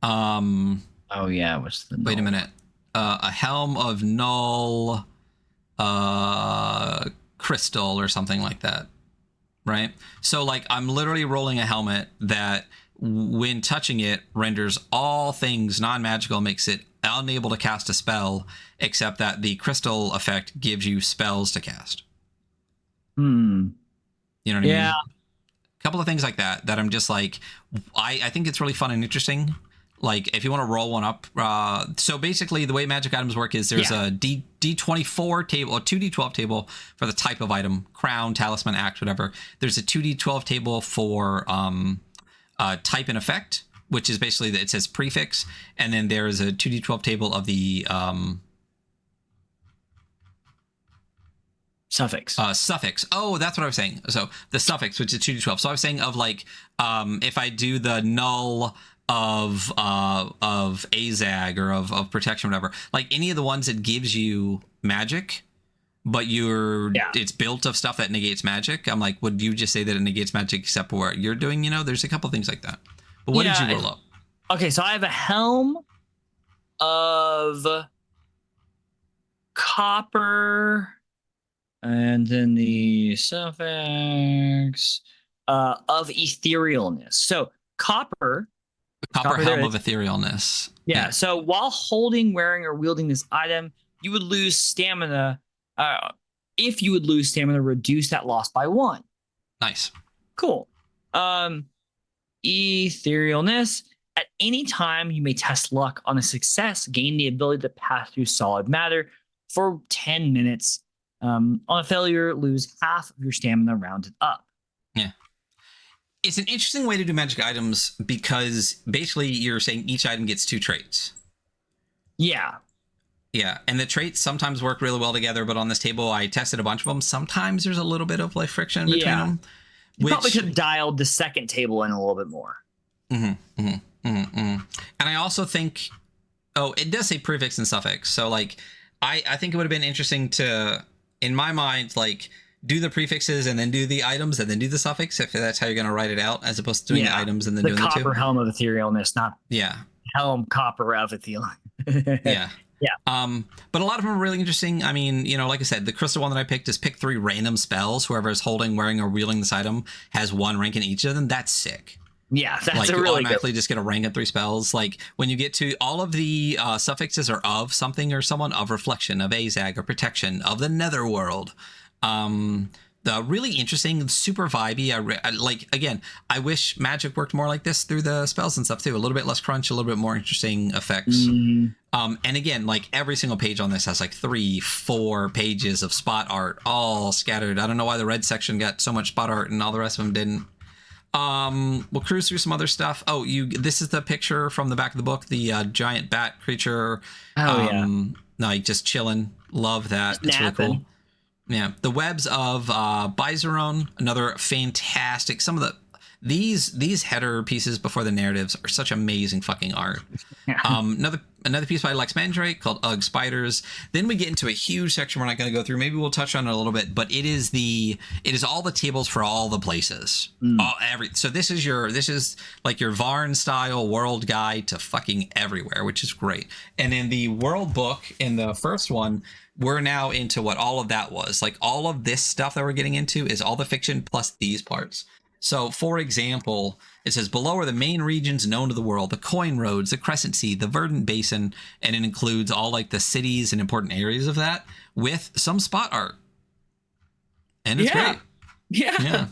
Oh yeah, what's the null? Wait a minute. A helm of null crystal or something like that, right? So like I'm literally rolling a helmet that when touching it renders all things non-magical, makes it unable to cast a spell, except that the crystal effect gives you spells to cast. You know what I mean? A couple of things like that I'm just like, I think it's really fun and interesting. Like if you want to roll one up, so basically the way magic items work is there's a D24 table, a 2D12 table for the type of item, crown, talisman, axe, whatever. There's a 2D12 table for type and effect, which is basically it says prefix, and then there's a 2D12 table of the suffix. Suffix. Oh, that's what I was saying. So the suffix, which is 2d12. So I was saying of like, if I do the null of AZAG or of protection, whatever, like any of the ones that gives you magic, but it's built of stuff that negates magic. I'm like, would you just say that it negates magic except for what you're doing? You know, there's a couple things like that. But what did you roll up? Okay, so I have a helm of copper. And then the suffix of etherealness. So copper Helm of etherealness. Yeah. So while holding, wearing, or wielding this item, you would lose stamina. If you would lose stamina, reduce that loss by 1. Nice. Cool. Etherealness. At any time, you may test luck. On a success, gain the ability to pass through solid matter for 10 minutes. On a failure, lose half of your stamina rounded up. Yeah. It's an interesting way to do magic items because basically you're saying each item gets 2 traits. Yeah. Yeah. And the traits sometimes work really well together, but on this table, I tested a bunch of them. Sometimes there's a little bit of like friction between them. You probably could have dialed the second table in a little bit more. And I also think, it does say prefix and suffix. So like, I think it would have been interesting to, in my mind, like do the prefixes and then do the items and then do the suffix if that's how you're going to write it out, as opposed to doing the items and then doing the two. The copper helm of etherealness, not helm copper of ethereal. Yeah. But a lot of them are really interesting. I mean, you know, like I said, the crystal one that I picked is pick 3 random spells. Whoever is holding, wearing, or wielding this item has 1 rank in each of them. That's sick. Yeah, that's like a you really automatically good. Just get a rank of 3 spells. Like when you get to all of the suffixes are of something or someone, of reflection, of AZAG, or protection, of the netherworld. The really interesting, super vibey. I like, again, I wish magic worked more like this through the spells and stuff too. A little bit less crunch, a little bit more interesting effects. And again, like every single page on this has like 3-4 pages of spot art all scattered. I don't know why the red section got so much spot art and all the rest of them didn't. We'll cruise through some other stuff. This is the picture from the back of the book, the giant bat creature. Like just chilling. Love that. It's really cool. Yeah. The webs of Bizeron, another fantastic. Some of these header pieces before the narratives are such amazing fucking art. Another piece by Lex Mandrake called Ugg Spiders. Then we get into a huge section we're not going to go through. Maybe we'll touch on it a little bit, but it is all the tables for all the places. So this is like your Varn style world guide to fucking everywhere, which is great. And in the world book, in the first one, we're now into what all of that was. Like all of this stuff that we're getting into is all the fiction plus these parts. So, for example, it says below are the main regions known to the world, the Coin Roads, the Crescent Sea, the Verdant Basin, and it includes all like the cities and important areas of that with some spot art. And it's great. Yeah,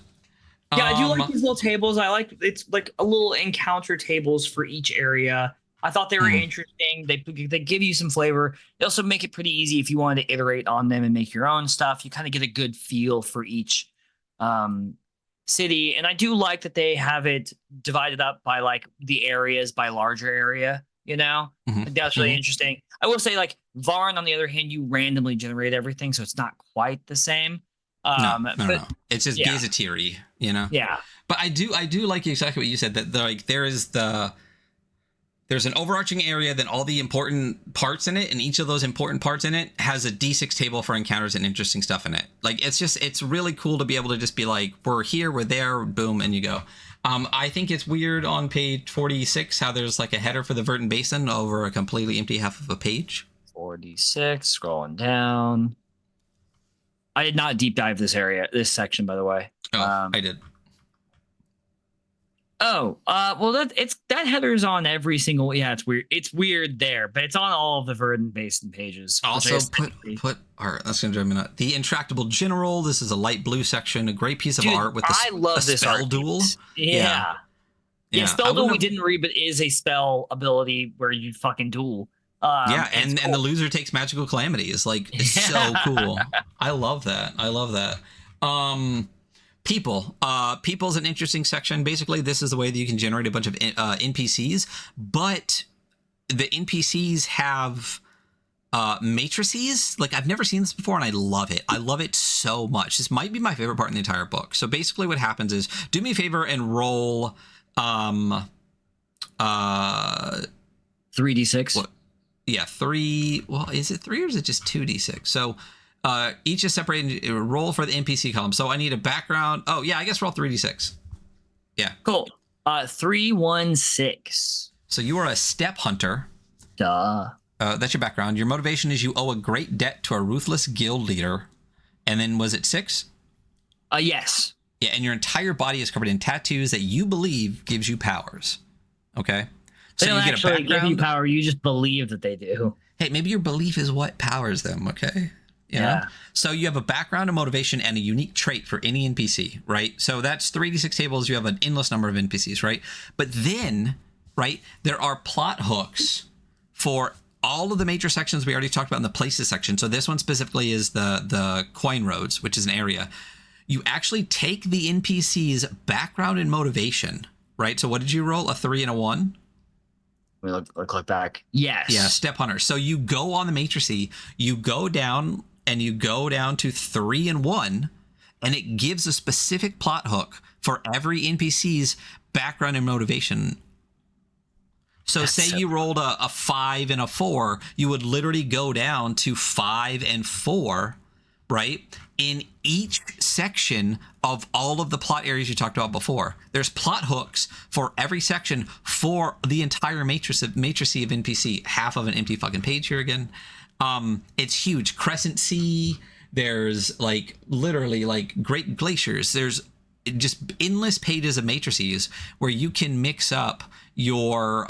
I do like these little tables. I like it's like a little encounter tables for each area. I thought they were interesting. They give you some flavor. They also make it pretty easy if you wanted to iterate on them and make your own stuff. You kind of get a good feel for each city. And I do like that they have it divided up by like the areas by larger area, you know? Like, that's really interesting. I will say like Varn, on the other hand, you randomly generate everything, so it's not quite the same. No. It's just gazetteer-y, you know? Yeah. But I do like exactly what you said, that like there's an overarching area, then all the important parts in it, and each of those important parts in it has a D6 table for encounters and interesting stuff in it. Like, it's really cool to be able to just be like, we're here, we're there, boom, and you go. I think it's weird on page 46 how there's like a header for the Verdant Basin over a completely empty half of a page. 46, scrolling down. I did not deep dive this section, by the way. I did. Well, that header's on every single. Yeah, it's weird. It's weird there, but it's on all of the Verdant Basin pages. Also, put art. That's gonna drive me nuts. The Intractable General. This is a light blue section. A great piece of art with I love this spell art duel. Yeah. Yeah, I spell duel wouldn't we have- didn't read, but is a spell ability where you fucking duel. Yeah, It's and the cool. loser takes magical calamities. Like, it's so cool. I love that. I love that. People. People's an interesting section. Basically, this is the way that you can generate a bunch of NPCs, but the NPCs have matrices. Like, I've never seen this before, and I love it. I love it so much. This might be my favorite part in the entire book. So basically what happens is, do me a favor and roll 3d6. What? Yeah, 3. Well, is it 3 or is it just 2d6? So each is separated. Roll for the NPC column. So I need a background. Oh, yeah, I guess roll 3d6. Yeah. Cool. 3, 1, 6. So you are a step hunter. Duh. That's your background. Your motivation is you owe a great debt to a ruthless guild leader. And then was it 6? Yes. Yeah, and your entire body is covered in tattoos that you believe gives you powers. Okay? They So don't you get a actually give you background. power. You just believe that they do. Hey, maybe your belief is what powers them, okay? You know? Yeah. So you have a background, a motivation, and a unique trait for any NPC, right? So that's 3d6 tables. You have an endless number of NPCs, right? But then, right, there are plot hooks for all of the major sections we already talked about in the places section. So this one specifically is the coin roads, which is an area. You actually take the NPC's background and motivation, right? So what did you roll? A 3 and a 1? Let me look back. Yes. Yeah, step hunter. So you go on the matrice, you go down and you go down to 3 and 1, and it gives a specific plot hook for every NPC's background and motivation. So say you rolled a 5 and a 4, you would literally go down to 5 and 4, right? In each section of all of the plot areas you talked about before. There's plot hooks for every section for the entire matrice of NPC. Half of an empty fucking page here again. It's huge. Crescent Sea. There's like literally like great glaciers. There's just endless pages of matrices where you can mix up your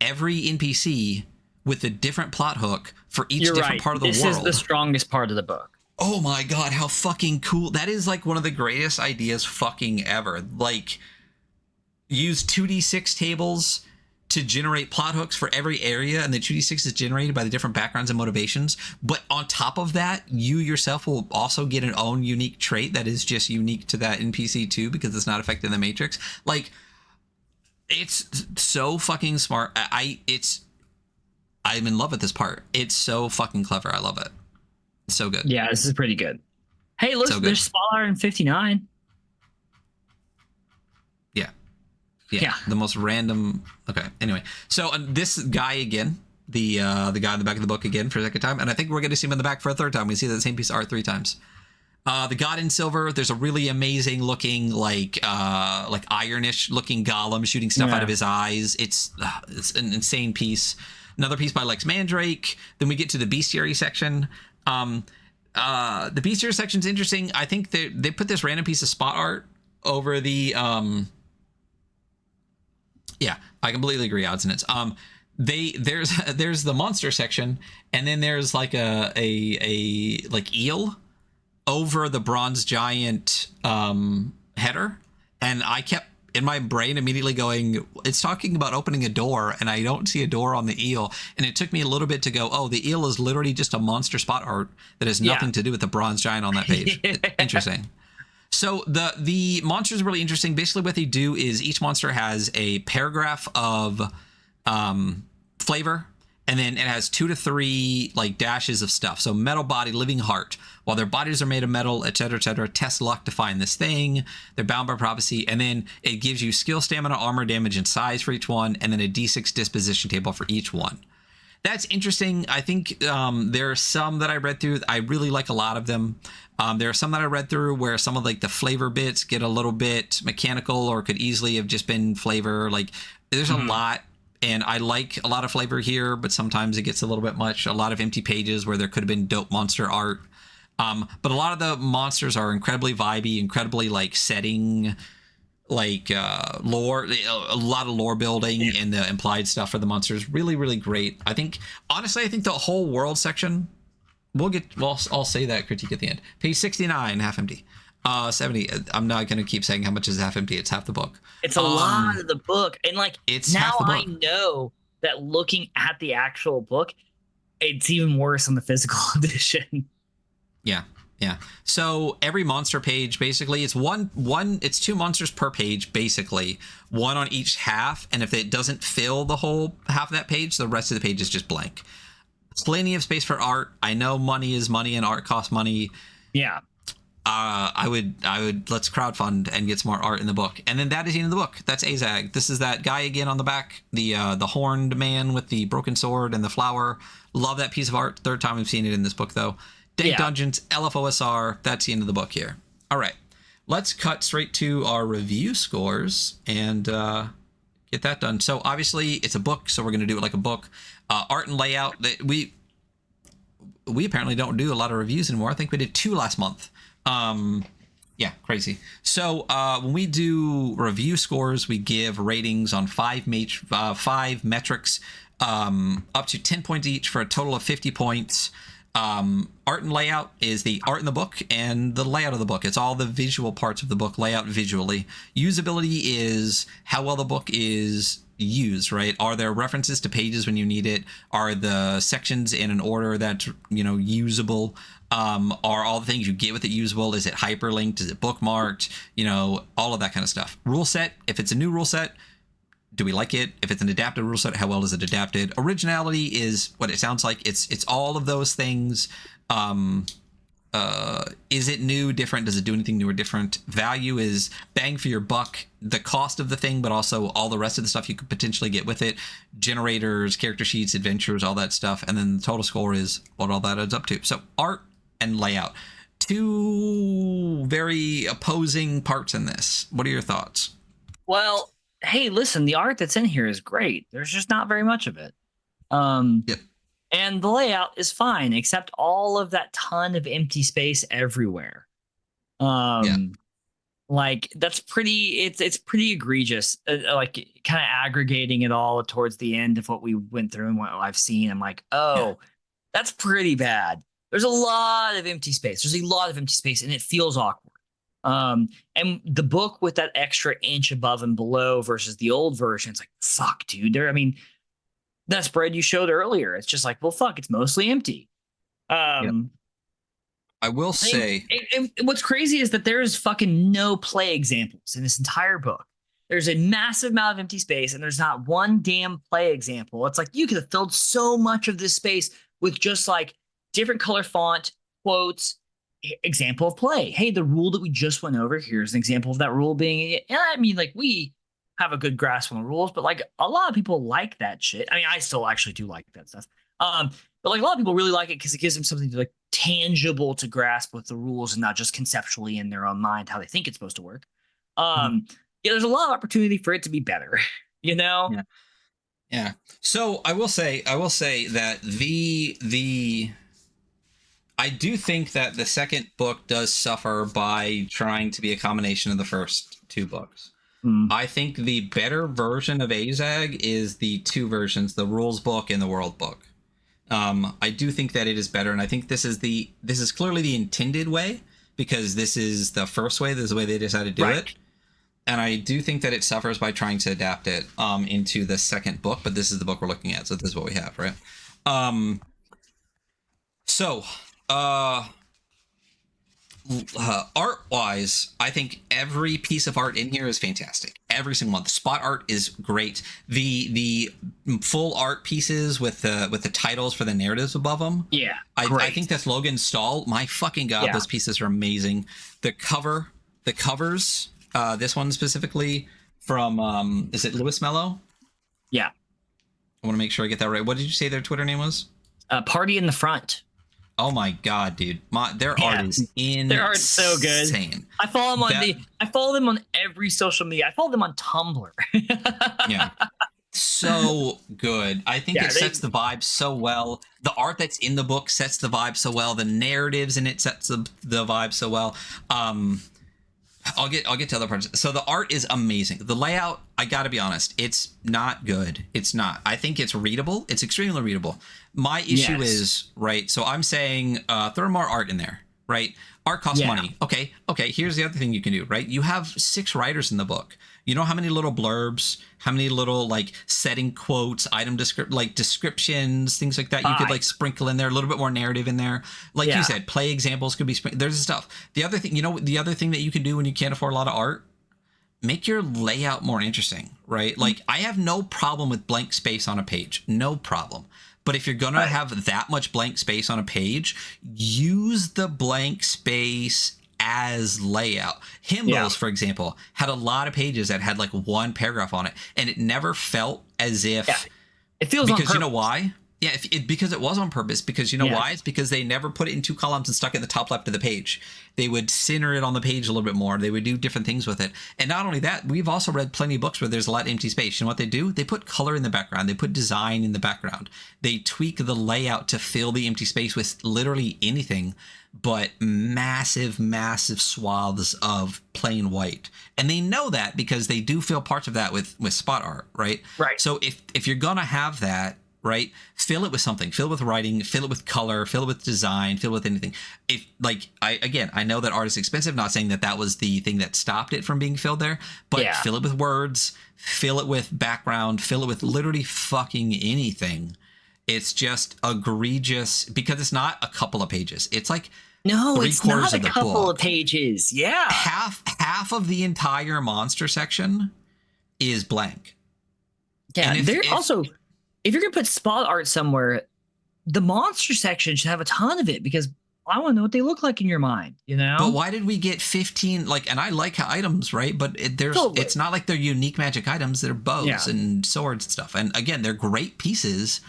every NPC with a different plot hook for each different part of the world. This is the strongest part of the book. Oh my god, how fucking cool. That is like one of the greatest ideas fucking ever. Like, use 2d6 tables to generate plot hooks for every area, and the 2d6 is generated by the different backgrounds and motivations. But on top of that, you yourself will also get an own unique trait that is just unique to that NPC too, because it's not affected in the matrix. Like, it's so fucking smart. I'm in love with this part. It's so fucking clever. I love it. It's so good. Yeah, this is pretty good. Hey, look, So good. there's Spotlight in 59. Yeah. The most random. Okay. Anyway, so this guy again, the guy in the back of the book again for a second time, and I think we're going to see him in the back for a third time. We see the same piece of art 3 times. The God in Silver. There's a really amazing looking like ironish looking golem shooting stuff out of his eyes. It's an insane piece. Another piece by Lex Mandrake. Then we get to the bestiary section. The bestiary section's interesting. I think they put this random piece of spot art over the yeah, I completely agree. Odds and ends. There's the monster section, and then there's like a like eel over the bronze giant header, and I kept in my brain immediately going, it's talking about opening a door, and I don't see a door on the eel, and it took me a little bit to go, oh, the eel is literally just a monster spot art that has nothing to do with the bronze giant on that page. Interesting. So the monsters are really interesting. Basically what they do is each monster has a paragraph of flavor, and then it has 2 to 3 like dashes of stuff. So metal body, living heart. While their bodies are made of metal, etc., etc., test luck to find this thing. They're bound by prophecy, and then it gives you skill, stamina, armor, damage, and size for each one, and then a d6 disposition table for each one. That's interesting. I think there are some that I read through. I really like a lot of them. There are some that I read through where some of like the flavor bits get a little bit mechanical, or could easily have just been flavor. Like there's a lot, and I like a lot of flavor here, but sometimes it gets a little bit much. A lot of empty pages where there could have been dope monster art. But a lot of the monsters are incredibly vibey, incredibly like setting, like lore, a lot of lore building and the implied stuff for the monsters. Really, really great. I think, honestly, I think the whole world section, I'll say that critique at the end. Page 69, half empty. 70. I'm not gonna keep saying how much is half empty. It's half the book. It's a lot of the book, and like It's now half the I book. know that looking at the actual book, it's even worse on the physical edition. Yeah. Yeah. So every monster page, basically, it's it's 2 monsters per page, basically, 1 on each half. And if it doesn't fill the whole half of that page, the rest of the page is just blank. Plenty of space for art. I know money is money and art costs money. Yeah. I would let's crowdfund and get some more art in the book. And then that is the end of the book. That's AZAG. This is that guy again on the back, the horned man with the broken sword and the flower. Love that piece of art. Third time we've seen it in this book though. Dank Dungeons, LFOSR. That's the end of the book here. All right, let's cut straight to our review scores and get that done. So obviously it's a book, so we're going to do it like a book. Art and layout. We apparently don't do a lot of reviews anymore. I think we did 2 last month. Yeah, crazy. So when we do review scores, we give ratings on 5 metrics, up to 10 points each for a total of 50 points. Art and layout is the art in the book and the layout of the book. It's all the visual parts of the book, layout visually. Usability is how well the book is used, right? Are there references to pages when you need it? Are the sections in an order that's, usable? Are all the things you get with it usable? Is it hyperlinked? Is it bookmarked? All of that kind of stuff. Rule set, if it's a new rule set, do we like it? If it's an adapted rule set, how well is it adapted? Originality is what it sounds like. It's all of those things. Is it new, different? Does it do anything new or different? Value is bang for your buck, the cost of the thing, but also all the rest of the stuff you could potentially get with it. Generators, character sheets, adventures, all that stuff. And then the total score is what all that adds up to. So art and layout. 2 very opposing parts in this. What are your thoughts? Well, hey, listen, the art that's in here is great. There's just not very much of it. Yep. And the layout is fine, except all of that ton of empty space everywhere. Like that's it's pretty egregious. Like kind of aggregating it all towards the end of what we went through and what I've seen. I'm like, that's pretty bad. There's a lot of empty space. There's a lot of empty space, and it feels awkward. And the book with that extra inch above and below versus the old version, it's like, fuck, dude. That spread you showed earlier, it's just like, well, fuck, it's mostly empty. I will say, and what's crazy is that there is fucking no play examples in this entire book. There's a massive amount of empty space, and there's not one damn play example. It's like you could have filled so much of this space with just like different color font, quotes, example of play. Hey, the rule that we just went over, here's an example of that rule being, and I mean, like, we have a good grasp on the rules, but like a lot of people like that shit. I mean, I still actually do like that stuff. But like a lot of people really like it because it gives them something to like tangible to grasp with the rules and not just conceptually in their own mind how they think it's supposed to work. Yeah, there's a lot of opportunity for it to be better, Yeah. So I will say that I do think that the second book does suffer by trying to be a combination of the first 2 books. I think the better version of AZAG is the 2 versions, the rules book and the world book. I do think that it is better, and I think this is clearly the intended way, because this is the first way, this is the way they decided to do it. And I do think that it suffers by trying to adapt it into the second book, but this is the book we're looking at, so this is what we have, right? Art-wise, I think every piece of art in here is fantastic. Every single one. The spot art is great. The full art pieces with the titles for the narratives above them. Yeah, I think that's Logan Stahl. My fucking god, those pieces are amazing. The covers. This one specifically from is it Louis Mello? Yeah. I want to make sure I get that right. What did you say their Twitter name was? Party in the Front. Oh my god, dude! Their art is insane. Their art's so good. I follow them I follow them on every social media. I follow them on Tumblr. Yeah, so good. I think it sets the vibe so well. The art that's in the book sets the vibe so well. The narratives in it sets the vibe so well. I'll get to other parts. So the art is amazing. The layout, I gotta be honest, it's not good. It's not. I think it's readable. It's extremely readable. My issue is, right, so I'm saying throw more art in there. right? Art costs money. Okay. Here's the other thing you can do, right? You have 6 writers in the book. You know how many little blurbs, how many little like setting quotes, descriptions, things like that you could like sprinkle in there, a little bit more narrative in there. Like you said, play examples could be there's stuff. The other thing, the other thing that you can do when you can't afford a lot of art, make your layout more interesting, right? Like I have no problem with blank space on a page, no problem. But if you're going to have that much blank space on a page, use the blank space as layout. Hymnals, for example, had a lot of pages that had like one paragraph on it, and it never felt as if it feels because on purpose. You know why? Yeah, because it was on purpose. Because you know why? It's because they never put it in 2 columns and stuck it in the top left of the page. They would center it on the page a little bit more. They would do different things with it. And not only that, we've also read plenty of books where there's a lot of empty space. You know what they do? They put color in the background. They put design in the background. They tweak the layout to fill the empty space with literally anything but massive, massive swaths of plain white. And they know that because they do fill parts of that with spot art, right? Right. So if you're going to have that, right, fill it with something, fill it with writing, fill it with color, fill it with design, fill it with anything. If like, I know that art is expensive, not saying that was the thing that stopped it from being filled there, but fill it with words, fill it with background, fill it with literally fucking anything. It's just egregious because it's not a couple of pages. It's like it's not a couple of pages. Yeah. Half of the entire monster section is blank. Yeah. And if you're going to put spot art somewhere, the monster section should have a ton of it because I want to know what they look like in your mind, you know? But why did we get 15? And I like items, right? But it's not like they're unique magic items. They're bows and swords and stuff. And again, they're great pieces,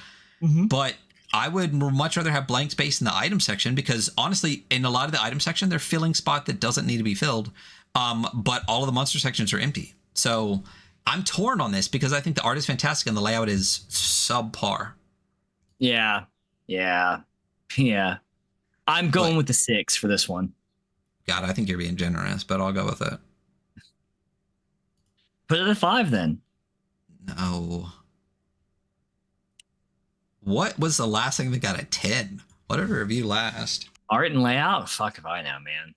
but I would much rather have blank space in the item section because honestly, in a lot of the item section, they're filling spot that doesn't need to be filled. But all of the monster sections are empty. So I'm torn on this because I think the art is fantastic and the layout is subpar. Yeah. I'm going with the 6 for this one. God, I think you're being generous, but I'll go with it. Put it at 5 then. No. What was the last thing that got a 10? What did a review last? Art and layout? Fuck if I know, man.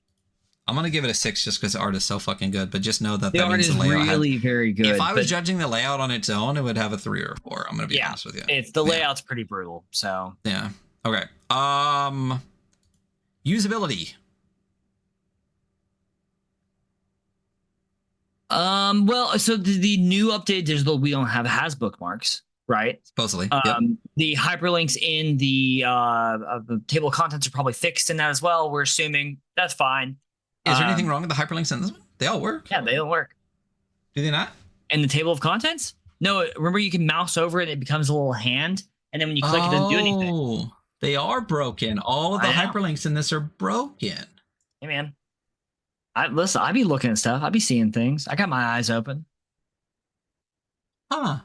I'm going to give it a 6 just because the art is so fucking good, but just know that the art means is the layout really very good. If I was judging the layout on its own, it would have a 3 or a 4. I'm going to be honest with you. It's the layout's pretty brutal, so. Yeah. Okay. Usability. Well, so the new update digital, we don't have has bookmarks, right? Supposedly. The hyperlinks in the table of contents are probably fixed in that as well. We're assuming that's fine. Is there anything wrong with the hyperlinks in this one? They all work. Yeah, they don't work. Do they not? In the table of contents? No, remember you can mouse over it and it becomes a little hand, and then when you click it doesn't do anything. Oh, they are broken. All of the hyperlinks in this are broken. Hey man. Listen, I be looking at stuff. I be seeing things. I got my eyes open. Huh.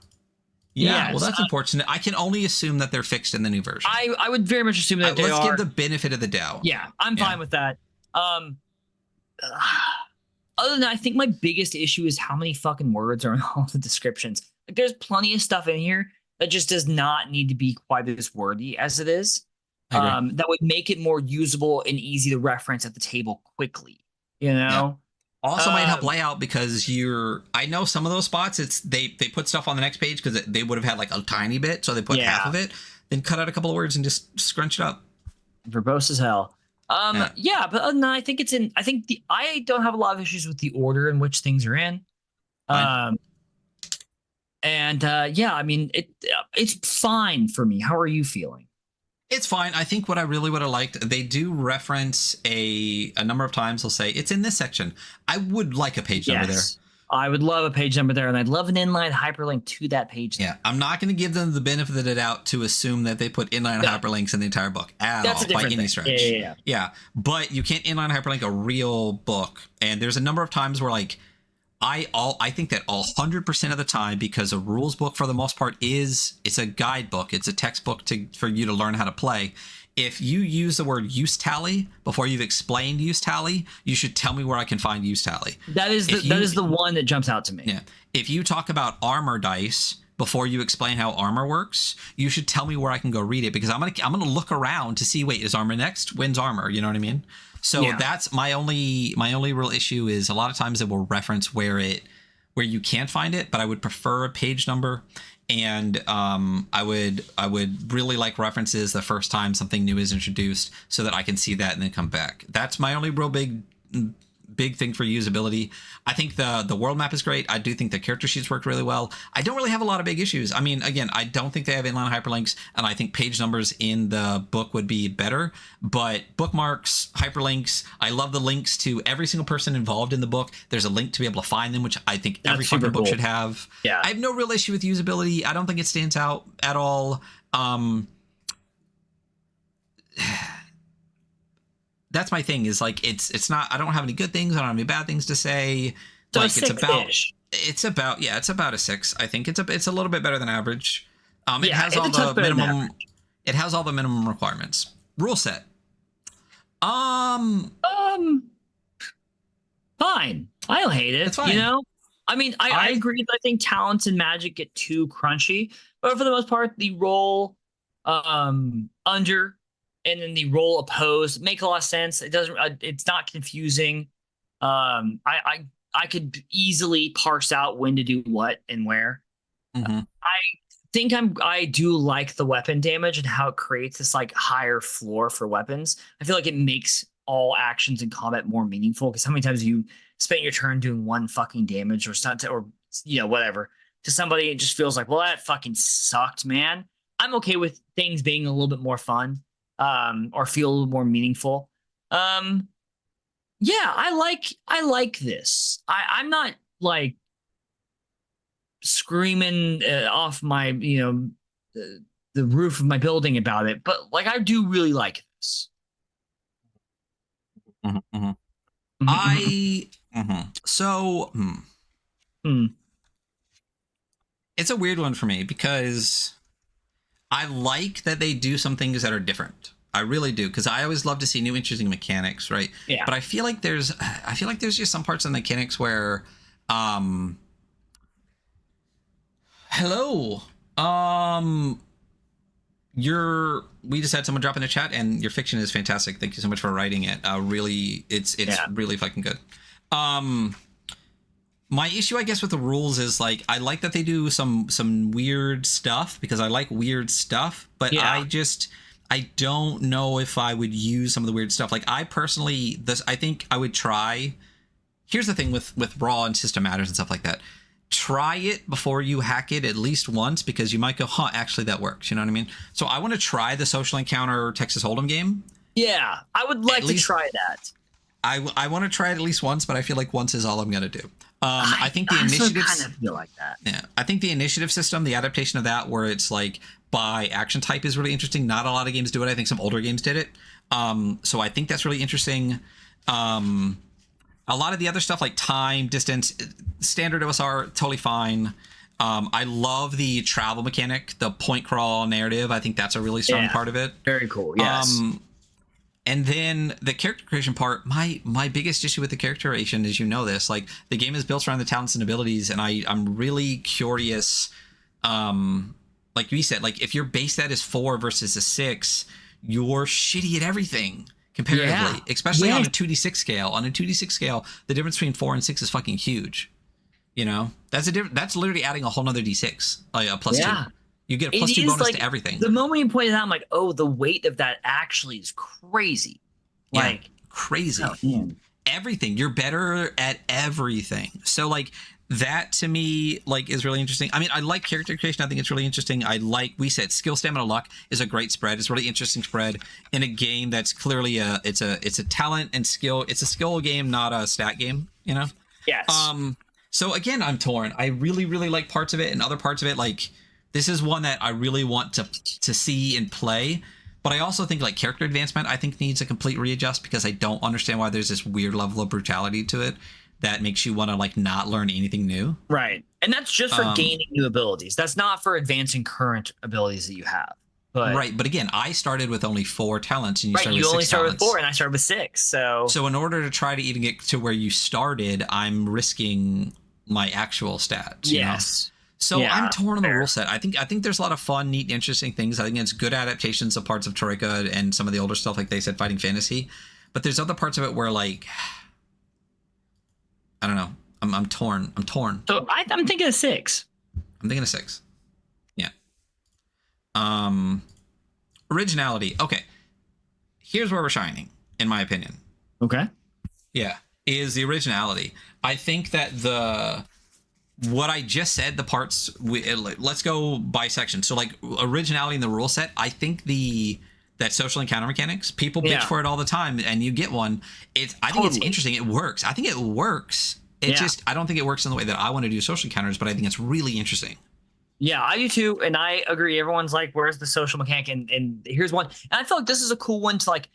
Yeah, well, that's unfortunate. I can only assume that they're fixed in the new version. I would very much assume that they are. Let's give the benefit of the doubt. Yeah, I'm fine with that. Other than that, I think my biggest issue is how many fucking words are in all the descriptions. Like, there's plenty of stuff in here that just does not need to be quite as wordy as it is. That would make it more usable and easy to reference at the table quickly. You know. Yeah. Also might help layout because I know some of those spots they put stuff on the next page because they would have had like a tiny bit, so they put half of it, then cut out a couple of words and just scrunch it up. Verbose as hell. But other than that, I think I don't have a lot of issues with the order in which things are in. I mean it's fine for me. How are you feeling? It's fine. I think what I really would have liked, they do reference a number of times. They'll say it's in this section. I would like a page number there. I would love a page number there, and I'd love an inline hyperlink to that page. Yeah, I'm not going to give them the benefit of the doubt to assume that they put inline hyperlinks in the entire book at all by any stretch. Yeah, but you can't inline hyperlink a real book, and there's a number of times where like I think that 100% of the time, because a rules book for the most part it's a guidebook, it's a textbook for you to learn how to play. If you use the word use tally before you've explained use tally, you should tell me where I can find use tally. That is the one that jumps out to me. Yeah. If you talk about armor dice before you explain how armor works, you should tell me where I can go read it, because I'm gonna look around to see, wait, is armor next? When's armor? You know what I mean? So that's my only real issue is a lot of times it will reference where you can't find it, but I would prefer a page number. And I would really like references the first time something new is introduced so that I can see that and then come back. That's my only real big thing for usability. I think the world map is great. I do think the character sheets worked really well. I don't really have a lot of big issues. I mean, again, I don't think they have inline hyperlinks, and I think page numbers in the book would be better. But bookmarks, hyperlinks, I love the links to every single person involved in the book. There's a link to be able to find them, which I think every fucking book should have. Yeah. I have no real issue with usability. I don't think it stands out at all. That's my thing is like it's not, I don't have any good things, I don't have any bad things to say. So like it's about a 6. I think it's a little bit better than average. It has all the minimum requirements. Rule set. Fine. I don't hate it. It's fine. You know? I mean, I agree. I think talents and magic get too crunchy, but for the most part, the roll under and then the roll opposed make a lot of sense. It doesn't. It's not confusing. I could easily parse out when to do what and where. Mm-hmm. I think I do like the weapon damage and how it creates this like higher floor for weapons. I feel like it makes all actions in combat more meaningful, because how many times you spent your turn doing one fucking damage or stunt or whatever to somebody, it just feels like, well, that fucking sucked, man. I'm okay with things being a little bit more fun. Or feel a little more meaningful. I like this. I'm not like screaming off my the roof of my building about it, but like I do really like this. It's a weird one for me because I like that they do some things that are different. I really do, because I always love to see new interesting mechanics, right? Yeah. But I feel like there's just some parts of the mechanics where hello. We just had someone drop in the chat, and your fiction is fantastic. Thank you so much for writing it. Really, it's really fucking good. My issue, I guess, with the rules is like I like that they do some weird stuff, because I like weird stuff, but I don't know if I would use some of the weird stuff. Like I personally, I think I would try. Here's the thing with raw and system matters and stuff like that. Try it before you hack it at least once, because you might go, actually that works. You know what I mean? So I want to try the social encounter Texas Hold'em game. Yeah, I would like to try that. I want to try it at least once, but I feel like once is all I'm going to do. I think the initiative kind of feel like that. Yeah, I think the initiative system, the adaptation of that, where it's like by action type, is really interesting. Not a lot of games do it. I think some older games did it. So I think that's really interesting. A lot of the other stuff like time, distance, standard OSR, totally fine. I love the travel mechanic, the point crawl narrative. I think that's a really strong part of it. Very cool. Yes. And then the character creation part, my biggest issue with the character creation is, this, like the game is built around the talents and abilities, and I'm really curious. Like we said, like if your base stat is 4 versus a 6, you're shitty at everything comparatively, especially on a 2d6 scale. On a 2d6 scale, the difference between 4 and 6 is fucking huge. That's literally adding a whole nother d6, like a plus 2. You get a plus 2 bonus to everything. The moment you pointed out, I'm like, oh, the weight of that actually is crazy. Like crazy. Everything. You're better at everything. So like that to me like is really interesting. I mean, I like character creation. I think it's really interesting. I like, we said, skill, stamina, luck is a great spread. It's a really interesting spread in a game that's clearly it's a talent and skill. It's a skill game, not a stat game, Yes. So again, I'm torn. I really, really like parts of it, and other parts of it, like this is one that I really want to see and play. But I also think like character advancement, I think needs a complete readjust, because I don't understand why there's this weird level of brutality to it that makes you want to like not learn anything new. Right. And that's just for gaining new abilities. That's not for advancing current abilities that you have. But, right. But again, I started with only 4 talents, and you started with 6 only started talents. with 4 and I started with 6. So in order to try to even get to where you started, I'm risking my actual stats. Yes. So I'm torn on the rule set. I think there's a lot of fun, neat, interesting things. I think it's good adaptations of parts of Troika and some of the older stuff, like they said, Fighting Fantasy. but there's other parts of it where like I don't know. I'm torn. So I'm thinking of 6. I'm thinking of 6. Yeah. Originality. Okay. Here's where we're shining, in my opinion. Okay. Yeah, is the originality. I think that what I just said, the parts, let's go by section. So like originality in the rule set, I think that social encounter mechanics, people bitch for it all the time, and you get one. I think it's interesting. It works. I think it works. I don't think it works in the way that I want to do social encounters, but I think it's really interesting. Yeah, I do too, and I agree. Everyone's like, "Where's the social mechanic?" And here's one. And I feel like this is a cool one to like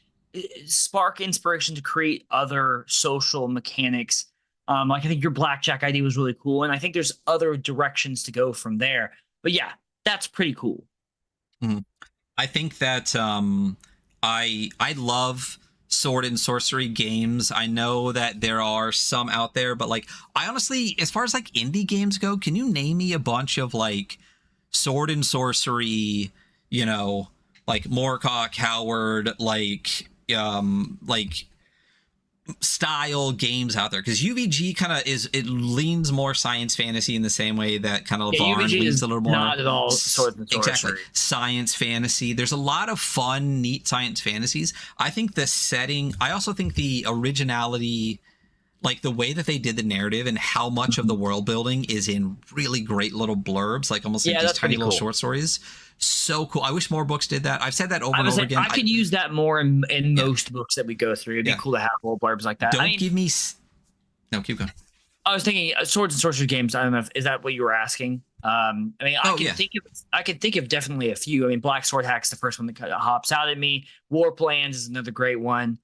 spark inspiration to create other social mechanics. Like I think your blackjack idea was really cool, and I think there's other directions to go from there. But yeah, that's pretty cool. Mm-hmm. I think that I love sword and sorcery games. I know that there are some out there, but like I honestly, as far as like indie games go, can you name me a bunch of like sword and sorcery, you know, like Moorcock, Howard, like style games out there? Because UVG kind of it leans more science fantasy in the same way that kind of Varn leans a little more not at all sword and sorcery. Exactly, science fantasy. There's a lot of fun, neat science fantasies. I think the setting. I also think the originality, like the way that they did the narrative and how much of the world building is in really great little blurbs, like almost like these tiny little short stories. So cool. I wish more books did that. I've said that over and over again. I could use that more in most books that we go through. It'd be cool to have little blurbs like that. Give me. No, keep going. I was thinking swords and sorcery games. I don't know. Is that what you were asking? I mean, I can think of definitely a few. I mean, Black Sword Hack's the first one that kind of hops out at me. Warplands is another great one.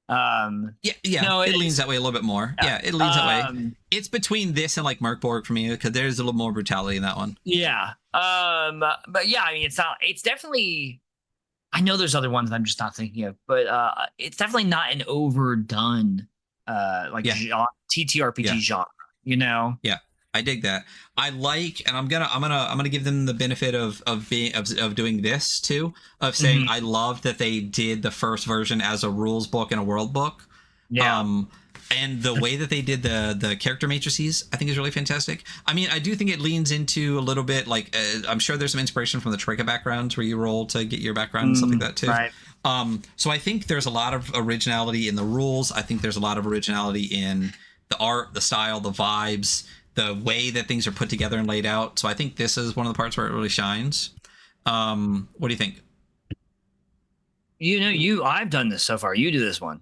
No, it leans that way a little bit more. Yeah, it leans that way. It's between this and like Merkborg for me because there's a little more brutality in that one. Yeah. But yeah, I mean, it's definitely, I know there's other ones I'm just not thinking of, but it's definitely not an overdone ttrpg genre, you know? Yeah. I dig that. I like, and I'm gonna give them the benefit of doing this too, of saying I love that they did the first version as a rules book and a world book. Yeah. And the way that they did the character matrices, I think is really fantastic. I mean, I do think it leans into a little bit like I'm sure there's some inspiration from the Troika backgrounds where you roll to get your background and stuff like that too. Right. So I think there's a lot of originality in the rules. I think there's a lot of originality in the art, the style, the vibes, the way that things are put together and laid out. So I think this is one of the parts where it really shines. What do you think? I've done this so far. You do this one.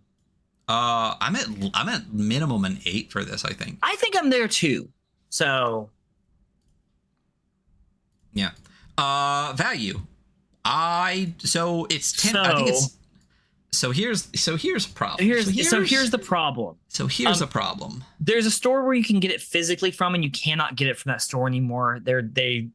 I'm at minimum an 8 for this, I think. I think I'm there too. So yeah. Value. So it's 10. I think it's. So here's a problem. Here's the problem. So here's a problem. There's a store where you can get it physically from, and you cannot get it from that store anymore. They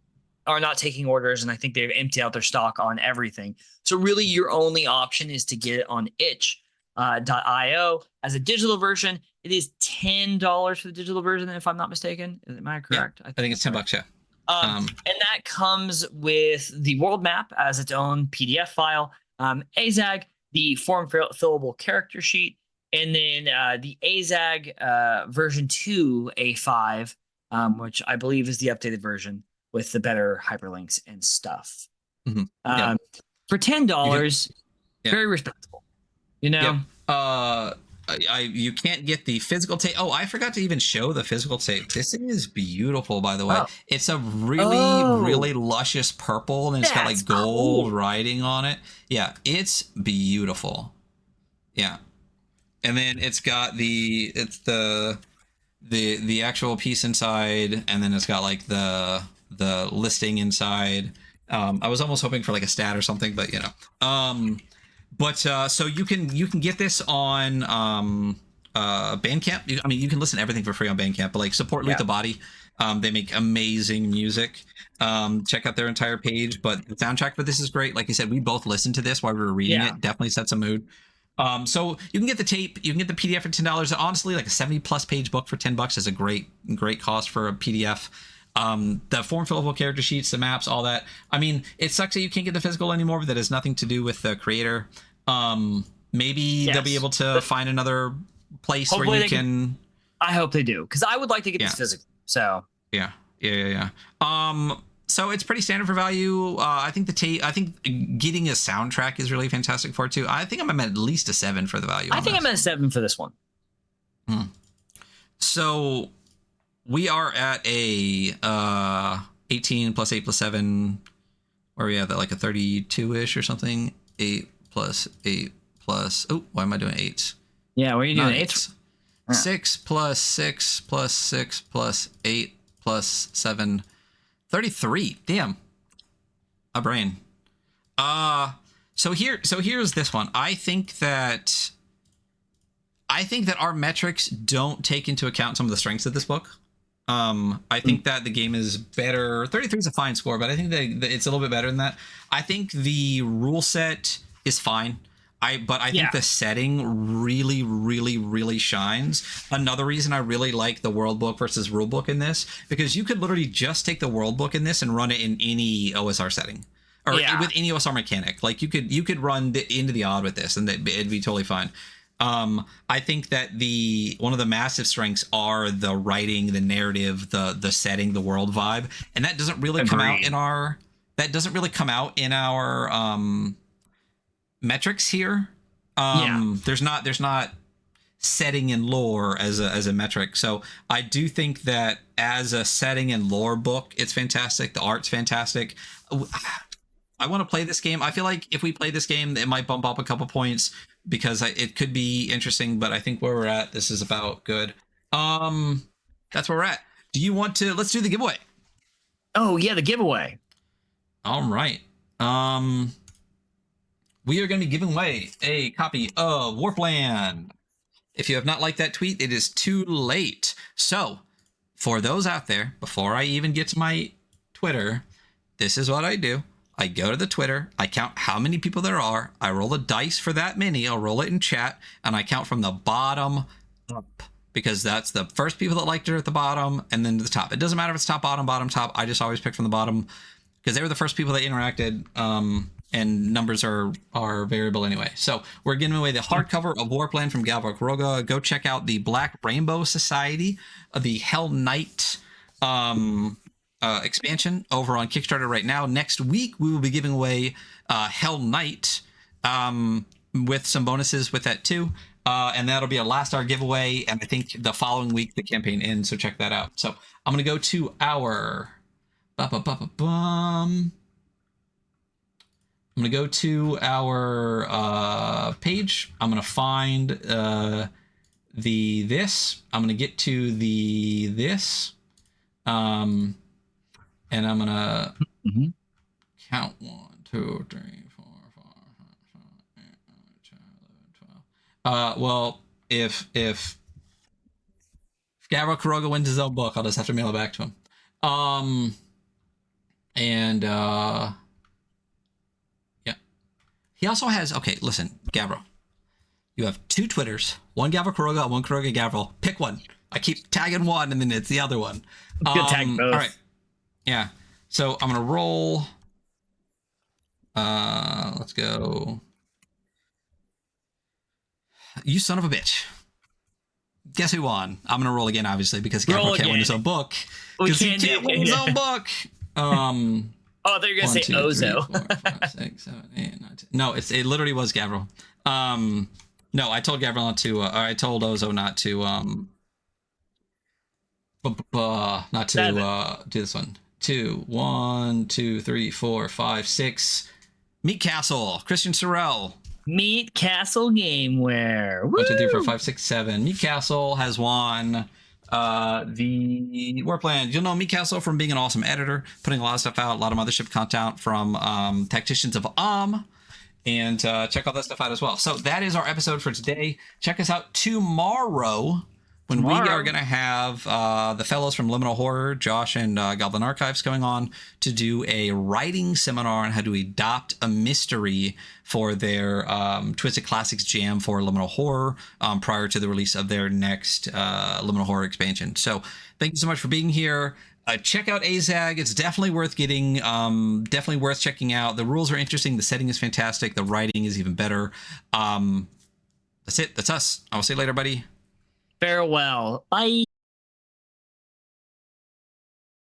are not taking orders, and I think they've emptied out their stock on everything. So really, your only option is to get it on itch.io as a digital version. It is $10 for the digital version, if I'm not mistaken. Am I correct? Yeah, I think it's $10. Yeah. And that comes with the world map as its own PDF file, AZAG, the form fillable character sheet, and then the AZAG version 2 A5, which I believe is the updated version with the better hyperlinks and stuff. Mm-hmm. For $10, very respectable. You know? Yeah. You can't get the physical tape. Oh, I forgot to even show the physical tape. This thing is beautiful, by the way. It's a really luscious purple, and it's got like gold writing on it. Yeah, it's beautiful. Yeah, and then it's got the actual piece inside, and then it's got like the listing inside. I was almost hoping for like a stat or something, but you know. But so you can get this on Bandcamp. You can listen to everything for free on Bandcamp, but like support Loot the Body. They make amazing music. Check out their entire page. But the soundtrack for this is great. Like I said, we both listened to this while we were reading it. Definitely sets a mood. So you can get the tape, you can get the PDF for $10. Honestly, like a 70+ page book for $10 is a great cost for a PDF. The form fillable character sheets, the maps, all that. I mean, it sucks that you can't get the physical anymore, but that has nothing to do with the creator. Maybe they'll be able to find another place where you can. I hope they do, because I would like to get this physical. So yeah. So it's pretty standard for value. I think getting a soundtrack is really fantastic for it too. I think I'm at least a 7 for the value. I think I'm at a 7 for this one. So we are at a 18 plus 8 plus 7, where we have that like a 32-ish or something. 8 plus 8 plus. Oh, why am I doing 8s? Yeah, what are you doing? 8s. 6 plus 6 plus 6 plus 8 plus 7. 33. Damn. A brain. So here's this one. I think that our metrics don't take into account some of the strengths of this book. I think that the game is better. 33 is a fine score, but I think that it's a little bit better than that. I think the rule set is fine. But I think the setting really, really, really shines. Another reason I really like the world book versus rule book in this, because you could literally just take the world book in this and run it in any OSR setting, or with any OSR mechanic. Like you could run into the odd with this, and it'd be totally fine. I think that one of the massive strengths are the writing, the narrative, the setting, the world vibe, and that doesn't really come out in our. That doesn't really come out in our metrics here. There's not setting and lore as a metric. So I do think that as a setting and lore book, it's fantastic. The art's fantastic. I want to play this game. I feel like if we play this game, it might bump up a couple points because it could be interesting. But I think where we're at, this is about good. That's where we're at. Do you want to? Let's do the giveaway. Oh yeah, the giveaway. All right. We are going to be giving away a copy of Warpland. If you have not liked that tweet, it is too late. So, for those out there, before I even get to my Twitter, this is what I do. I go to the Twitter, I count how many people there are, I roll a dice for that many, I'll roll it in chat, and I count from the bottom up, because that's the first people that liked it at the bottom, and then to the top. It doesn't matter if it's top, bottom, top. I just always pick from the bottom, because they were the first people that interacted. And numbers are variable anyway. So we're giving away the hardcover of Warpland from Gavroch. Go check out the Black Rainbow Society, the Hell Knight expansion over on Kickstarter right now. Next week, we will be giving away Hell Knight with some bonuses with that too. And that'll be our last hour giveaway. And I think the following week, the campaign ends. So check that out. So I'm going to go to our... I'm going to go to our page. I'm going to find this. I'm going to get to this. And I'm going to count 1, 2, 3, 4, 5, 6, 7, 8, 9, 10, 11, 12. Well, if Gavroch Kuroga wins his own book, I'll just have to mail it back to him. He also has, okay, listen, Gavro, you have 2 Twitters, one Gavroch Kuroga, one Kuroga Gavro. Pick one. I keep tagging one, and then it's the other one. Good tag both. All right. Yeah. So I'm going to roll. Let's go. You son of a bitch. Guess who won? I'm going to roll again, obviously, because Gavro can't win his own book. Because he can't win his own book. Oh, I thought you were going to say Ozo. 3, 4, 5, 6, 7, 8, 9, 10. No, it literally was Gavro. No, I told Gavro not to, I told Ozo not to, do this one. 2, 1, 2, 3, 4, 5, 6. Meat Castle, Christian Sorrell. Meat Castle Gameware. 1, 2, 3, 4, 5, 6, 7. Meat Castle has won the Warpland. You'll know Meat Castle from being an awesome editor, putting a lot of stuff out, a lot of mothership content from Tacticians of and check all that stuff out as well. So that is our episode for today. Check us out tomorrow when we are going to have the fellows from Liminal Horror, Josh and Goblin Archives, going on to do a writing seminar on how to adopt a mystery for their Twisted Classics jam for Liminal Horror prior to the release of their next Liminal Horror expansion. So thank you so much for being here. Check out AZAG. It's definitely worth getting, definitely worth checking out. The rules are interesting. The setting is fantastic. The writing is even better. That's it. That's us. I will see you later, buddy. Farewell. Bye.